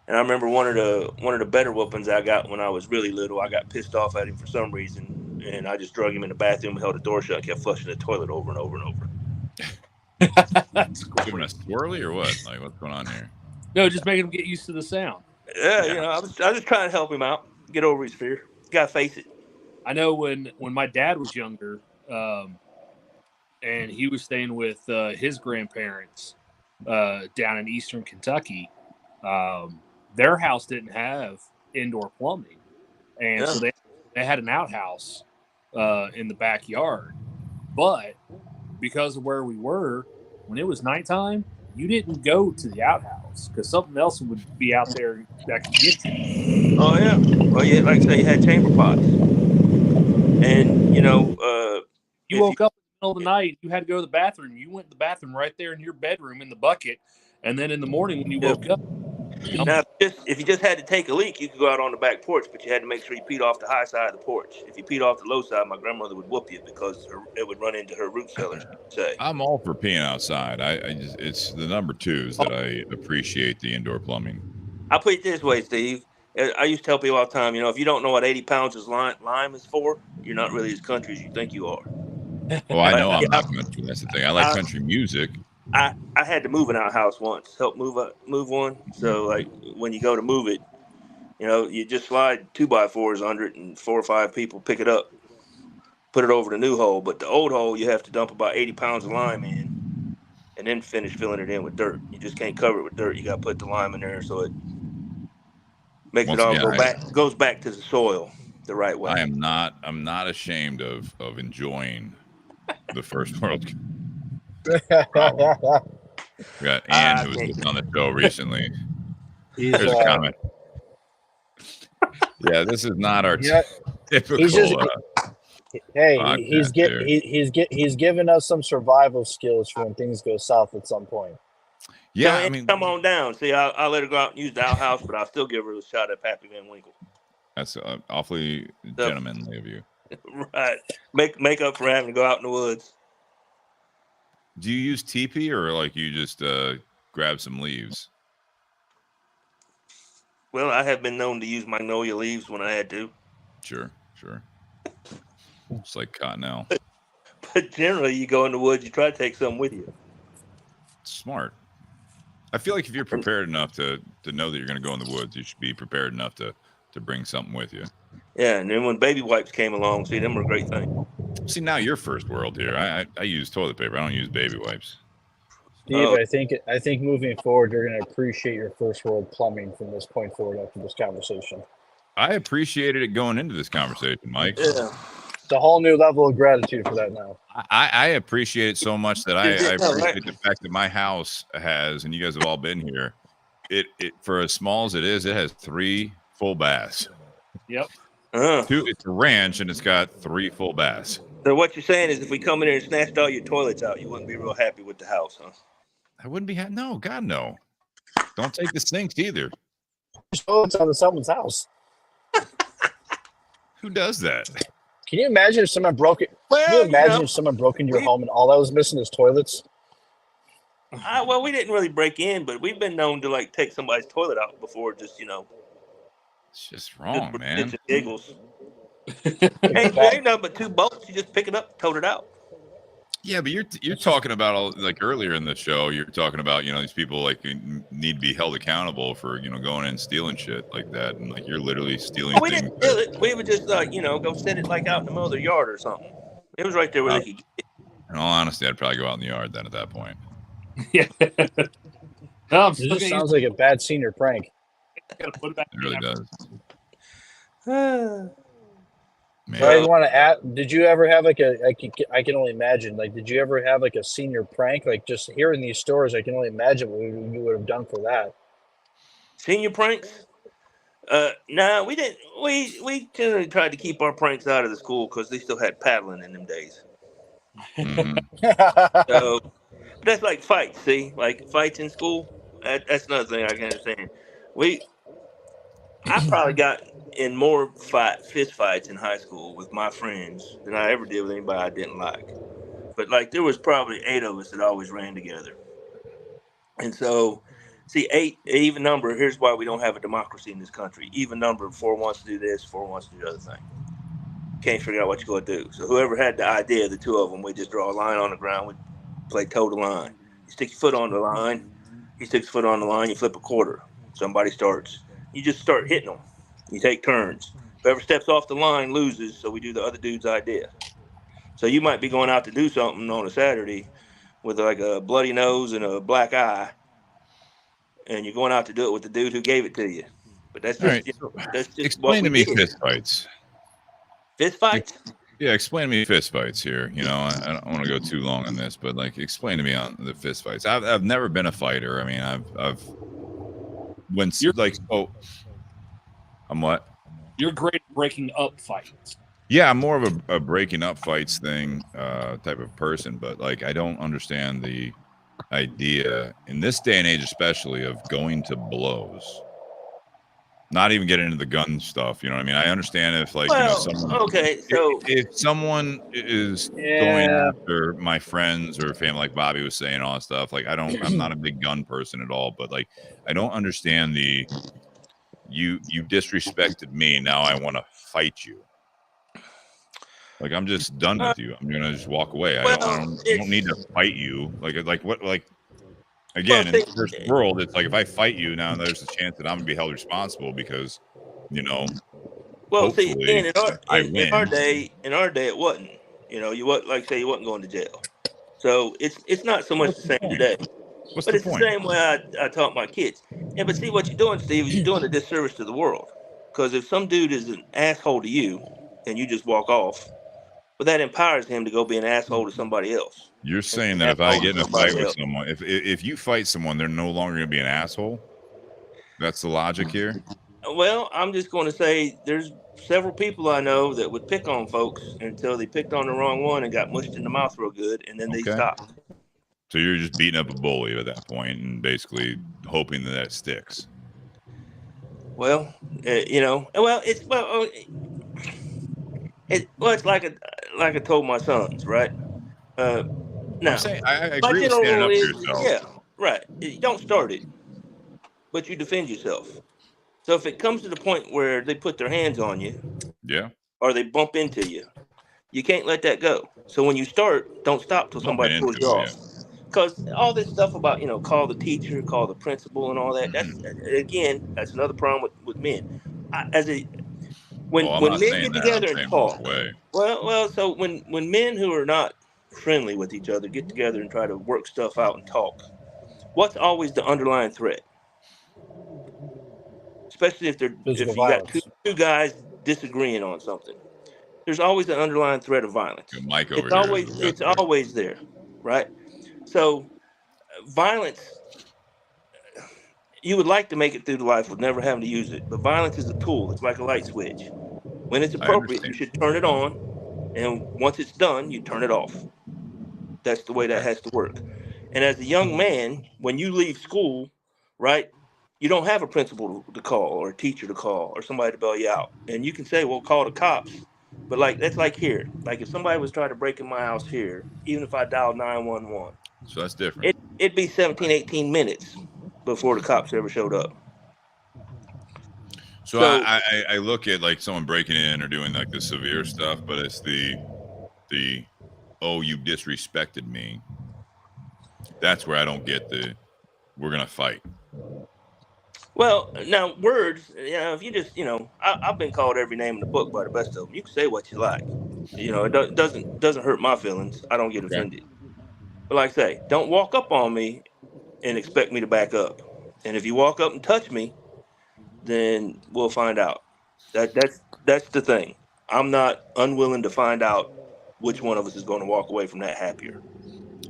And I remember one of the better whoopings I got when I was really little. I got pissed off at him for some reason, and I just drug him in the bathroom and held the door shut and kept flushing the toilet over and over and over. That's cool. Doing a swirly or what? Like what's going on here? No, just making him get used to the sound. Yeah, I was just trying to help him out, get over his fear. Gotta face it. I know when my dad was younger, and he was staying with his grandparents down in Eastern Kentucky. Their house didn't have indoor plumbing, and so they had an outhouse in the backyard. But because of where we were, when it was nighttime, you didn't go to the outhouse because something else would be out there that could get you. Oh yeah, well yeah, like I say, you had chamber pots, and you woke up in the middle of the night, you had to go to the bathroom. You went to the bathroom right there in your bedroom in the bucket, and then in the morning when you woke up, Now, if you just had to take a leak, you could go out on the back porch, but you had to make sure you peed off the high side of the porch. If you peed off the low side, my grandmother would whoop you because it would run into her root cellars. Say, I'm all for peeing outside. I just, it's the number twos that I appreciate the indoor plumbing. I'll put it this way, Steve. I used to tell people all the time, if you don't know what 80 pounds of lime is for, you're not really as country as you think you are. Oh, I know I'm not country. That's the thing. I like country music. I had to move an outhouse once, help move one. So like when you go to move it, you just slide 2x4s under it, and 4 or 5 people pick it up, put it over the new hole. But the old hole, you have to dump about 80 pounds of lime in, and then finish filling it in with dirt. You just can't cover it with dirt. You got to put the lime in there so it makes it all goes back to the soil the right way. I'm not ashamed of enjoying the first world. We got Ann, who was just on the show recently. There's a comment. Yeah, this is not our typical. He's given us some survival skills for when things go south at some point. Yeah, so, I mean, come on down. See, I'll let her go out and use the outhouse, but I'll still give her a shot at Pappy Van Winkle. That's awfully gentlemanly of you. Right. Make up for having to go out in the woods. Do you use teepee or like you just grab some leaves? Well, I have been known to use magnolia leaves when I had to. Sure. It's like cottonelle. But generally, you go in the woods, you try to take something with you. Smart. I feel like if you're prepared enough to know that you're going to go in the woods, you should be prepared enough to bring something with you. Yeah, and then when baby wipes came along, see, them were a great thing. See, now you're first world here. I use toilet paper. I don't use baby wipes. Steve, I think moving forward, you're going to appreciate your first world plumbing from this point forward after this conversation. I appreciated it going into this conversation, Mike. Yeah. It's a whole new level of gratitude for that now. I appreciate it so much that I appreciate the fact that my house has, and you guys have all been here, it for as small as it is, it has 3 full baths. Yep. 2, it's a ranch, and it's got 3 full baths. So what you're saying is if we come in here and snatched all your toilets out, you wouldn't be real happy with the house, huh? I wouldn't be no, God, no. Don't take the sinks either. Toilets out of someone's house. Who does that? Can you imagine if someone broke it? Can you imagine if someone broke into your home and all that was missing is toilets? Well, we didn't really break in, but we've been known to like take somebody's toilet out before, just It's just wrong, man. Giggles. Ain't nothing but 2 bolts. You just pick it up, tote it out. Yeah, but you're talking about like earlier in the show. You're talking about these people like need to be held accountable for going in and stealing shit like that, and like you're literally stealing. We didn't steal it. We would just go set it like out in the middle of the yard or something. It was right there where they could get it. In all honesty, I'd probably go out in the yard then at that point. Yeah. No, It just sounds like a bad senior prank. Gotta put it back. It really does. Man. I want to add, did you ever have like I can only imagine, like, did you ever have like a senior prank? Like, just hearing these stories, I can only imagine what you would have done for that. Senior pranks? No, we didn't. We generally tried to keep our pranks out of the school because they still had paddling in them days. Mhm. So but that's like fights. See, like fights in school. That's another thing I can understand. I probably got in more fist fights in high school with my friends than I ever did with anybody I didn't like. But like there was probably 8 of us that always ran together. And so, see, 8, even number, here's why we don't have a democracy in this country. Even number, 4 wants to do this, 4 wants to do the other thing. Can't figure out what you're going to do. So whoever had the idea, the 2 of them, we just draw a line on the ground, we play toe the line. You stick your foot on the line, he sticks his foot on the line, you flip a quarter. Somebody starts. You just start hitting them. You take turns. Whoever steps off the line loses, so we do the other dude's idea. So you might be going out to do something on a Saturday with like a bloody nose and a black eye, and you're going out to do it with the dude who gave it to you. But that's just, right. That's just Explain to me fist fights. Fist fights? Yeah, explain to me fist fights here. I don't want to go too long on this, but like explain to me on the fist fights. I've never been a fighter. I mean, I've when you're like, I'm what? You're great at breaking up fights. Yeah, I'm more of a breaking up fights thing type of person, but like I don't understand the idea in this day and age, especially, of going to blows. Not even getting into the gun stuff, you know what I mean? I understand if, like, someone, okay, so if someone is going after my friends or family, like Bobby was saying, all that stuff, like, I'm not a big gun person at all, but, like, I don't understand you disrespected me, now I want to fight you. Like, I'm just done with you. I'm gonna just walk away. I don't need to fight you. Like what? Like, again, in the first world, it's like, if I fight you now, there's a chance that I'm gonna be held responsible because, well, see, hopefully in our day, it wasn't. You wasn't going to jail. So it's not so much the same today. But it's the same way I taught my kids. Yeah, but see what you're doing, Steve, is you're doing a disservice to the world. Because if some dude is an asshole to you and you just walk off, but that empowers him to go be an asshole to somebody else. You're saying that if I get in a fight with someone, if you fight someone, they're no longer going to be an asshole? That's the logic here? Well, I'm just going to say there's several people I know that would pick on folks until they picked on the wrong one and got mushed in the mouth real good, and then they stopped. So you're just beating up a bully at that point and basically hoping that sticks. Well, it's like I told my sons, right? Now, I agree with standing up for yourself. Yeah, right. You don't start it, but you defend yourself. So if it comes to the point where they put their hands on you, or they bump into you, you can't let that go. So when you start, don't stop till somebody pulls you off. Because all this stuff about, call the teacher, call the principal and all that, that's another problem with men. When men get together and talk, so when men who are not friendly with each other get together and try to work stuff out and talk, what's always the underlying threat? Especially if you got two guys disagreeing on something, there's always an underlying threat of violence. It's always there, right? So violence, you would like to make it through life with never having to use it, but violence is a tool. It's like a light switch. When it's appropriate, you should turn it on, and once it's done, you turn it off. That's the way that has to work. And as a young man, when you leave school, right, you don't have a principal to call or a teacher to call or somebody to bail you out. And you can say, well, call the cops. But that's like here. Like if somebody was trying to break in my house here, even if I dialed 911. So that's different. It'd be 17, 18 minutes before the cops ever showed up. So I look at like someone breaking in or doing like the severe stuff, but it's the you disrespected me. That's where I don't get we're gonna fight. Well, now words, if you just, I've been called every name in the book by the best of them. You can say what you like. It doesn't hurt my feelings. I don't get offended. But like I say, don't walk up on me and expect me to back up. And if you walk up and touch me, then we'll find out. That's the thing. I'm not unwilling to find out which one of us is going to walk away from that happier.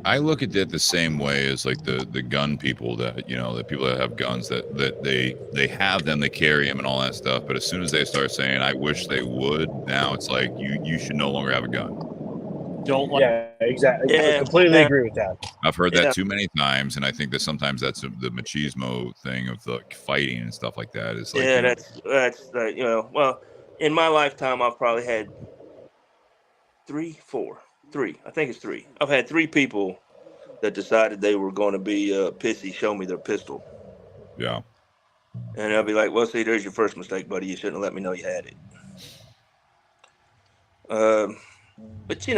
I look at it the same way as like the gun people that, the people that have guns that they have them, they carry them and all that stuff. But as soon as they start saying, I wish they would, now it's like, you should no longer have a gun. Yeah, exactly. Yeah, I completely agree with that. I've heard that too many times. And I think that sometimes that's the machismo thing of the fighting and stuff like that. Is like, that's well, in my lifetime, I've probably had three. I think it's three. I've had three people that decided they were going to be pissy, show me their pistol. Yeah. And I'll be like, well, see, there's your first mistake, buddy. You shouldn't have let me know you had it. But it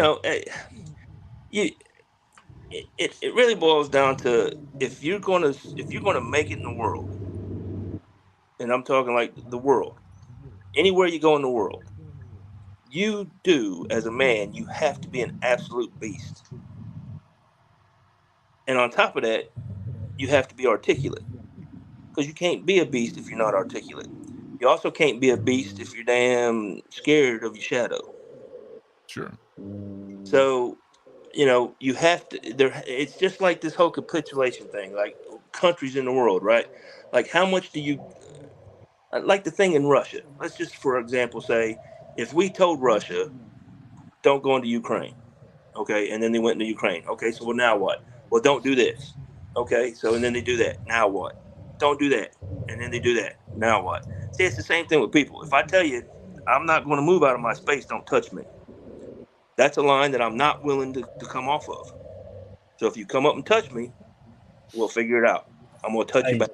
really boils down to if you're gonna make it in the world, and I'm talking like the world, anywhere you go in the world, you do as a man, you have to be an absolute beast. And on top of that, you have to be articulate. Because you can't be a beast if you're not articulate. You also can't be a beast if you're damn scared of your shadow. Sure. So, you have to, it's just like this whole capitulation thing, like countries in the world, right? Like how much do you, like the thing in Russia. Let's just, for example, say, if we told Russia, don't go into Ukraine, okay, and then they went into Ukraine, okay, so well, now what? Well, don't do this. Okay, so and then they do that. Now what? Don't do that. And then they do that. Now what? See, it's the same thing with people. If I tell you I'm not going to move out of my space, don't touch me. That's a line that I'm not willing to come off of. So if you come up and touch me, we'll figure it out. I'm going to touch you back.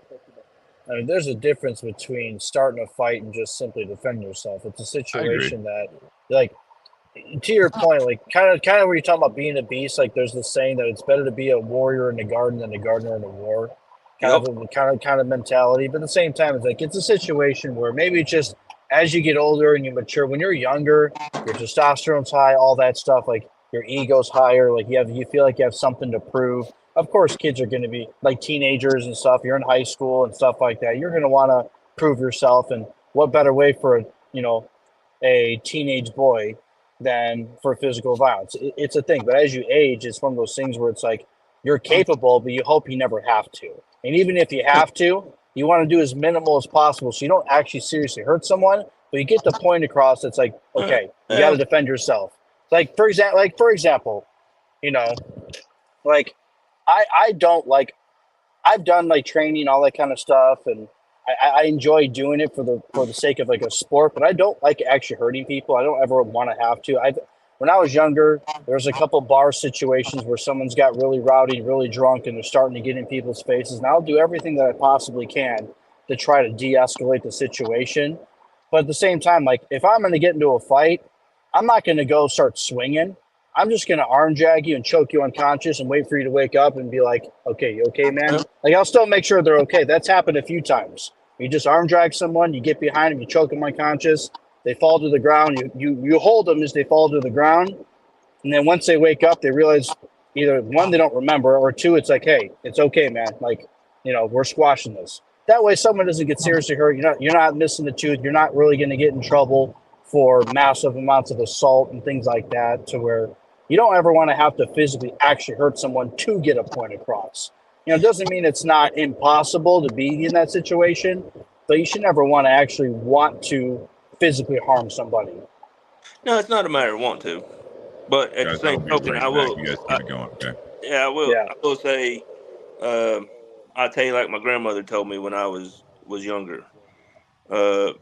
I mean, there's a difference between starting a fight and just simply defending yourself. It's a situation that, like, to your point, like kind of where you're talking about being a beast. Like, there's this saying that it's better to be a warrior in the garden than a gardener in a war. Kind of mentality. But at the same time, it's like it's a situation where maybe just as you get older and you mature, when you're younger, your testosterone's high, all that stuff. Like your ego's higher. Like you feel like you have something to prove. Of course, kids are going to be like teenagers and stuff. You're in high school and stuff like that. You're going to want to prove yourself. And what better way for a teenage boy than for physical violence? It's a thing. But as you age, it's one of those things where it's like you're capable, but you hope you never have to. And even if you have to, you want to do as minimal as possible so you don't actually seriously hurt someone. But you get the point across. It's like, okay, you got to defend yourself. Like for example, like. I don't like, I've done like training, all that kind of stuff. And I enjoy doing it for the sake of like a sport, but I don't like actually hurting people. I don't ever want to have to. When I was younger, there was a couple bar situations where someone's got really rowdy, really drunk, and they're starting to get in people's faces. And I'll do everything that I possibly can to try to de-escalate the situation. But at the same time, like if I'm going to get into a fight, I'm not going to go start swinging. I'm just going to arm drag you and choke you unconscious and wait for you to wake up and be like, okay, you okay, man? Like, I'll still make sure they're okay. That's happened a few times. You just arm drag someone, you get behind them, you choke them unconscious, they fall to the ground, you hold them as they fall to the ground, and then once they wake up, they realize either one, they don't remember, or two, it's like, hey, it's okay, man. Like, we're squashing this. That way someone doesn't get seriously hurt. You're not missing the tooth. You're not really going to get in trouble for massive amounts of assault and things like that, to where you don't ever want to have to physically actually hurt someone to get a point across. It doesn't mean it's not impossible to be in that situation, but you should never want to physically harm somebody. No, it's not a matter of want to, but at the same token, I will. You guys keep it going, okay? Yeah, I will. Yeah. I will say, I'll tell you, like my grandmother told me when I was younger. I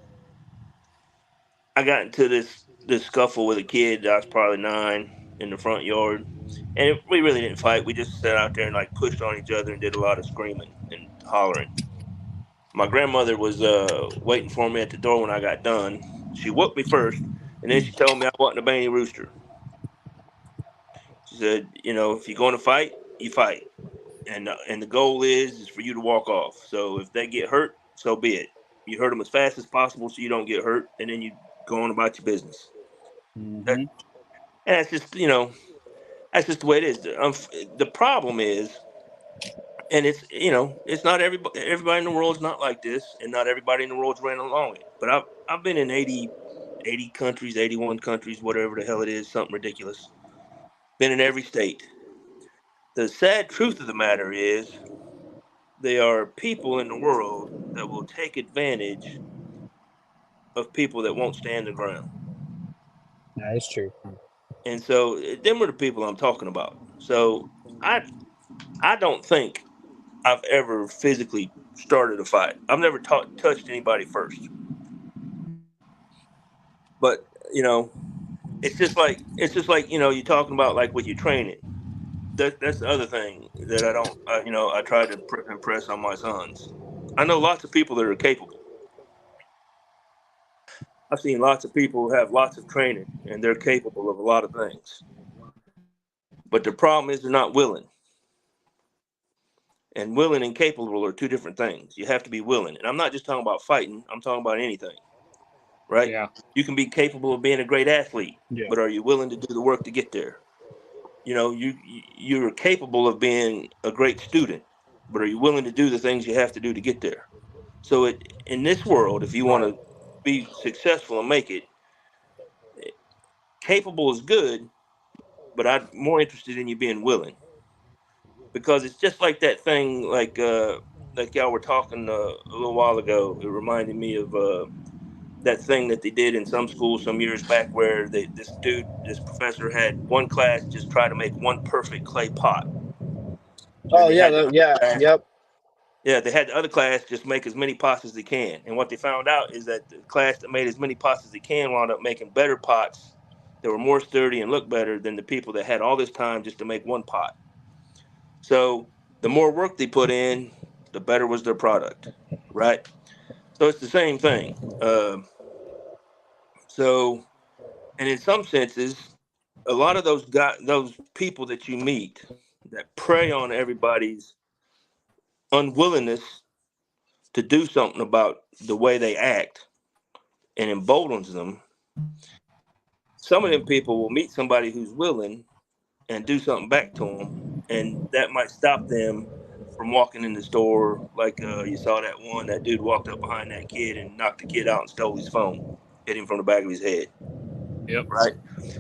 got into this scuffle with a kid. I was probably 9. In the front yard, and we really didn't fight. We just sat out there and like pushed on each other and did a lot of screaming and hollering. My grandmother was waiting for me at the door when I got done. She whooped me first, and then she told me I wasn't a Banny Rooster. She said, if you're going to fight, you fight, and the goal is for you to walk off. So if they get hurt, so be it. You hurt them as fast as possible so you don't get hurt, and then you go on about your business. Mm-hmm. And that's just, that's just the way it is. The problem is, and it's, it's not everybody in the world is not like this, and not everybody in the world's ran along it. But I've been in 80 countries, 81 countries, whatever the hell it is, something ridiculous. Been in every state. The sad truth of the matter is, there are people in the world that will take advantage of people that won't stand the ground. Yeah, it's true. And so them are the people I'm talking about. So I don't think I've ever physically started a fight. I've never touched anybody first. But, it's just like you're talking about like with your training. That's the other thing that I don't, I try to impress on my sons. I know lots of people that are capable. I've seen lots of people who have lots of training and they're capable of a lot of things. But the problem is they're not willing. And willing and capable are two different things. You have to be willing. And I'm not just talking about fighting. I'm talking about anything. Right? Yeah. You can be capable of being a great athlete, but are you willing to do the work to get there? You're capable of being a great student, but are you willing to do the things you have to do to get there? So in this world, if you want to be successful and make it, capable is good, but I'm more interested in you being willing, because it's just like that thing, like y'all were talking a little while ago. It reminded me of that thing that they did in some school some years back, where this professor had one class just try to make one perfect clay pot. Oh they yeah, had the other yeah, class- yep. Yeah, they had the other class just make as many pots as they can. And what they found out is that the class that made as many pots as they can wound up making better pots that were more sturdy and look better than the people that had all this time just to make one pot. So the more work they put in, the better was their product, right? So it's the same thing. So, and in some senses, a lot of those people that you meet that prey on everybody's unwillingness to do something about the way they act and emboldens them. Some of them people will meet somebody who's willing and do something back to them, and that might stop them from walking in the store like you saw that dude walked up behind that kid and knocked the kid out and stole his phone, hit him from the back of his head. Yep. Right.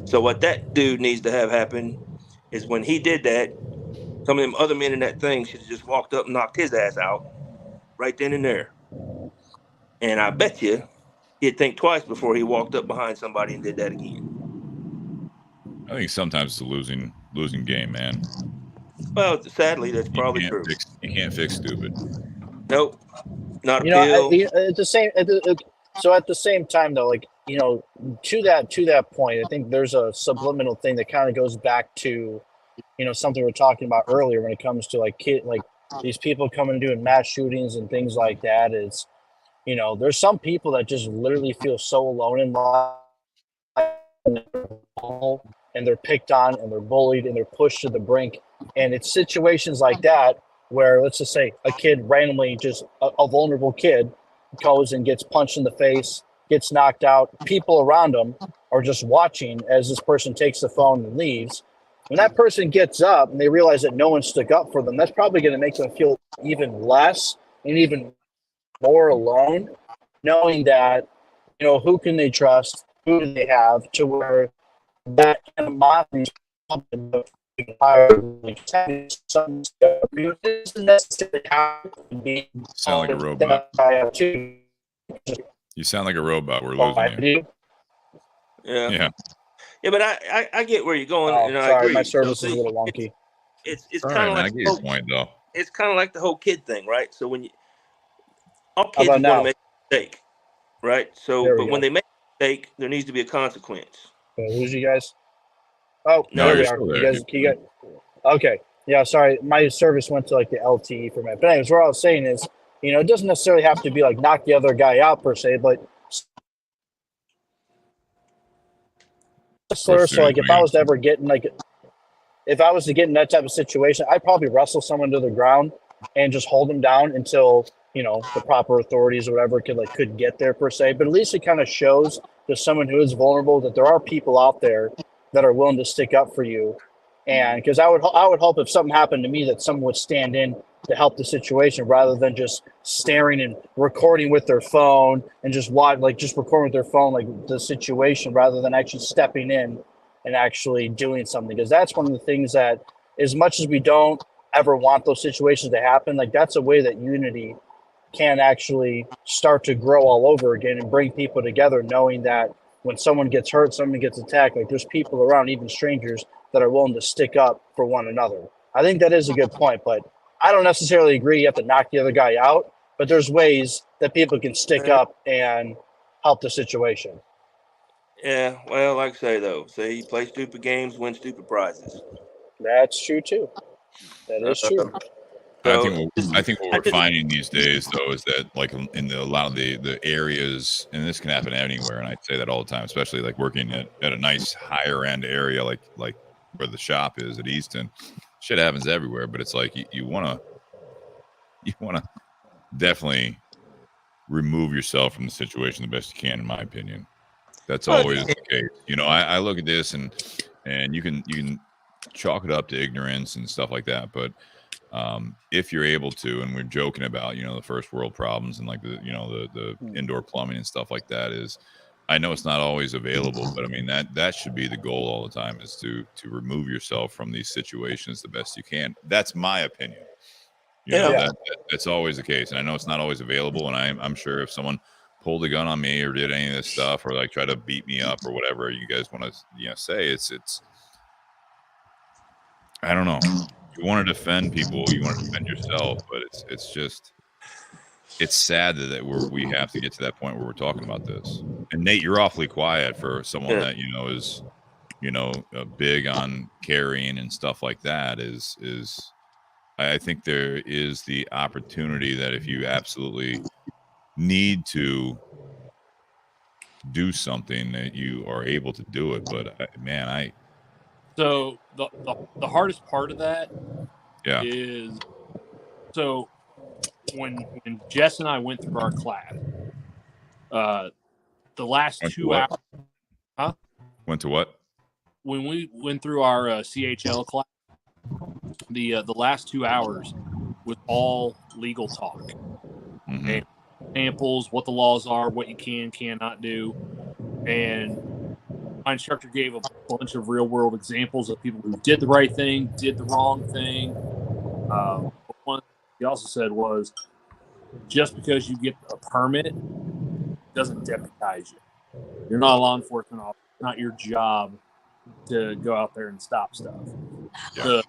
So what that dude needs to have happen is when he did that, some of them other men in that thing should have just walked up and knocked his ass out right then and there. And I bet you he'd think twice before he walked up behind somebody and did that again. I think sometimes it's a losing game, man. Well, sadly, that's probably true. You can't fix stupid. Nope, not a You know, pill. at the same so at the same time though, like, you know, to that point, I think there's a subliminal thing that kind of goes back to, you know, something we were talking about earlier when it comes to like these people coming and doing mass shootings and things like that. Is, you know, there's some people that just literally feel so alone in life, and they're picked on and they're bullied and they're pushed to the brink. And it's situations like that where, let's just say, a kid randomly, just a vulnerable kid, goes and gets punched in the face, gets knocked out. People around them are just watching as this person takes the phone and leaves. When that person gets up and they realize that no one stuck up for them, that's probably going to make them feel even less and even more alone, knowing that, you know, who can they trust, who do they have, to where that animosity doesn't necessarily have to be. Sound like a robot. You sound like a robot. We're losing you. Yeah, but I get where you're going, and I sorry, agree. my service is a little wonky. It's All kind of right, man, like I get your point, though. it's kind of like the whole kid thing, right? So when all How kids about are going now? to make a mistake, right? So, There we but when go. they make a mistake, there needs to be a consequence. Did I lose you guys? Oh, No, there we you're are. still You there. guys, okay. Yeah, sorry. My service went to like the LTE for a minute. But anyways, what I was saying is, you know, it doesn't necessarily have to be like knock the other guy out per se, but so like if I was to ever get in like, if I was to get in that type of situation, I'd probably wrestle someone to the ground and just hold them down until, you know, the proper authorities or whatever could get there per se. But at least it kind of shows to someone who is vulnerable that there are people out there that are willing to stick up for you. And because I would hope if something happened to me that someone would stand in to help the situation rather than just staring and recording with their phone and just recording with their phone, like the situation, rather than actually stepping in and actually doing something. Because that's one of the things that, as much as we don't ever want those situations to happen, like that's a way that unity can actually start to grow all over again and bring people together, knowing that when someone gets hurt, someone gets attacked, like there's people around, even strangers, that are willing to stick up for one another. I think that is a good point, but I don't necessarily agree you have to knock the other guy out, but there's ways that people can stick up and help the situation. Yeah, well, like I say though, say you play stupid games, win stupid prizes. That's true too. That is true. I think what we're finding these days, though, is that like in a lot of the areas, and this can happen anywhere, and I say that all the time, especially like working at a nice higher end area like where the shop is at Easton. Shit happens everywhere, but it's like you want to definitely remove yourself from the situation the best you can, in my opinion. That's always the case. You know, I look at this and you can chalk it up to ignorance and stuff like that, but if you're able to, and we're joking about, you know, the first world problems and like the indoor plumbing and stuff like that, is I know it's not always available, but I mean that should be the goal all the time, is to remove yourself from these situations the best you can. That's my opinion. You know, that's always the case, and I know it's not always available, and I'm sure if someone pulled a gun on me or did any of this stuff or like try to beat me up or whatever you guys want to say, it's I don't know. You want to defend people, you want to defend yourself, but it's just it's sad that we have to get to that point where we're talking about this. And Nate, you're awfully quiet for someone that is big on carrying and stuff like that. I think there is the opportunity that if you absolutely need to do something, that you are able to do it. But so the hardest part of that is so when Jess and I went through our class, the last 2 hours. Huh? Went to what? When we went through our CHL class, the last 2 hours was all legal talk. And samples, what the laws are, what you cannot do. And my instructor gave a bunch of real world examples of people who did the right thing, did the wrong thing. One he also said was, just because you get a permit doesn't deputize you. You're not a law enforcement officer. It's not your job to go out there and stop stuff. Yeah.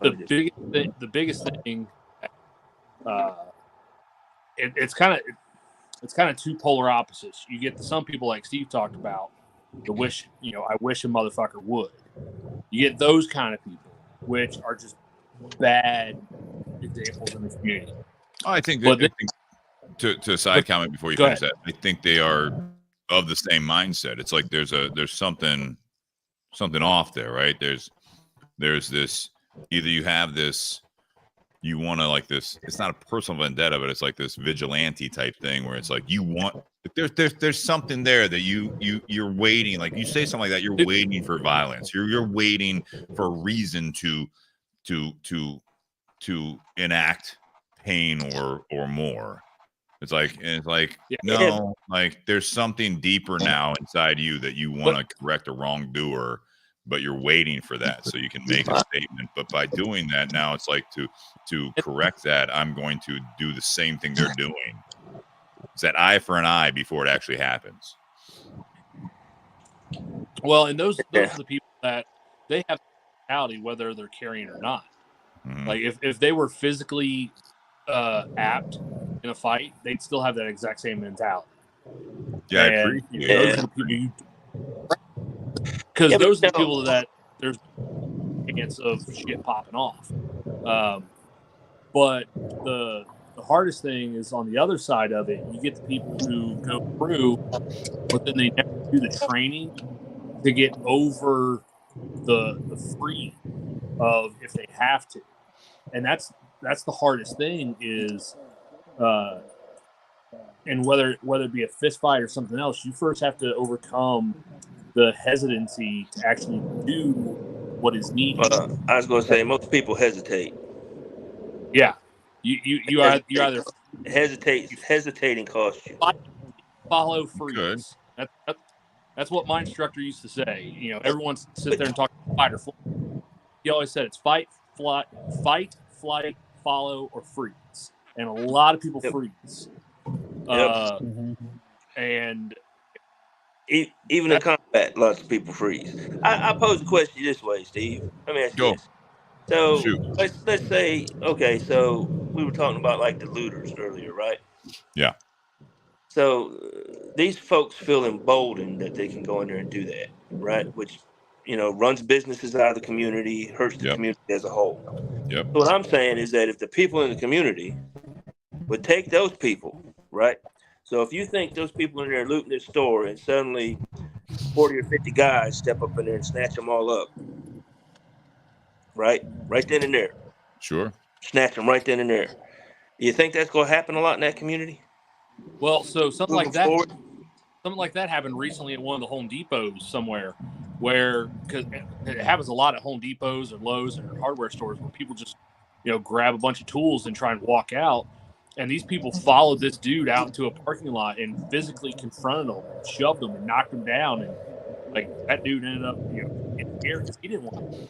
The biggest thing, it's kind of two polar opposites. You get some people like Steve talked about, I wish a motherfucker would. You get those kind of people, which are just bad examples in the community. I think to a side comment before you finish that, I think they are of the same mindset. It's like there's something off there, right? There's this, either you have this, you want to like this, it's not a personal vendetta, but it's like this vigilante type thing where it's like you want, there's something there that you're waiting, like you say something like that, you're waiting for violence, you're waiting for a reason to enact pain or more. It's like no, like there's something deeper now inside you that you want to correct a wrongdoer, but you're waiting for that so you can make a statement. But by doing that, now it's like to correct that, I'm going to do the same thing they're doing. It's that eye for an eye before it actually happens. Well, and those are the people that they have mentality whether they're carrying or not. Mm-hmm. Like if they were physically apt in a fight, they'd still have that exact same mentality. Yeah, and, I appreciate those are the people because those are the people that there's a chance of shit popping off. But the hardest thing is on the other side of it. You get the people who go through, but then they never do the training to get over the free of if they have to, and that's the hardest thing is, and whether it be a fist fight or something else, you first have to overcome the hesitancy to actually do what is needed. I was going to say most people hesitate. Yeah, you either hesitating costs you. Follow freeze. That's what my instructor used to say. Everyone sit there and talk fight or flight. He always said it's fight, flight, follow, or freeze. And a lot of people freeze. And even in combat, lots of people freeze. I pose a question this way, Steve. Let me ask you this. So let's say, okay, so we were talking about like the looters earlier, right? Yeah. So these folks feel emboldened that they can go in there and do that, right? Which, runs businesses out of the community, hurts the community as a whole. Yep. So what I'm saying is that if the people in the community would take those people, right? So if you think those people in there looting this store and suddenly 40 or 50 guys step up in there and snatch them all up, right then and there. Sure. Snatch them right then and there. You think that's going to happen a lot in that community? Well, so something like that happened recently at one of the Home Depots somewhere, where because it happens a lot at Home Depots and Lowe's and hardware stores where people just grab a bunch of tools and try and walk out, and these people followed this dude out into a parking lot and physically confronted him, and shoved him, and knocked him down, and like that dude ended up getting scared because he didn't want to.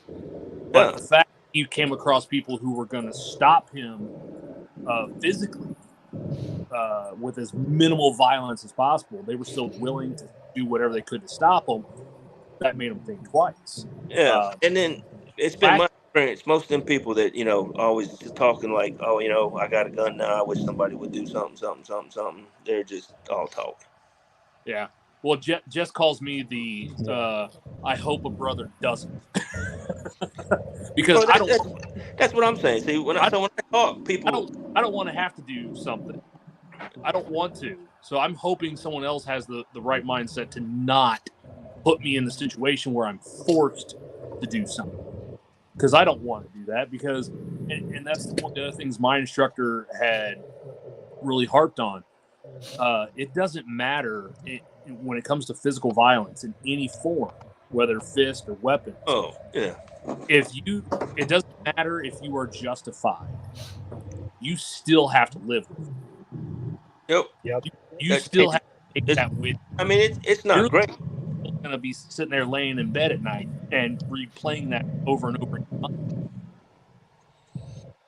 But the fact that you came across people who were going to stop him physically. With as minimal violence as possible, they were still willing to do whatever they could to stop them. That made them think twice. Yeah, and then it's been experience, most of them people that, always just talking like, oh, I got a gun now. I wish somebody would do something. They're just all talk. Yeah. Well, Jess calls me the I hope a brother doesn't. Because Well, that's what I'm saying. See, when I talk, people. I don't want to have to do something. I don't want to. So I'm hoping someone else has the right mindset to not put me in the situation where I'm forced to do something. Because I don't want to do that. Because, and that's one of the other things my instructor had really harped on. It doesn't matter when it comes to physical violence in any form, whether fist or weapons. Oh, yeah. It doesn't matter if you are justified. You still have to live with it. Yep. You still have to take that with you. I mean, it's not great. You're going to be sitting there laying in bed at night and replaying that over and over again.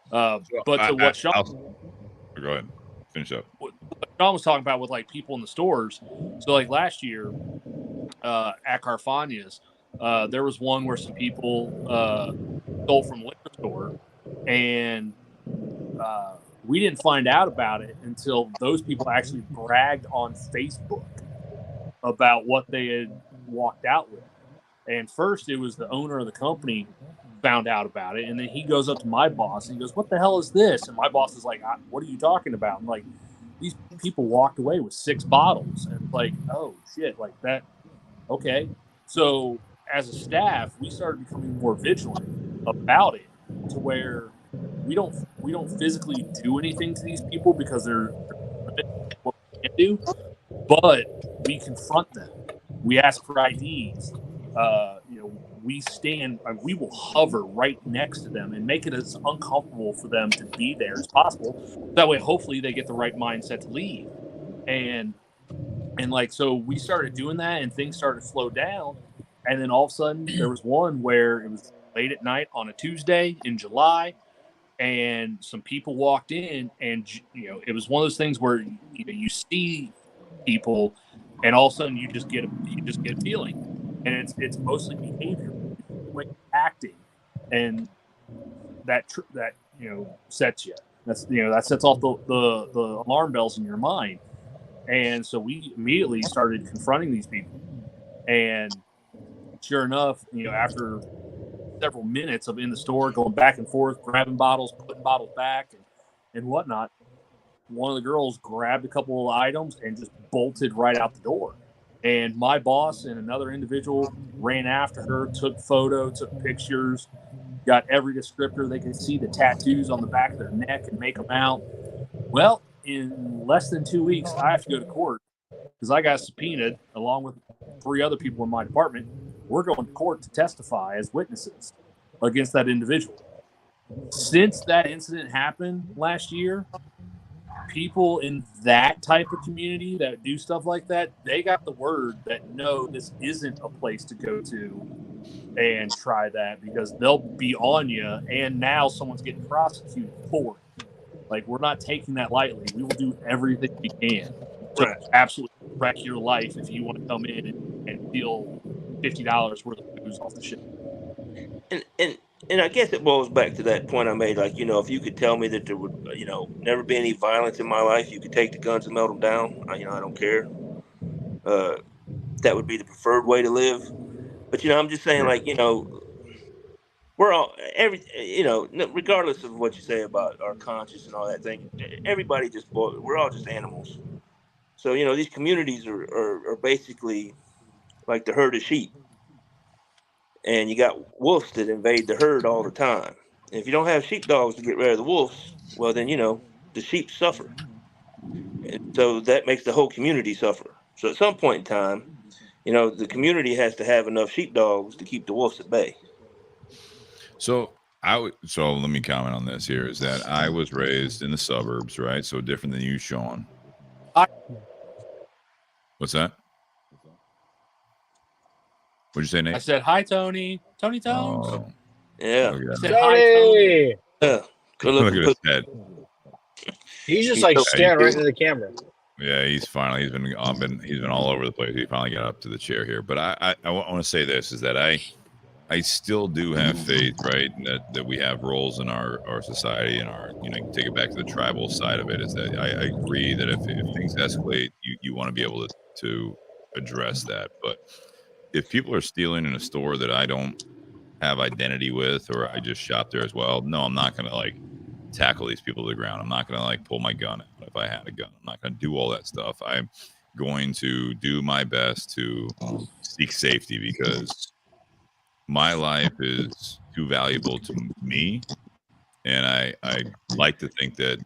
What Sean... Go ahead. Finish up. What Sean was talking about with like people in the stores. So like last year at Carfagna's, there was one where some people stole from a liquor store, and we didn't find out about it until those people actually bragged on Facebook about what they had walked out with. And first it was the owner of the company found out about it, and then he goes up to my boss and he goes, "What the hell is this?" And my boss is like, "What are you talking about?" I'm like, "These people walked away with 6 bottles." And it's like, oh shit, like that. Okay. So as a staff, we started becoming more vigilant about it, to where we don't physically do anything to these people because they're what we can do, but we confront them. We ask for IDs. We stand, we will hover right next to them and make it as uncomfortable for them to be there as possible. That way, hopefully, they get the right mindset to leave. And so we started doing that, and things started to slow down. And then all of a sudden, there was one where it was late at night on a Tuesday in July, and some people walked in, and it was one of those things where you see people, and all of a sudden you just get a feeling. And it's mostly behavior, like acting, and that sets you. That sets off the alarm bells in your mind. And so we immediately started confronting these people. And sure enough, after several minutes of in the store going back and forth, grabbing bottles, putting bottles back, and whatnot, one of the girls grabbed a couple of items and just bolted right out the door. And my boss and another individual ran after her, took pictures, got every descriptor. They could see the tattoos on the back of their neck and make them out. Well, in less than 2 weeks, I have to go to court because I got subpoenaed along with 3 other people in my department. We're going to court to testify as witnesses against that individual. Since that incident happened last year, people in that type of community that do stuff like that, they got the word that no, this isn't a place to go to and try that, because they'll be on you, and now someone's getting prosecuted for it. Like, we're not taking that lightly. We will do everything we can to absolutely wreck your life if you want to come in and steal $50 worth of booze off the shelf. And I guess it boils back to that point I made. Like, if you could tell me that there would, never be any violence in my life, you could take the guns and melt them down. I don't care. That would be the preferred way to live. But, I'm just saying, like, we're all, regardless of what you say about our conscience and all that thing, everybody we're all just animals. So, these communities are basically like the herd of sheep. And you got wolves that invade the herd all the time. And if you don't have sheepdogs to get rid of the wolves, well, then, the sheep suffer. And so that makes the whole community suffer. So at some point in time, the community has to have enough sheepdogs to keep the wolves at bay. So let me comment on this here, is that I was raised in the suburbs, right? So different than you, Sean. What's that? What'd you say, Nate? I said, "Hi, Tony. Tony Tones." Oh. Yeah. I said, "Hi, Tony." Yeah. Look at his head. He's just like staring right into the camera. Yeah, he's been all over the place. He finally got up to the chair here. But I want to say this, is that I still do have faith, right, that we have roles in our society and our, you know, take it back to the tribal side of it, is that I agree that if things escalate, you want to be able to address that. But if people are stealing in a store that I don't have identity with, or I just shop there as well, no, I'm not going to like tackle these people to the ground. I'm not going to like pull my gun out if I had a gun. I'm not going to do all that stuff. I'm going to do my best to seek safety, because my life is too valuable to me, and I like to think that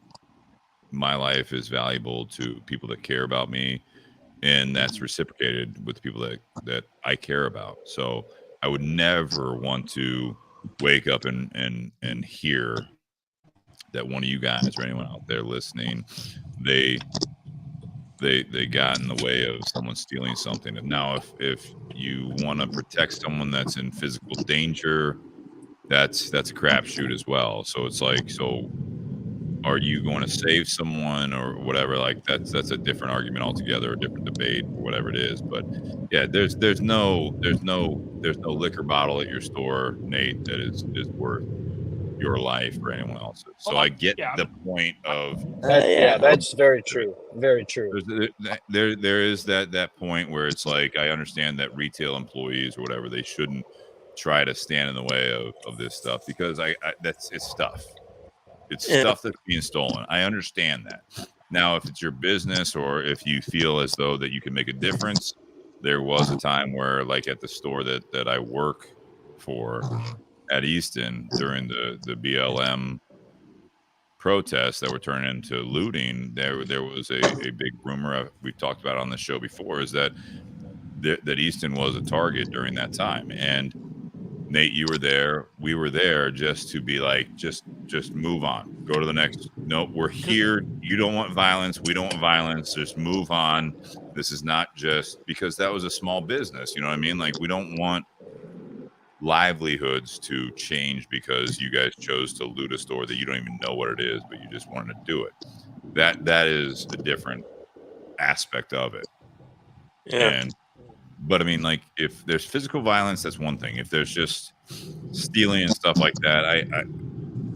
my life is valuable to people that care about me, and that's reciprocated with the people that I care about. So I would never want to wake up and hear that one of you guys or anyone out there listening, they got in the way of someone stealing something. And now if you want to protect someone that's in physical danger, that's a crapshoot as well. So it's like, so are you going to save someone or whatever? Like that's a different argument altogether, a different debate, or whatever it is. But yeah, there's no liquor bottle at your store, Nate, that is worth your life or anyone else's. So I get the point of that's very true. Very true. There is that point where it's like, I understand that retail employees or whatever, they shouldn't try to stand in the way of this stuff, because it's stuff. It's stuff that's being stolen. I understand that. Now, if it's your business, or if you feel as though that you can make a difference, there was a time where, like at the store that I work for at Easton, during the BLM protests that were turning into looting, there was a big rumor we've talked about on the show before, is that Easton was a target during that time. And Nate, you were there, we were there, just to be like, just move on, go to the next. Nope, we're here. You don't want violence, we don't want violence, just move on. This is not just because that was a small business, you know what I mean? Like, we don't want livelihoods to change because you guys chose to loot a store that you don't even know what it is, but you just wanted to do it. That is a different aspect of it. But I mean, like, if there's physical violence, that's one thing. If there's just stealing and stuff like that,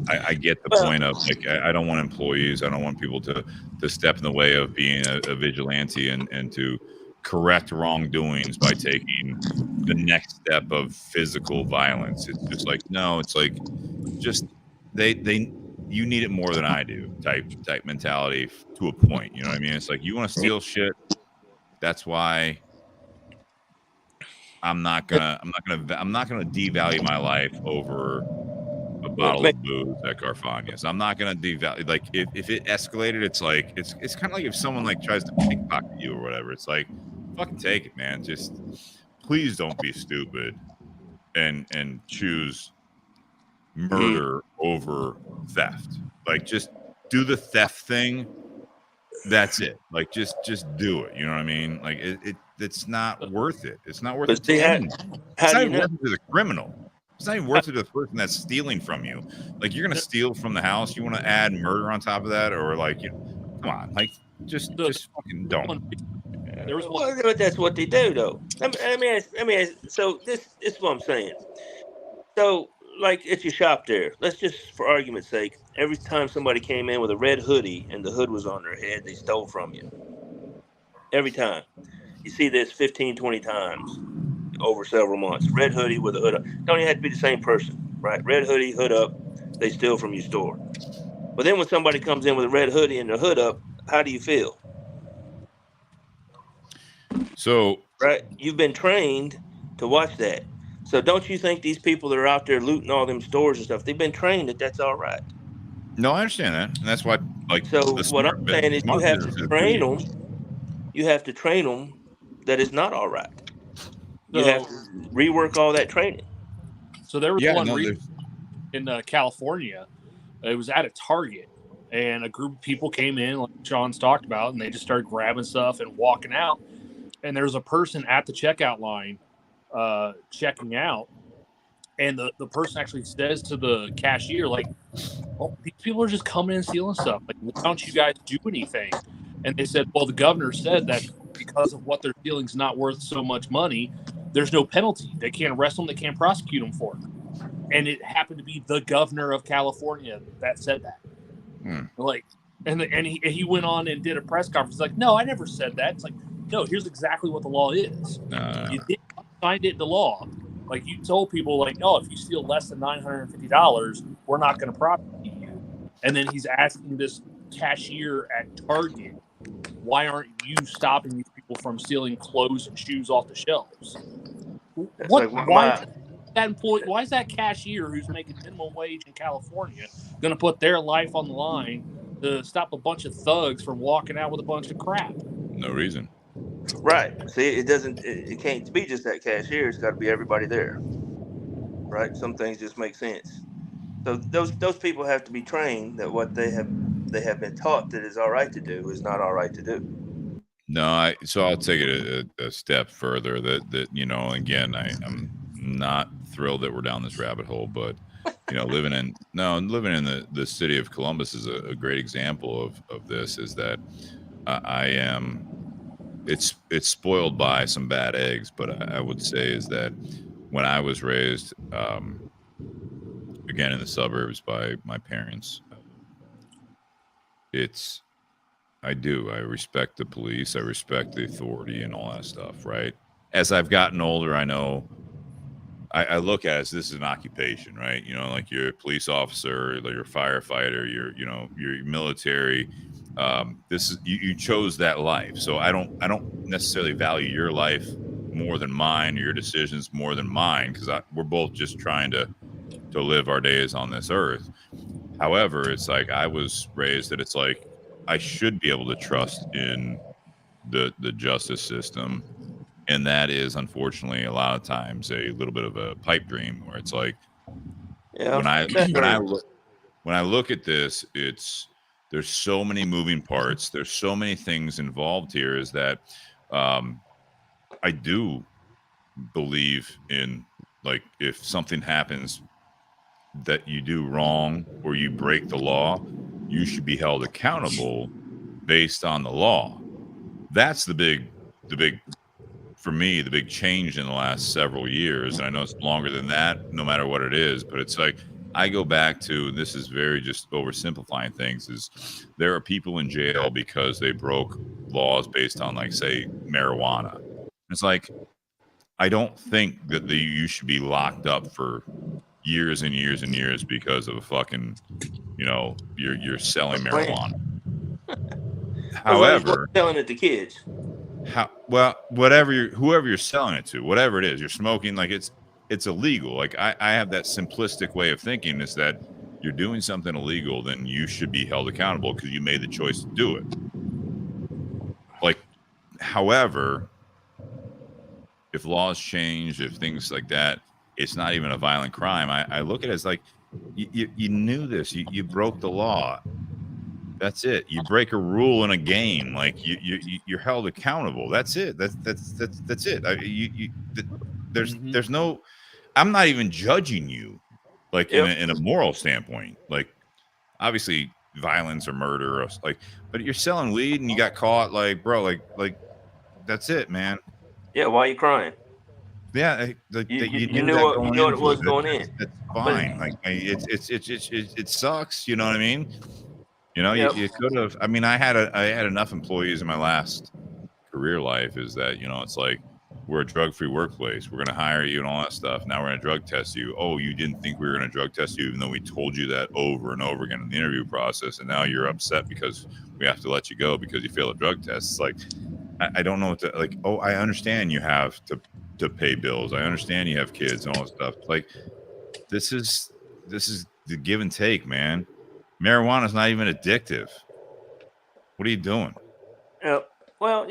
I get the point of, like, I don't want employees, I don't want people to step in the way of being a vigilante and to correct wrongdoings by taking the next step of physical violence. It's just like, no, it's like, just you need it more than I do type mentality to a point. You know what I mean? It's like, you want to steal shit, that's why I'm not gonna devalue my life over a bottle of booze at Garfania's. I'm not gonna devalue. Like, if it escalated, it's like, it's kind of like if someone like tries to pickpocket you or whatever. It's like, fucking take it, man. Just please don't be stupid and choose murder over theft. Like, just do the theft thing. That's it. Like, just do it. You know what I mean? Like, it's not worth it. It's not worth it. It's not even worth it to the criminal. It's not even worth it to the person that's stealing from you. Like, you're gonna steal from the house. You want to add murder on top of that, or like, you know, come on, like, just fucking don't. Well, that's what they do, though. I mean, so this is what I'm saying. So, like, at your shop there, let's just, for argument's sake, every time somebody came in with a red hoodie and the hood was on their head, they stole from you. Every time. You see this 15, 20 times over several months. Red hoodie with a hood up. Don't even have to be the same person, right? Red hoodie, hood up, they steal from your store. But then when somebody comes in with a red hoodie and the hood up, how do you feel? So, right, you've been trained to watch that. So don't you think these people that are out there looting all them stores and stuff, they've been trained that that's all right? No, I understand that, and that's why. Like, so what I'm saying is, you have to train them. You have to train them that it's not all right. You have to rework all that training. So there was one in California. It was at a Target, and a group of people came in, like Sean's talked about, and they just started grabbing stuff and walking out. And there was a person at the checkout line checking out, and the person actually says to the cashier, like, well, these people are just coming and stealing stuff. Like, why don't you guys do anything? And they said, well, the governor said that because of what they're stealing is not worth so much money, there's no penalty. They can't arrest them. They can't prosecute them for it. And it happened to be the governor of California that said that. Like, and he went on and did a press conference. Like, no, I never said that. It's like, no, here's exactly what the law is. You did signed it into law. Like, you told people, like, oh, if you steal less than $950, we're not going to prosecute you. And then he's asking this cashier at Target, why aren't you stopping these people from stealing clothes and shoes off the shelves? Why is that cashier who's making minimum wage in California going to put their life on the line to stop a bunch of thugs from walking out with a bunch of crap? No reason. Right. See, it can't be just that cashier. It's got to be everybody there. Right. Some things just make sense. So those people have to be trained that what they have been taught that is all right to do is not all right to do. No, so I'll take it a step further. That again, I'm not thrilled that we're down this rabbit hole, but living in the city of Columbus is a great example of this. Is that I am. It's spoiled by some bad eggs, but I would say is that when I was raised, again in the suburbs by my parents, I respect the police, I respect the authority and all that stuff, right? As I've gotten older, I know I look at it as this is an occupation, right? Like you're a police officer, like you're a firefighter, you're military. This is you chose that life, so I don't necessarily value your life more than mine, or your decisions more than mine, because we're both just trying to live our days on this earth. However, it's like I was raised that it's like I should be able to trust in the justice system, and that is unfortunately a lot of times a little bit of a pipe dream, where it's like when I look at this, there's so many moving parts, there's so many things involved here, is that I do believe in, like, if something happens that you do wrong or you break the law, you should be held accountable based on the law. That's the big for me, the big change in the last several years. And I know it's longer than that, no matter what it is, but it's like I go back to, and this is very just oversimplifying things, is there are people in jail because they broke laws based on, like, say, marijuana. It's like, I don't think that you should be locked up for years and years and years because of a fucking, you're selling marijuana. However, selling it to kids. Whoever you're selling it to, whatever it is, you're smoking, like it's illegal. Like I have that simplistic way of thinking, is that you're doing something illegal, then you should be held accountable because you made the choice to do it. Like, however, if laws change, if things like that, it's not even a violent crime. I look at it as like, you knew this, you broke the law. That's it. You break a rule in a game, like you're held accountable. That's it. That's it. There's no. I'm not even judging you, like in a moral standpoint. Like, obviously, violence or murder, or like, but you're selling weed and you got caught. Like, bro, like that's it, man. Yeah. Why are you crying? Yeah, you knew what was going in. That's fine. Like, it sucks. You know what I mean? You could have. I mean, I had enough employees in my last career life. Is that it's like, we're a drug-free workplace. We're going to hire you and all that stuff. Now we're going to drug test you. Oh, you didn't think we were going to drug test you, even though we told you that over and over again in the interview process. And now you're upset because we have to let you go because you failed a drug test. It's like, I don't know what to, like. Oh, I understand you have to pay bills. I understand you have kids and all that stuff. Like, this is the give and take, man. Marijuana is not even addictive. What are you doing? Well,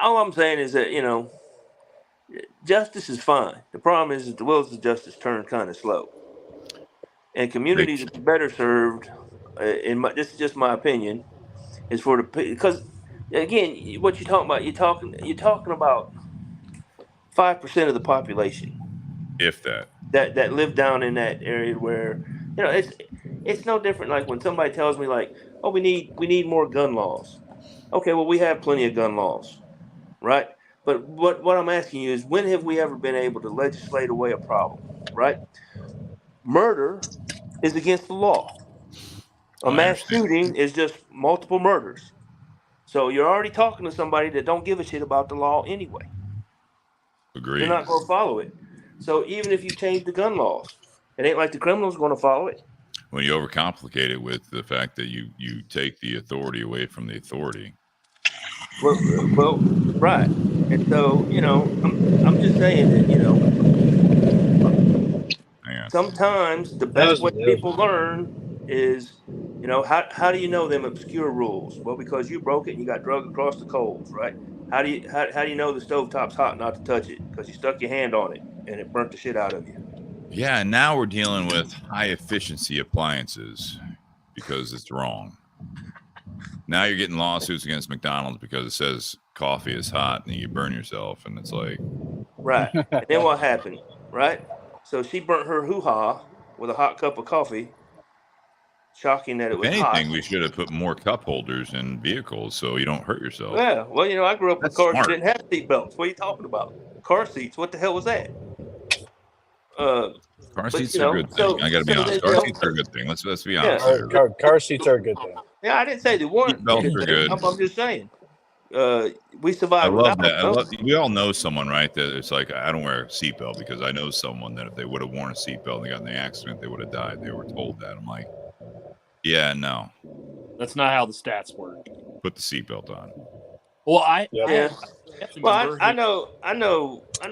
all I'm saying is that, justice is fine. The problem is that the wheels of justice turn kind of slow. And communities are better served, this is just my opinion, is because, again, what you're talking about, you're talking about 5% of the population. If that live down in that area where, it's no different. Like when somebody tells me, like, oh, we need more gun laws. Okay, well, we have plenty of gun laws, right? But what I'm asking you is, when have we ever been able to legislate away a problem? Right? Murder is against the law. A I mass understand. shooting is just multiple murders. So you're already talking to somebody that don't give a shit about the law anyway. They're Agreed. not going to follow it. So even if you change the gun laws, it ain't like the criminals going to follow it. When you overcomplicate it with the fact that you take the authority away from the authority. Well, right. And so, I'm just saying that, Hang on. sometimes the best way people learn is, how do you know them obscure rules? Well, because you broke it and you got drugged across the coals, right? How do you know the stovetop's hot not to touch it? Because you stuck your hand on it and it burnt the shit out of you. Yeah, and now we're dealing with high efficiency appliances because it's wrong. Now you're getting lawsuits against McDonald's because it says coffee is hot and you burn yourself, and it's like, right. And then what happened, right? So she burnt her hoo-ha with a hot cup of coffee. Shocking that it was hot. We should have put more cup holders in vehicles so you don't hurt yourself. Yeah, well, I grew up with That's cars smart. that didn't have seat belts. What are you talking about? Car seats? What the hell was that? Car seats are a good thing. I got to be honest. Car seats are a good thing. Let's be honest. Car seats are a good thing. Yeah, I didn't say they weren't. Belts are good. I'm just saying. We survived. I love without that. We all know someone, right? That it's like, I don't wear a seatbelt because I know someone that if they would have worn a seatbelt and they got in the accident, they would have died. They were told that. I'm like, yeah, no. That's not how the stats work. Put the seatbelt on. Well, I know.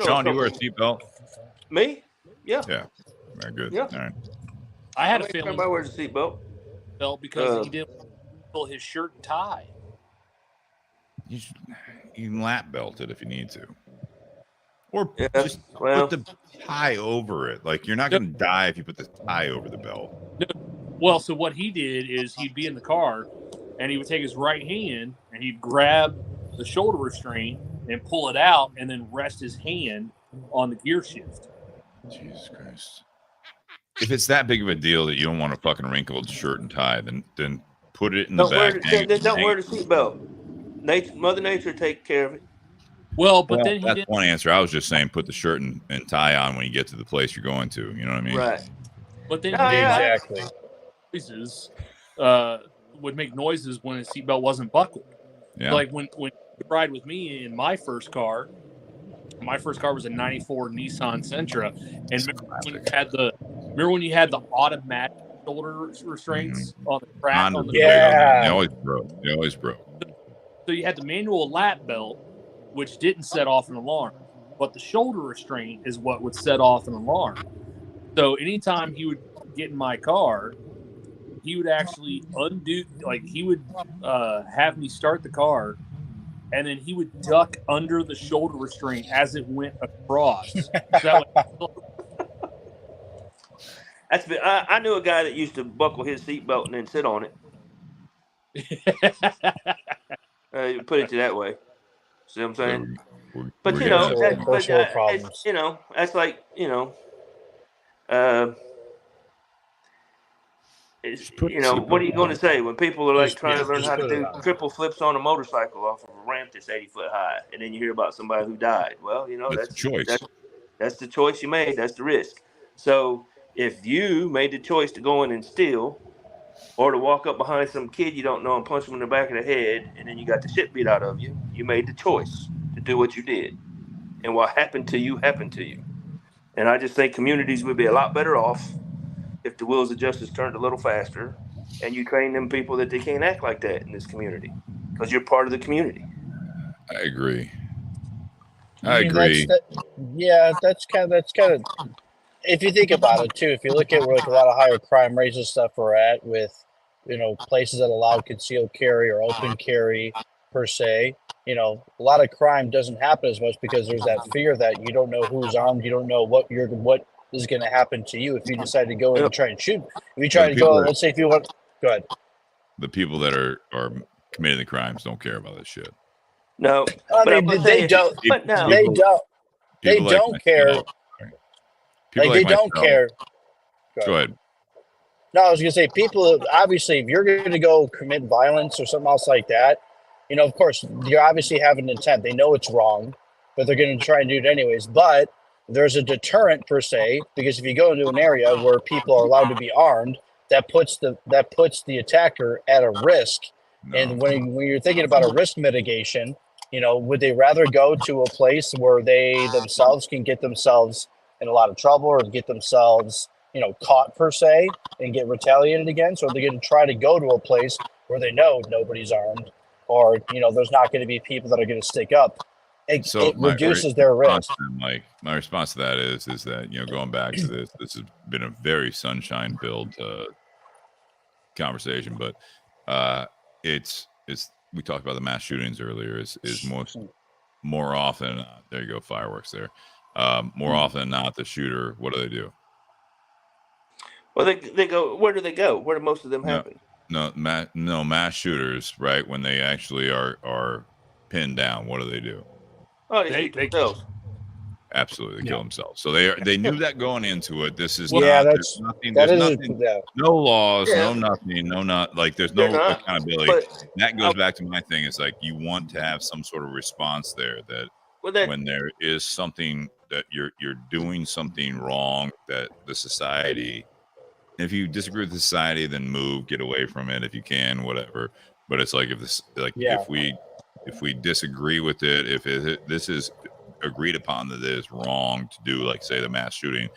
Sean, do you wear a seatbelt? Me? Yeah. Yeah. Very good. Yeah. All right. I had a feeling everybody wears a seatbelt. Because he didn't pull his shirt and tie. You can lap belt it if you need to. Or just put the tie over it. Like, you're not going to die if you put the tie over the belt. Well, so what he did is he'd be in the car and he would take his right hand and he'd grab the shoulder restraint and pull it out and then rest his hand on the gear shift. Jesus Christ. If it's that big of a deal that you don't want a fucking wrinkled shirt and tie, then put it in the back. Don't wear the seatbelt. Mother Nature take care of it. Well, then he that's didn't. one answer. I was just saying put the shirt and tie on when you get to the place you're going to. You know what I mean? Right. But then exactly. Noises would make noises when his seatbelt wasn't buckled. Yeah. Like when you ride with me in my first car was a 94 Nissan Sentra. And remember when you had the automatic shoulder restraints on the track? They always broke. So you had the manual lap belt, which didn't set off an alarm, but the shoulder restraint is what would set off an alarm. So anytime he would get in my car, he would actually he would have me start the car, and then he would duck under the shoulder restraint as it went across. I knew a guy that used to buckle his seatbelt and then sit on it. Put it that way. See what I'm saying? But that's like, what are you going to say when people are like trying to learn how to do triple flips on a motorcycle off of a ramp that's 80 foot high, and then you hear about somebody who died? Well, that's the choice. That's the choice you made. That's the risk. So if you made the choice to go in and steal, or to walk up behind some kid you don't know and punch him in the back of the head, and then you got the shit beat out of you, you made the choice to do what you did. And what happened to you, happened to you. And I just think communities would be a lot better off if the wheels of justice turned a little faster and you train them people that they can't act like that in this community because you're part of the community. I agree. That's kind of. If you think about it too, if you look at where like a lot of higher crime rates and stuff are at with, places that allow concealed carry or open carry per se, a lot of crime doesn't happen as much because there's that fear that you don't know who's armed, you don't know what is going to happen to you if you decide to go in and try and shoot. If you try to go, let's say if you want, go ahead. The people that are committing the crimes don't care about this shit. No, they don't. They don't care. They don't care. Go ahead. No, I was going to say, people, obviously, if you're going to go commit violence or something else like that, of course, you obviously have an intent. They know it's wrong. but they're going to try and do it anyways. But there's a deterrent per se, because if you go into an area where people are allowed to be armed, that puts the attacker at a risk. No. And when you're thinking about a risk mitigation, would they rather go to a place where they themselves can get themselves in a lot of trouble or get themselves, caught per se and get retaliated against? Or are they going to try to go to a place where they know nobody's armed, or, there's not going to be people that are going to stick up? It reduces their risk. My response to that is that, going back to this has been a very sunshine-filled conversation, but it's we talked about the mass shootings earlier. Is more often there you go, fireworks there. More often than not, the shooter, what do? Well, they go. Where do they go? Where do most of them happen? No, mass shooters, right? When they actually are pinned down, what do? Oh, they kill themselves. Absolutely, they kill themselves. So they knew that going into it. This is no laws, no nothing, there's no accountability. But, that goes back to my thing. It's like you want to have some sort of response there that when there is something that you're doing something wrong, that the society, if you disagree with the society, then get away from it if you can, whatever. But it's like if we disagree with it, if this is agreed upon that it is wrong to do, like say the mass shooting,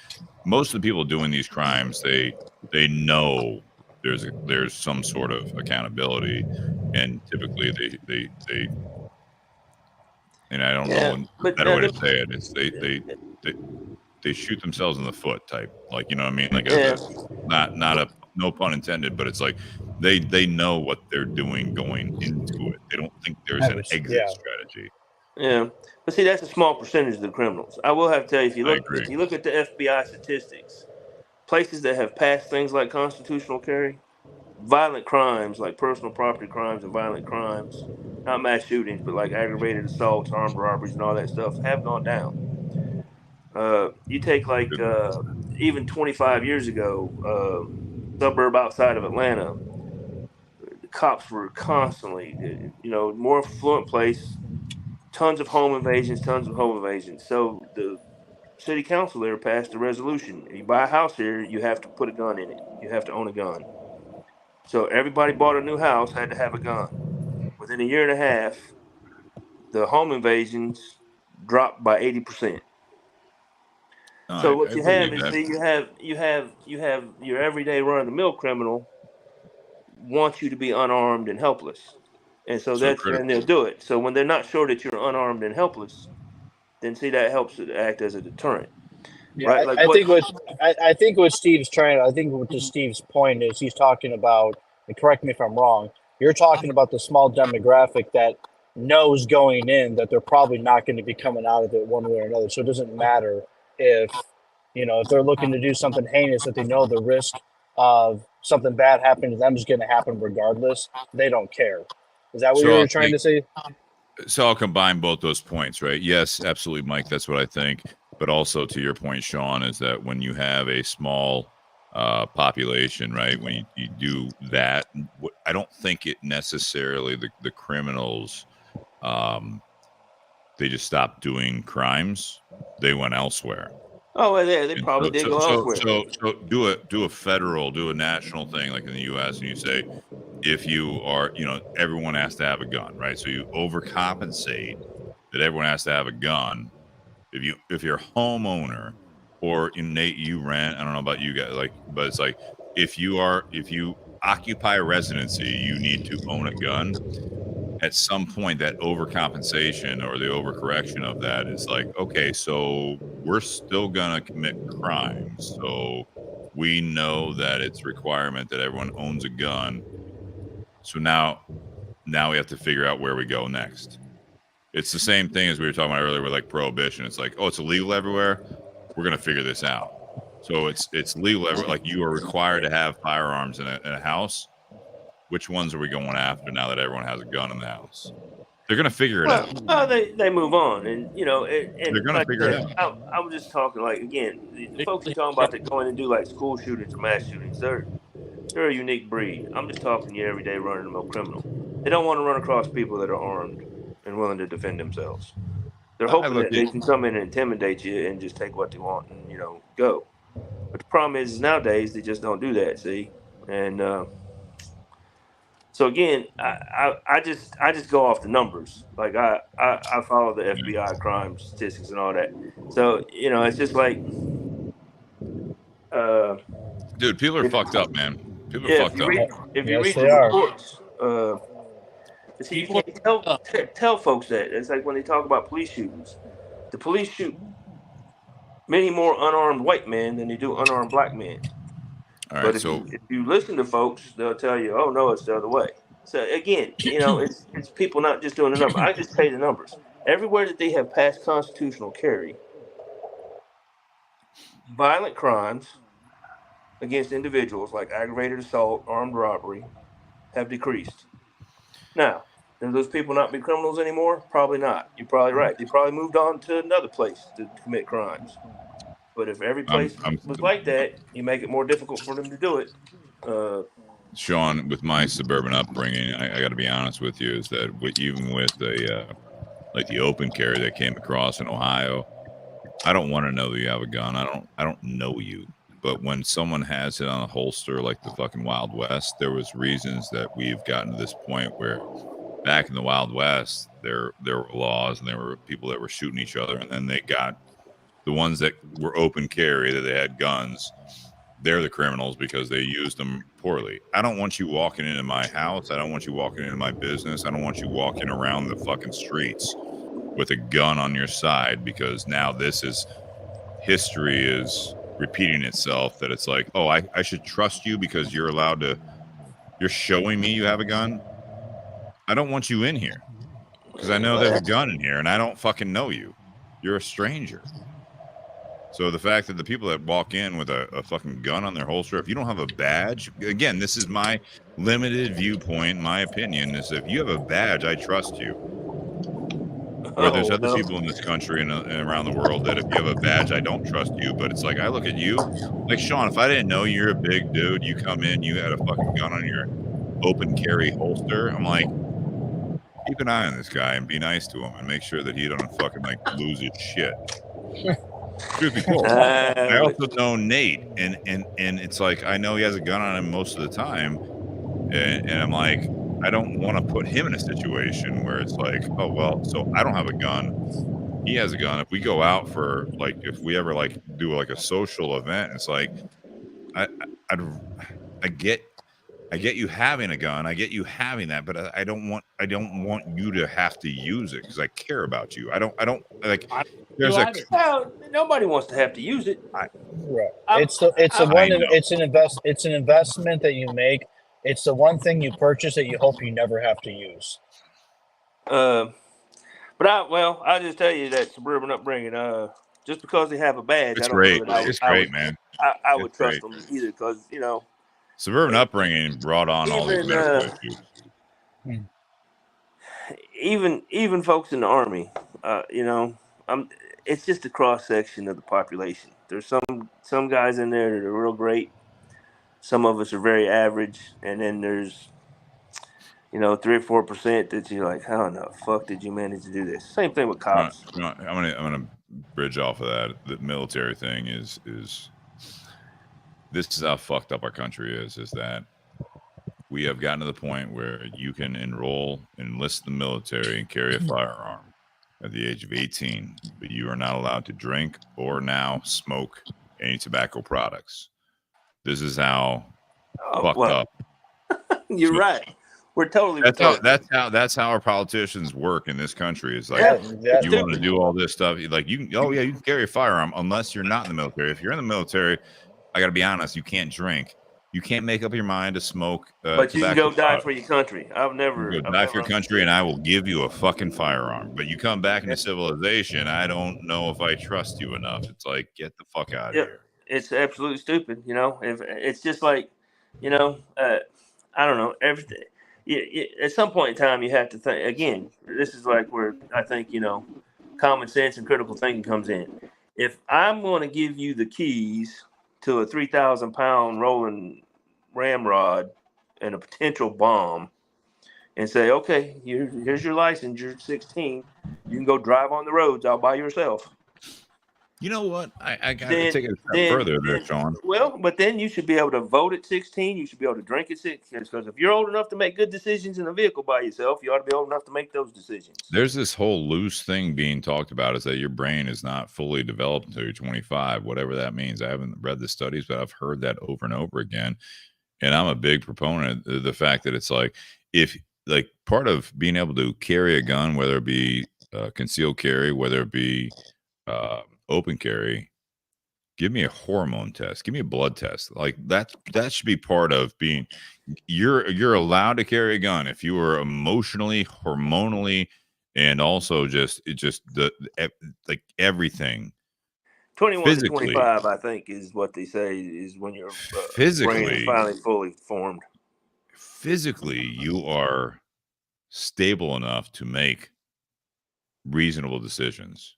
most of the people doing these crimes, they know there's some sort of accountability, and typically they and I don't know a better way to say it. It's they shoot themselves in the foot type, like, you know what I mean? Like no pun intended, but it's like they know what they're doing going into it. They don't think there's an exit strategy. Yeah, but see, that's a small percentage of the criminals. I will have to tell you, if you look at the FBI statistics, places that have passed things like constitutional carry, violent crimes like personal property crimes and violent crimes, not mass shootings, but like aggravated assaults, armed robberies, and all that stuff, have gone down. You take even 25 years ago, suburb outside of Atlanta, the cops were constantly, more affluent place. Tons of home invasions. So the city council there passed a resolution. You buy a house here, you have to put a gun in it. You have to own a gun. So everybody bought a new house had to have a gun. Within a year and a half, the home invasions dropped by 80%. So what you have is you have your everyday run-of-the-mill criminal wants you to be unarmed and helpless. And so and they'll do it. So when they're not sure that you're unarmed and helpless, then see, that helps to act as a deterrent. Yeah, right? I think what Steve's Steve's point is he's talking about, and correct me if I'm wrong, you're talking about the small demographic that knows going in that they're probably not going to be coming out of it one way or another. So it doesn't matter if they're looking to do something heinous, that they know the risk of something bad happening to them is going to happen regardless. They don't care. Is that what you were trying to say? So I'll combine both those points, right? Yes, absolutely, Mike. That's what I think. But also to your point, Sean, is that when you have a small population, right, when you do that, I don't think it necessarily, the criminals, they just stopped doing crimes. They went elsewhere. Oh, well, they probably did go elsewhere. So do a national thing like in the U.S. and you say, if you are, everyone has to have a gun, right? So you overcompensate that everyone has to have a gun. If you're a homeowner, or Nate, you rent, I don't know about you guys, but it's like if you occupy a residency, you need to own a gun. At some point, that overcompensation or the overcorrection of that is like, okay, so we're still gonna commit crimes. So we know that it's a requirement that everyone owns a gun. So now we have to figure out where we go next. It's the same thing as we were talking about earlier with like prohibition. It's like, oh, it's illegal everywhere. We're gonna figure this out. So it's legal everywhere. Like, you are required to have firearms in a house. Which ones are we going after now that everyone has a gun in the house? They're gonna figure it out. Oh, they move on, and they're gonna figure it out. I was just talking, like, again, the folks are talking about that going and do like school shootings or mass shootings. They're a unique breed. I'm just talking your everyday run-of-the-mill criminal. They don't want to run across people that are armed and willing to defend themselves. They're hoping that they can come in and intimidate you and just take what they want and, you know, go. But the problem is nowadays they just don't do that. See, and so again, I just go off the numbers. Like I follow the FBI crime statistics and all that. So you know, it's just like, dude, people are if, fucked up, man. People are yeah, fucked up. if you Yes, read they the are. reports, see, you People can't tell folks that. It's like when they talk about police shootings. The police shoot many more unarmed white men than they do unarmed black men. All But right, so if you listen to folks, they'll tell you, "Oh no, it's the other way." So again, you know, it's people not just doing the number. I just tell you the numbers. Everywhere that they have passed constitutional carry, violent crimes against individuals like aggravated assault, armed robbery, have decreased. Now, do those people not be criminals anymore? Probably not. You're probably right. They probably moved on to another place to commit crimes. But if every place I'm was like that, you make it more difficult for them to do it. Sean, with my suburban upbringing, I got to be honest with you, is that even with like the open carry that came across in Ohio, I don't want to know that you have a gun. I don't know you. But when someone has it on a holster like the fucking Wild West, there was reasons that we've gotten to this point where back in the Wild West, there were laws and there were people that were shooting each other, and then they got the ones that were open carry that they had guns. They're the criminals because they used them poorly. I don't want you walking into my house. I don't want you walking into my business. I don't want you walking around the fucking streets with a gun on your side, because now this is history is repeating itself, that it's like, oh, I should trust you because you're showing me you have a gun. I don't want you in here because I know there's a gun in here and I don't fucking know you. You're a stranger. So the fact that the people that walk in with a fucking gun on their holster, if you don't have a badge, again, this is my limited viewpoint, my opinion, is if you have a badge, I trust you. Where there's other people in this country and around the world that if you have a badge, I don't trust you. But it's like, I look at you, like, Sean, if I didn't know you're a big dude, you come in, you had a fucking gun on your open carry holster, I'm like, keep an eye on this guy and be nice to him and make sure that he don't fucking like lose his shit. Truth be told, I also know Nate, and it's like, I know he has a gun on him most of the time, and I'm like, I don't want to put him in a situation where it's like, oh well, so I don't have a gun, he has a gun. If we go out for like, if we ever like do like a social event, it's like, I get you having a gun, I get you having that, but I don't want you to have to use it because I care about you. I don't like. There's nobody wants to have to use it. Right. It's an investment that you make. It's the one thing you purchase that you hope you never have to use. But I'll just tell you that suburban upbringing, just because they have a badge, it's I don't great. know that It's great, man. I would trust them either, because you know, suburban upbringing brought on all these medical issues. Even folks in the Army, you know, it's just a cross section of the population. There's some guys in there that are real great. Some of us are very average, and then there's, you know, 3 or 4% that you're like, how in the fuck did you manage to do this? Same thing with cops. I'm gonna bridge off of that. The military thing is this is how fucked up our country is that we have gotten to the point where you can enlist the military and carry a firearm at the age of 18, but you are not allowed to drink or now smoke any tobacco products. This is how fucked up. You're right. We're totally. That's how our politicians work in this country. It's like, you want to do all this stuff, like you can carry a firearm unless you're not in the military. If you're in the military, I got to be honest, you can't drink. You can't make up your mind to smoke. But you can go die for your country. I've never die for your country, and I will give you a fucking firearm. But you come back into civilization, I don't know if I trust you enough. It's like, get the fuck out of here. It's absolutely stupid. You know, if it's just like, you know, I don't know, everything. At some point in time, you have to think. Again, this is like where I think, you know, common sense and critical thinking comes in. If I'm going to give you the keys to a 3,000-pound rolling ramrod and a potential bomb, and say, okay, here's your license. You're 16. You can go drive on the roads all by yourself. You know what? I got to take it a step further there, Sean. Well, but then you should be able to vote at 16. You should be able to drink at 16. Because if you're old enough to make good decisions in a vehicle by yourself, you ought to be old enough to make those decisions. There's this whole loose thing being talked about is that your brain is not fully developed until you're 25, whatever that means. I haven't read the studies, but I've heard that over and over again. And I'm a big proponent of the fact that it's like, if like part of being able to carry a gun, whether it be concealed carry, whether it be open carry, give me a hormone test, give me a blood test. Like that should be part of being, you're allowed to carry a gun if you are emotionally, hormonally, and also just like everything. 21 to 25, I think, is what they say is when your brain is finally fully formed. Physically, you are stable enough to make reasonable decisions.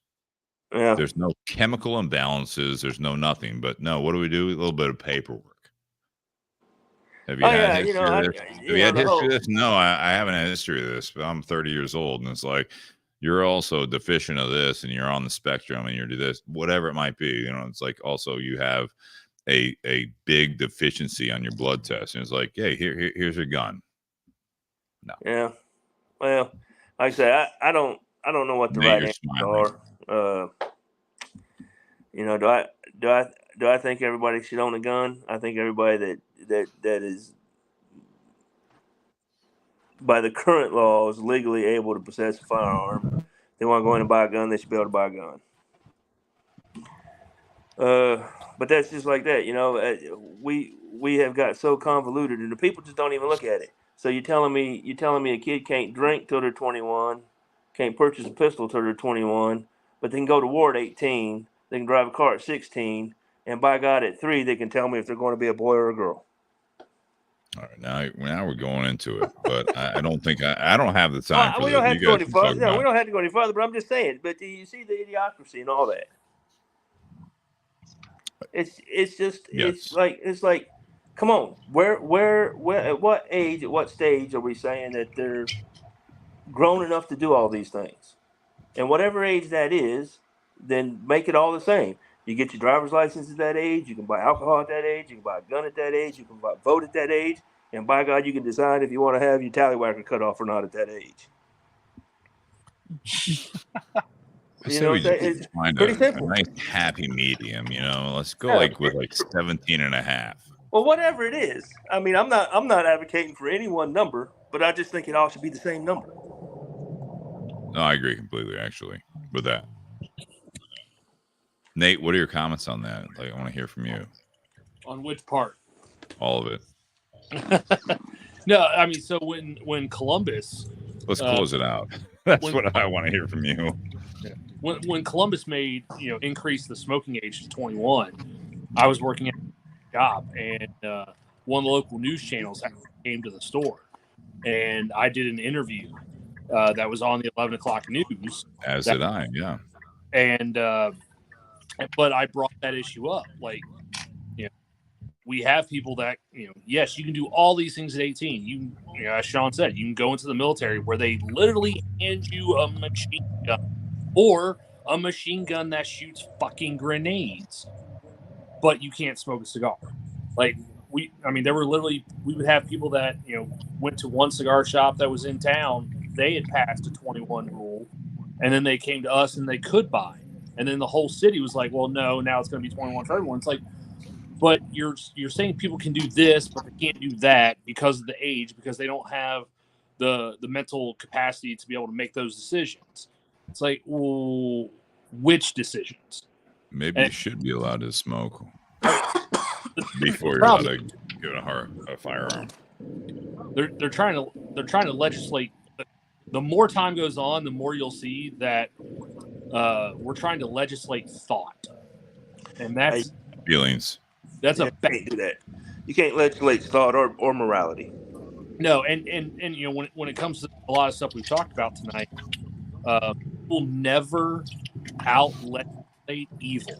Yeah. There's no chemical imbalances. There's no nothing. But no, what do we do? A little bit of paperwork. Have you had history of this? Have you had history of this? No, I haven't had history of this, but I'm 30 years old. And it's like, you're also deficient of this and you're on the spectrum and you're this, whatever it might be. You know, it's like also you have a big deficiency on your blood test. And it's like, hey, here's your gun. No. Yeah. Well, like I say, I don't know what the right answers are. You know, do I think everybody should own a gun? I think everybody that is by the current laws legally able to possess a firearm, they want to go in and buy a gun, they should be able to buy a gun. But that's just like that, you know. We have got so convoluted, and the people just don't even look at it. So you're telling me a kid can't drink till they're 21, can't purchase a pistol till they're 21, but they can go to war at 18, they can drive a car at 16, and by God, at 3, they can tell me if they're going to be a boy or a girl. All right, now we're going into it, but I don't think I don't have the time for we don't have to go any further. No, we don't have to go any further. But I'm just saying. But you see the idiocracy and all that. It's just yes. it's like, come on, where at what age, at what stage are we saying that they're grown enough to do all these things? And whatever age that is, then make it all the same. You get your driver's license at that age. You can buy alcohol at that age. You can buy a gun at that age. You can vote at that age. And by God, you can decide if you want to have your tallywhacker cut off or not at that age. You know, it's pretty simple. A nice happy medium, you know. Let's go with 17 and a half. Well, whatever it is. I mean, I'm not advocating for any one number, but I just think it all should be the same number. No, I agree completely, actually, with that. Nate, what are your comments on that? Like, I want to hear from you. On which part? All of it. No, I mean, so when Columbus. Let's close it out. That's what I want to hear from you. When Columbus made, increase the smoking age to 21, I was working at a job, and one of the local news channels came to the store, and I did an interview that was on the 11 o'clock news. As did I, yeah. And but I brought that issue up, like, we have people that, yes, you can do all these things at 18. You as Sean said, you can go into the military where they literally hand you a machine gun or a machine gun that shoots fucking grenades, but you can't smoke a cigar. Like, we would have people that, went to one cigar shop that was in town. They had passed a 21 rule, and then they came to us and they could buy. And then the whole city was like, well, no, now it's going to be 21 for everyone. It's like, but you're saying people can do this, but they can't do that because of the age, because they don't have the mental capacity to be able to make those decisions. It's like, well, which decisions? Maybe you should be allowed to smoke before you're allowed to get a firearm. They're trying to legislate. The more time goes on, the more you'll see that we're trying to legislate thought, and that's feelings. That's you can't do that. You can't legislate thought or morality. No, and when it comes to a lot of stuff we've talked about tonight, we'll never out-legislate evil.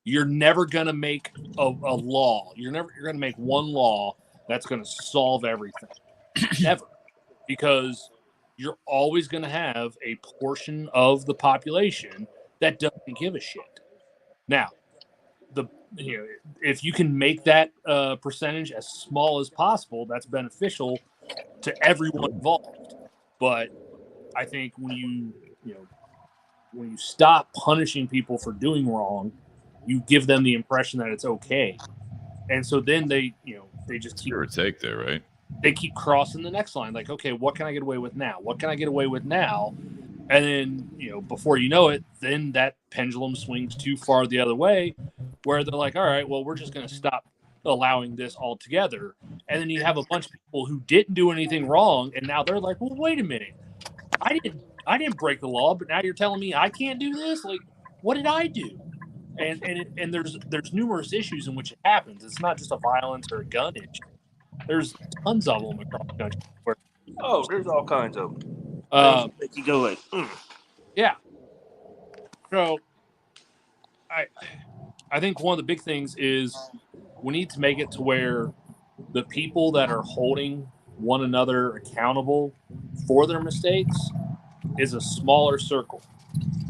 You're never gonna make a law. You're gonna make one law that's gonna solve everything. Never. Because you're always going to have a portion of the population that doesn't give a shit. Now, if you can make that percentage as small as possible, that's beneficial to everyone involved. But I think when you stop punishing people for doing wrong, you give them the impression that it's okay, and so then they just keep Give or take there, right? They keep crossing the next line. Like, okay, what can I get away with now? What can I get away with now? And then, before you know it, then that pendulum swings too far the other way, where they're like, all right, well, we're just going to stop allowing this altogether. And then you have a bunch of people who didn't do anything wrong, and now they're like, well, wait a minute, I didn't break the law, but now you're telling me I can't do this? Like, what did I do? And there's numerous issues in which it happens. It's not just a violence or a gun issue. There's tons of them across the country. There's all kinds of them. Make you go like, Yeah. So, I think one of the big things is we need to make it to where the people that are holding one another accountable for their mistakes is a smaller circle.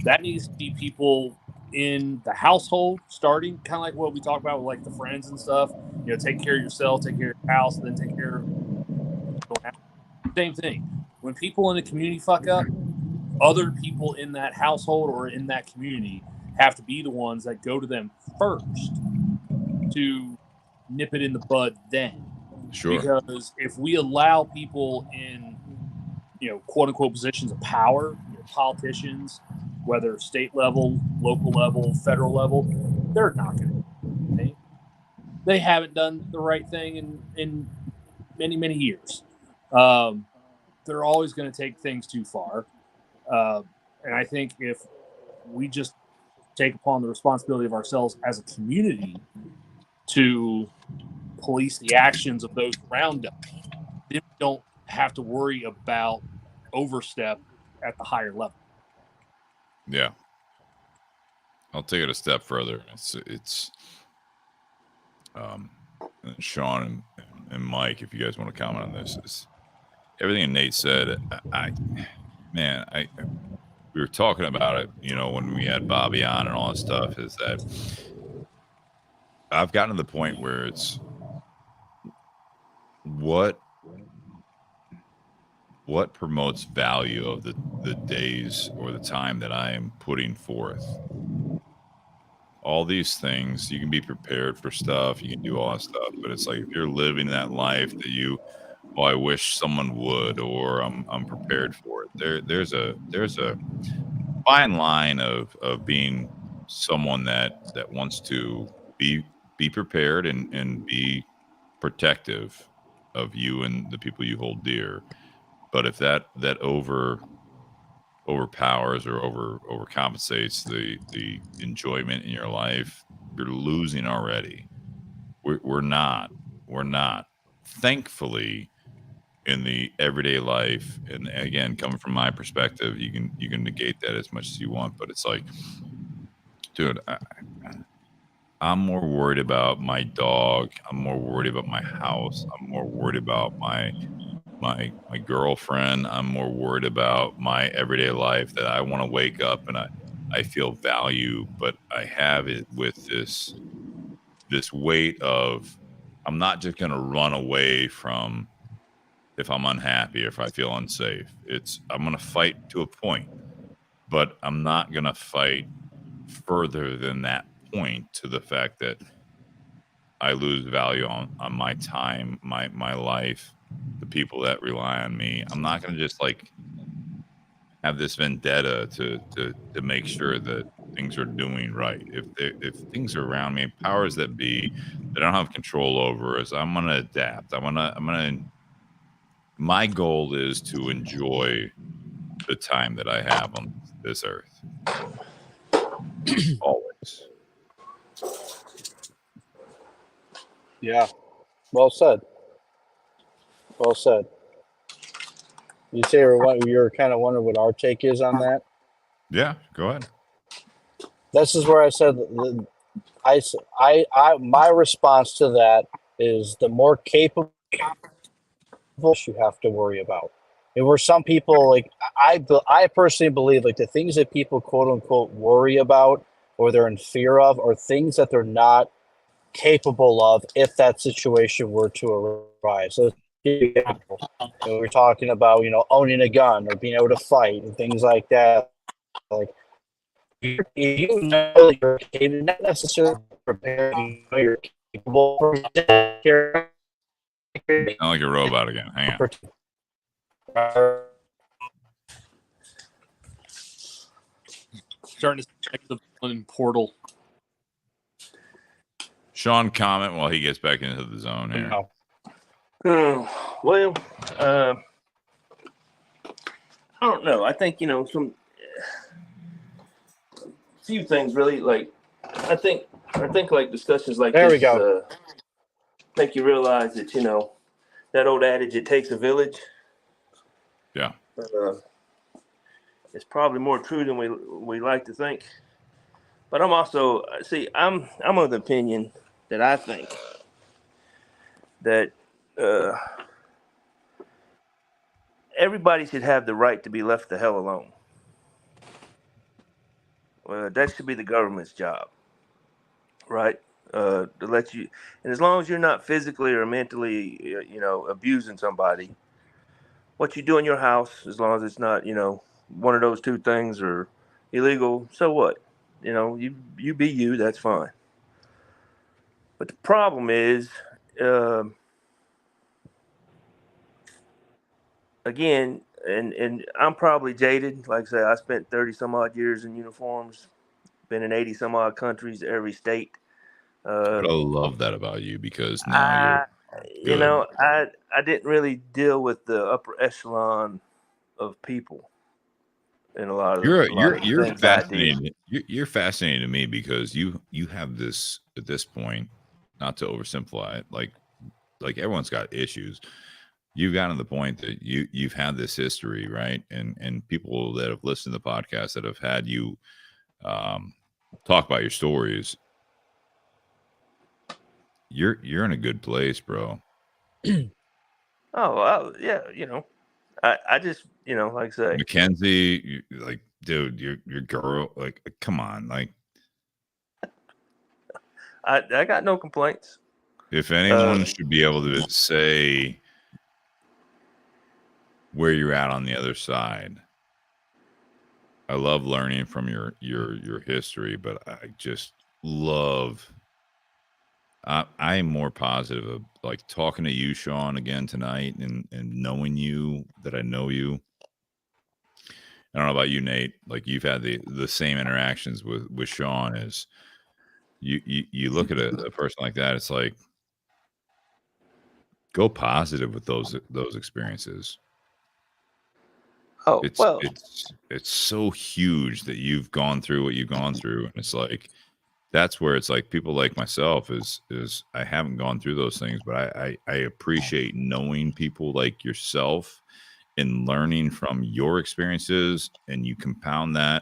That needs to be people in the household, starting kind of like what we talk about with like the friends and stuff. Take care of yourself, take care of your house, then take care of same thing. When people in the community fuck up, other people in that household or in that community have to be the ones that go to them first to nip it in the bud then. Sure. Because if we allow people in, quote unquote positions of power, politicians, whether state level, local level, federal level, they're not going to. They haven't done the right thing in many, many years. They're always going to take things too far. And I think if we just take upon the responsibility of ourselves as a community to police the actions of those around us, then we don't have to worry about overstep at the higher level. Yeah. I'll take it a step further. It's Sean and Mike, if you guys want to comment on this, is everything Nate said. We were talking about it, when we had Bobby on and all that stuff, is that I've gotten to the point where it's what promotes value of the days or the time that I am putting forth. All these things, you can be prepared for stuff, you can do all that stuff, but it's like if you're living that life that I wish someone would, or I'm prepared for it. There's a fine line of being someone that wants to be prepared and be protective of you and the people you hold dear. But if that overpowers or overcompensates the enjoyment in your life, you're losing already. We're not. Thankfully, in the everyday life, and again, coming from my perspective, you can negate that as much as you want, but it's like, dude, I'm more worried about my dog. I'm more worried about my house. I'm more worried about my girlfriend. I'm more worried about my everyday life, that I want to wake up and I feel value, but I have it with this weight of, I'm not just going to run away from if I'm unhappy or if I feel unsafe. I'm going to fight to a point, but I'm not going to fight further than that point, to the fact that I lose value on my time, my life, the people that rely on me. I'm not going to just like have this vendetta to make sure that things are doing right. If things are around me, powers that be that I don't have control over, is I'm going to adapt. My goal is to enjoy the time that I have on this earth. Always. Yeah. Well said. Well said. You say you're kind of wondering what our take is on that? Yeah, go ahead. This is where I said my response to that is the more capable you have to worry about. And where some people like I personally believe like the things that people quote unquote worry about or they're in fear of are things that they're not capable of if that situation were to arise. So we're talking about owning a gun or being able to fight and things like that. Like if you know that you're capable, not necessarily prepared, you're capable for Sound like a robot again. Hang on. Starting to connect the villain portal. Sean, comment while he gets back into the zone here. Well, I don't know. I think some few things really. Like I think like discussions like there this we go. Make you realize that that old adage, it takes a village. Yeah. It's probably more true than we like to think. But I'm also I'm of the opinion that I think that everybody should have the right to be left the hell alone. That should be the government's job, right? To let you, and as long as you're not physically or mentally, abusing somebody, what you do in your house, as long as it's not, one of those two things or illegal, so what? You be you, that's fine. But the problem is, again, and I'm probably jaded. Like I say, I spent 30 some odd years in uniforms, been in 80 some odd countries, every state. But I love that about you because now I, you're good. I didn't really deal with the upper echelon of people in a lot of You're things I did. fascinating. You're fascinating to me because you have this at this point, not to oversimplify it, like everyone's got issues. You've gotten to the point that you've had this history, right? And people that have listened to the podcast that have had you talk about your stories, you're in a good place, bro. Oh, well, yeah, I just, like I say, Mackenzie, like, dude, your girl, like, come on, like, I got no complaints. if anyone should be able to say where you're at on the other side, I love learning from your history, but I just love. I am more positive of like talking to you, Sean, again tonight, and knowing you that I know you. I don't know about you, Nate. Like you've had the same interactions with Sean as you look at a person like that. It's like go positive with those experiences. Oh, well, It's so huge that you've gone through what you've gone through, and it's like that's where it's like people like myself is I haven't gone through those things, but I appreciate knowing people like yourself and learning from your experiences, and you compound that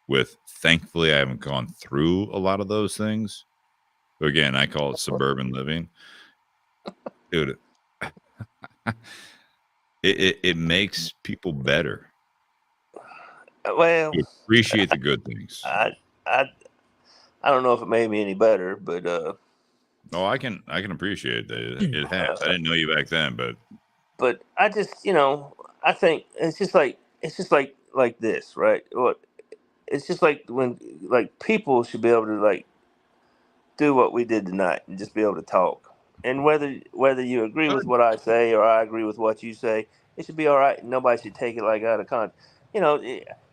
with thankfully I haven't gone through a lot of those things. But again, I call it suburban living, dude. It makes people better. well, You appreciate the good things. I don't know if it made me any better, but Oh, I can appreciate that it has. I didn't know you back then, but I just, I think it's just like this, right? What it's just like when like people should be able to like do what we did tonight and just be able to talk. And whether you agree with what I say or I agree with what you say, it should be all right. Nobody should take it like out of context,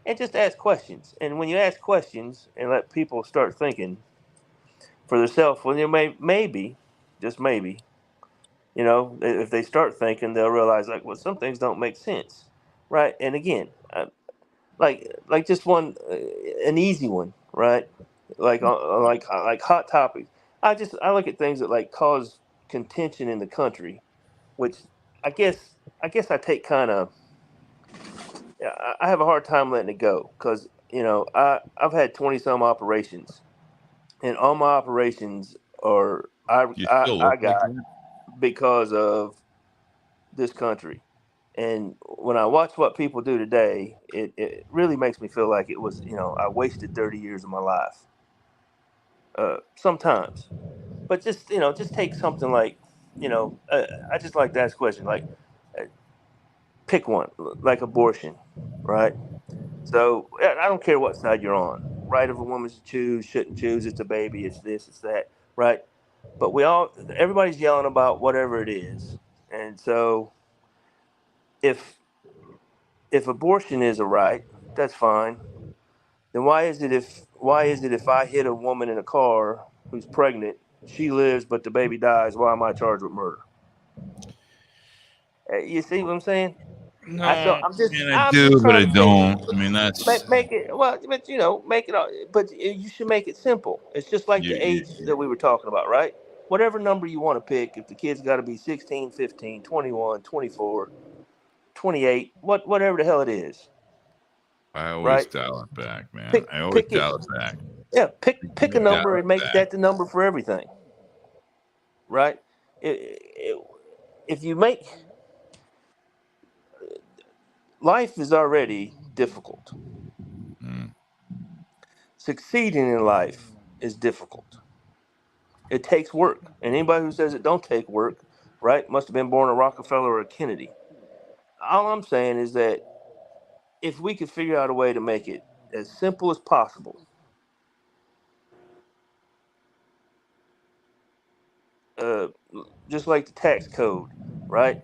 and just ask questions. And when you ask questions and let people start thinking for themselves, well, maybe, just maybe, if they start thinking, they'll realize like, well, some things don't make sense, right? And again, like just an easy one, right? Like hot topics. I look at things that like cause contention in the country, which I guess I take kind of. I have a hard time letting it go because I've had 20 some operations, and all my operations are you still look I like got that. because of this country. And when I watch what people do today, it really makes me feel like it was, I wasted 30 years of my life. Sometimes, but just take something like, I just like to ask a question, like, uh, pick one, like abortion, right? So I don't care what side you're on. Right of a woman to choose, shouldn't choose. It's a baby. It's this. It's that. Right. But everybody's yelling about whatever it is, and so if abortion is a right, that's fine. Then why is it if I hit a woman in a car who's pregnant, she lives but the baby dies? Why am I charged with murder? You see what I'm saying? No, I'm just I I'm do, just but trying I to say, don't. I mean, that's make it well, but make it. But you should make it simple. It's just like the you, age that we were talking about, right? Whatever number you want to pick. If the kid's got to be 16, 15, 21, 24, 28, whatever the hell it is, I always right? dial it back, man. Pick I always pick it. dial it back. Yeah, pick a Dial number it and make back. that the number for everything, right? If you make life is already difficult. Mm. Succeeding in life is difficult. It takes work, and anybody who says it don't take work, right, must have been born a Rockefeller or a Kennedy. All I'm saying is that if we could figure out a way to make it as simple as possible, uh, just like the tax code, right?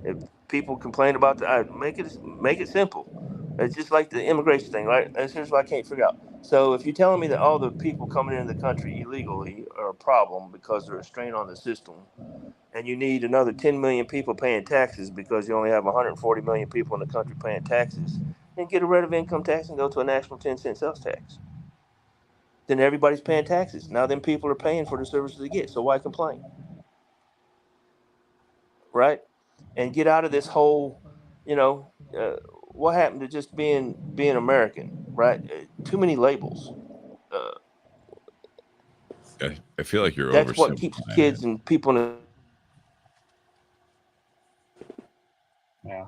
If people complain about make it simple. It's just like the immigration thing, right? That's here's what I can't figure out. So if you're telling me that all the people coming into the country illegally are a problem because they're a strain on the system, and you need another 10 million people paying taxes because you only have 140 million people in the country paying taxes, then get rid of income tax and go to a national 10-cent sales tax. Then everybody's paying taxes. Now then people are paying for the services they get. So why complain? Right? And get out of this whole, you know, what happened to just being American, right? Too many labels. Uh, I feel like you're that's what keeps oversimplifying it. kids and people in Yeah.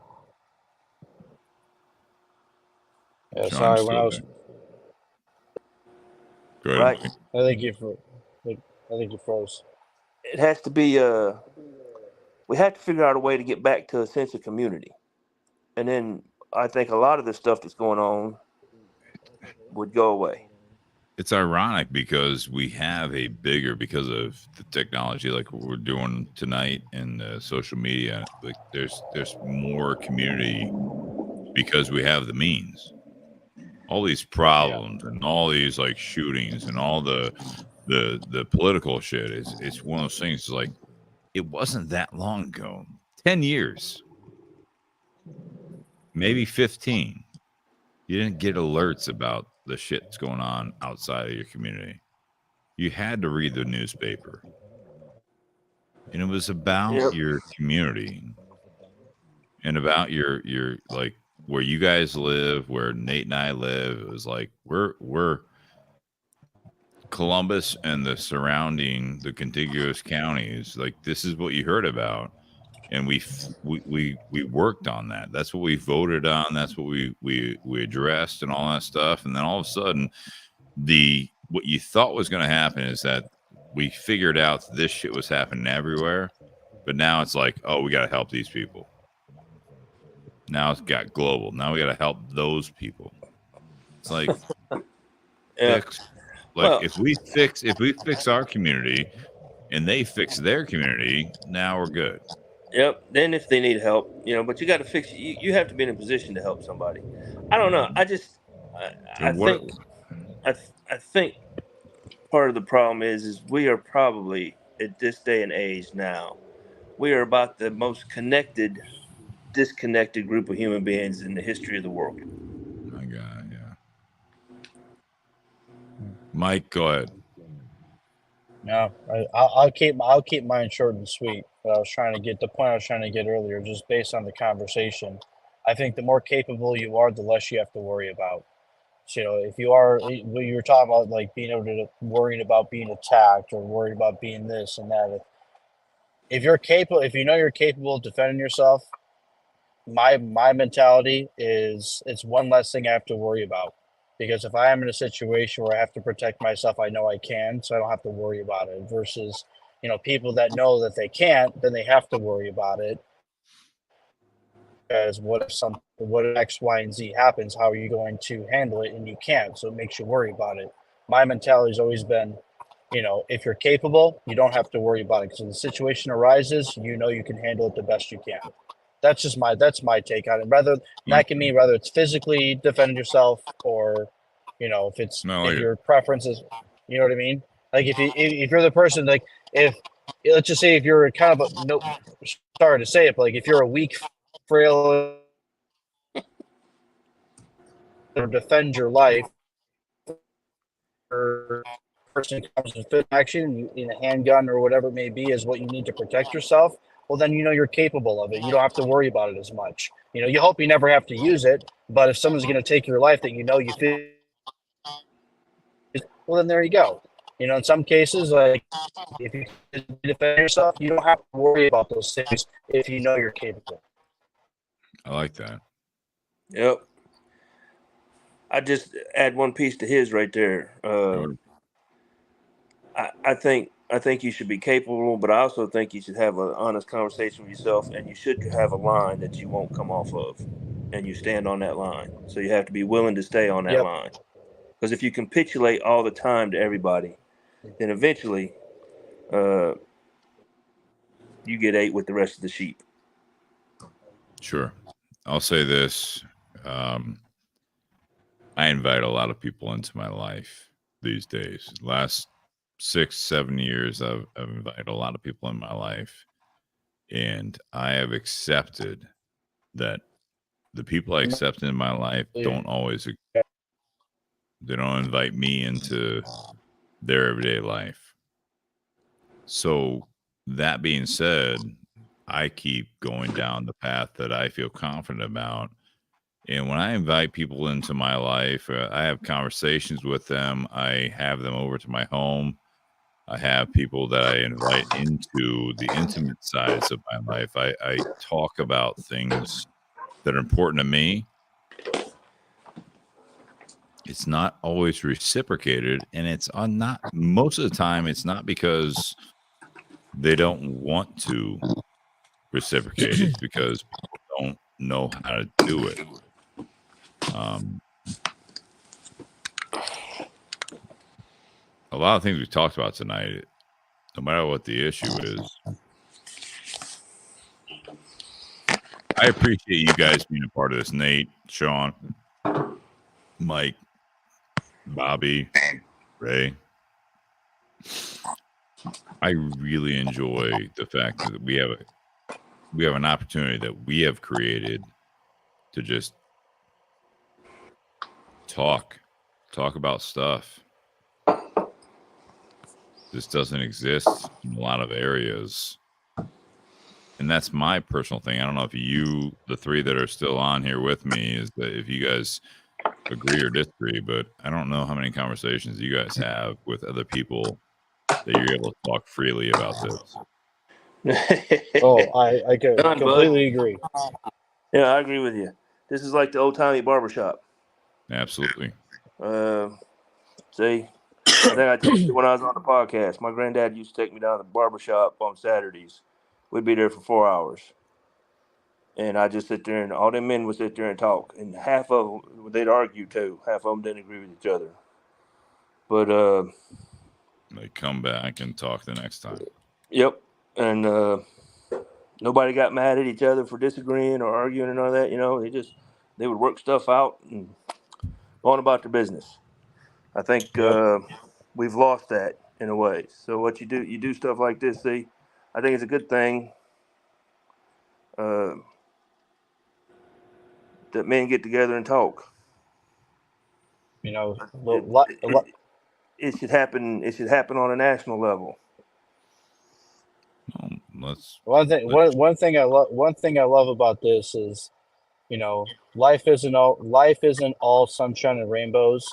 Yeah. Sean, I'm Sorry. When still I there. was, Go ahead, right. Mike. I think you froze. It has to be. We have to figure out a way to get back to a sense of community, and then I think a lot of the stuff that's going on would go away. It's ironic because we have because of the technology, like what we're doing tonight and social media. Like there's more community because we have the means. All these problems and all these like shootings and all the political shit is it's one of those things. Like it wasn't that long ago, 10 years, maybe 15. You didn't get alerts about the shit that's going on outside of your community. You had to read the newspaper, and it was about Yep. your community and about your like where you guys live, where Nate and I live. It was like we're Columbus and the contiguous counties. Like this is what you heard about, and we worked on that. That's what we voted on. That's what we addressed and all that stuff. And then all of a sudden, what you thought was going to happen is that we figured out this shit was happening everywhere, but now it's like, oh, we got to help these people. Now it's got global. Now we got to help those people. It's like Yeah. if we fix our community and they fix their community, now we're good. Yep. Then if they need help, but you got to fix it. You have to be in a position to help somebody. I don't know. I think part of the problem is we are probably at this day and age now, we are about the most disconnected group of human beings in the history of the world. My God, yeah. Mike, go ahead. No, I'll keep mine short and sweet. But the point I was trying to get earlier, just based on the conversation. I think the more capable you are, the less you have to worry about. So, if you were talking about like being able to worrying about being attacked or worried about being this and that. if you're capable, if you know you're capable of defending yourself, my mentality is it's one less thing I have to worry about. Because if I am in a situation where I have to protect myself, I know I can, so I don't have to worry about it. Versus, people that know that they can't, then they have to worry about it. Because what if X, Y, and Z happens? How are you going to handle it? And you can't, so it makes you worry about it. My mentality has always been, if you're capable, you don't have to worry about it. Because if the situation arises, you can handle it the best you can. That's my take on it. That can mean whether it's physically defending yourself or, if your preference is, you know what I mean? Like if you're the person, like let's just say if you're kind of sorry to say it, but like if you're a weak, frail, or defend your life, or person comes in fit action in a handgun or whatever it may be is what you need to protect yourself, well then you're capable of it. You don't have to worry about it as much. You hope you never have to use it, but if someone's going to take your life that you feel, well then there you go. In some cases, like if you defend yourself, you don't have to worry about those things if you know you're capable. I like that. Yep. I just add one piece to his right there. I think you should be capable, but I also think you should have an honest conversation with yourself, and you should have a line that you won't come off of, and you stand on that line. So you have to be willing to stay on that line. Because if you capitulate all the time to everybody, then eventually you get ate with the rest of the sheep. Sure. I'll say this. I invite a lot of people into my life these days. Last 6-7 years, I've invited a lot of people in my life, and I have accepted that the people I accept in my life don't always, they don't invite me into their everyday life. So that being said, I keep going down the path that I feel confident about. And when I invite people into my life, I have conversations with them. I have them over to my home. I have people that I invite into the intimate sides of my life. I talk about things that are important to me. It's not always reciprocated, and it's not most of the time. It's not because they don't want to reciprocate. It's because people don't know how to do it. A lot of things we talked about tonight, no matter what the issue is, I appreciate you guys being a part of this. Nate, Sean, Mike, Bobby, Ray. I really enjoy the fact that we have an opportunity that we have created to just talk about stuff. This doesn't exist in a lot of areas. And that's my personal thing. I don't know if you, the three that are still on here with me, is that if you guys agree or disagree, but I don't know how many conversations you guys have with other people that you're able to talk freely about this. I completely agree. Yeah, I agree with you. This is like the old-timey barbershop. Absolutely. See, I think I told you when I was on the podcast, my granddad used to take me down to the barbershop on Saturdays. We'd be there for 4 hours. And I just sit there, and all them men would sit there and talk. And half of them, they'd argue too. Half of them didn't agree with each other. But they come back and talk the next time. Yep. And nobody got mad at each other for disagreeing or arguing and all that. They would work stuff out and go on about their business. I think we've lost that in a way. So what you do stuff like this. See, I think it's a good thing that men get together and talk. It should happen. It should happen on a national level. One thing I love about this is, life isn't all sunshine and rainbows,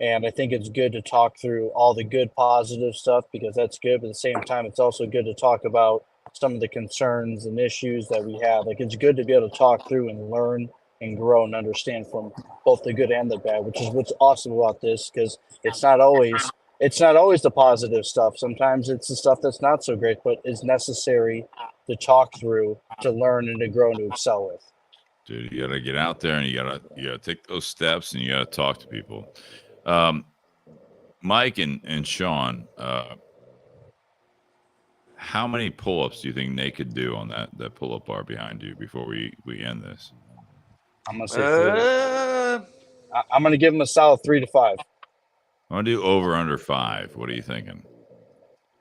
and I think it's good to talk through all the good positive stuff because that's good. But at the same time, it's also good to talk about some of the concerns and issues that we have. Like, it's good to be able to talk through and learn and grow and understand from both the good and the bad, which is what's awesome about this, because it's not always the positive stuff. Sometimes it's the stuff that's not so great, but is necessary to talk through, to learn, and to grow and to excel with. Dude, you gotta get out there and you gotta take those steps and you gotta talk to people. Mike and Sean, how many pull-ups do you think Nate could do on that pull-up bar behind you before we end this? I'm gonna say 3. I'm gonna give him a solid 3 to 5. I'm gonna do over under 5. What are you thinking?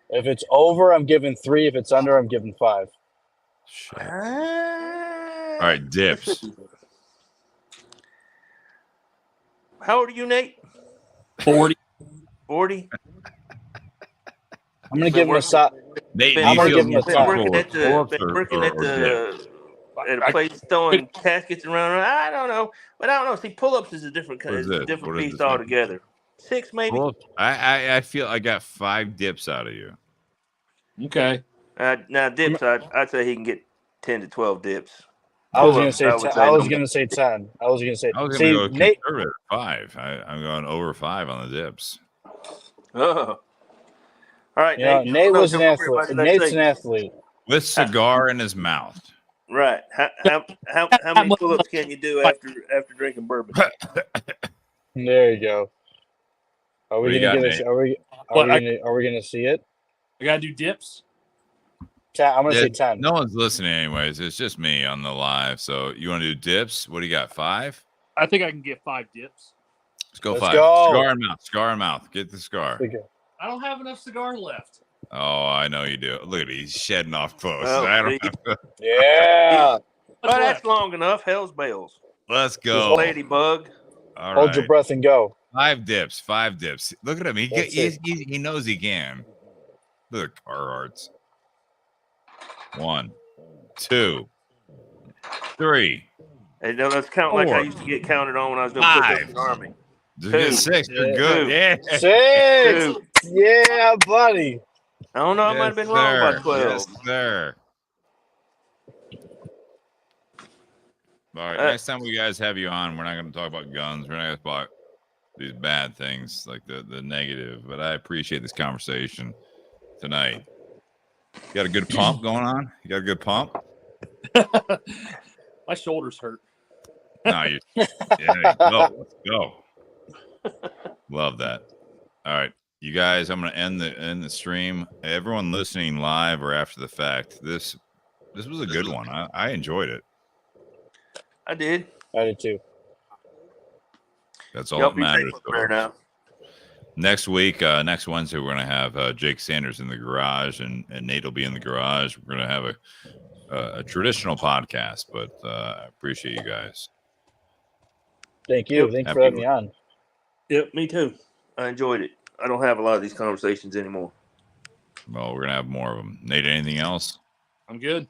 If it's over, I'm giving 3. If it's under, I'm giving 5. Shit. All right, dips. How old are you, Nate? 40. 40. I'm gonna give him a solid. Nate, I'm gonna give him a been working solid. at a place throwing caskets around. I don't know, but I don't know. See, pull-ups is a different beast altogether. 6 maybe. I feel I got 5 dips out of you. Okay. Now dips, I'd say he can get 10 to 12 dips. I was gonna say 10. I was gonna say 10. I was gonna say. I was See, gonna go Nate. conservative 5. I'm going over 5 on the dips. Oh. All right, You know, Nate was an athlete. Nate's an athlete. With cigar in his mouth. Right. How many pull-ups can you do after drinking bourbon? There you go. Are we gonna get Nate? Are we gonna see it? I gotta do dips. 10. I'm gonna say 10. No one's listening anyways. It's just me on the live. So you want to do dips? What do you got? 5? I think I can get 5 dips. Let's go. Let's 5. go. Cigar in mouth. Cigar in mouth. Get the cigar. I don't have enough cigar left. Oh, I know you do. Look at he's shedding off close. Well, I don't have to... Yeah. Well, that's long enough. Hell's bells. Let's go. Ladybug. All Hold right. your breath and go. 5 dips. 5 dips. Look at him. He knows he can. Look at Carhartts. 1, 2, 3. Hey, no, let's count 4, like I used to get counted on when I was doing 5. push-ups in the Army. Just get 6. You're good. 2. Yeah. 6. Yeah, buddy. I don't know. I might have been wrong by 12. Yes, sir. All right. Next time we guys have you on, we're not going to talk about guns. We're not going to talk about these bad things like the negative. But I appreciate this conversation tonight. You got a good pump going on? You got a good pump? My shoulders hurt. No, yeah, go. Let's go. Love that. All right, you guys. I'm going to end the stream. Everyone listening live or after the fact, this was a good one. I enjoyed it. I did. I did too. That's all Y'all that be matters. safe up there now. Next week, next Wednesday, we're going to have Jake Sanders in the garage, and Nate will be in the garage. We're going to have a traditional podcast, but I appreciate you guys. Thank you. Thanks for having me on. Yep, me too. I enjoyed it. I don't have a lot of these conversations anymore. Well, we're going to have more of them. Nate, anything else? I'm good.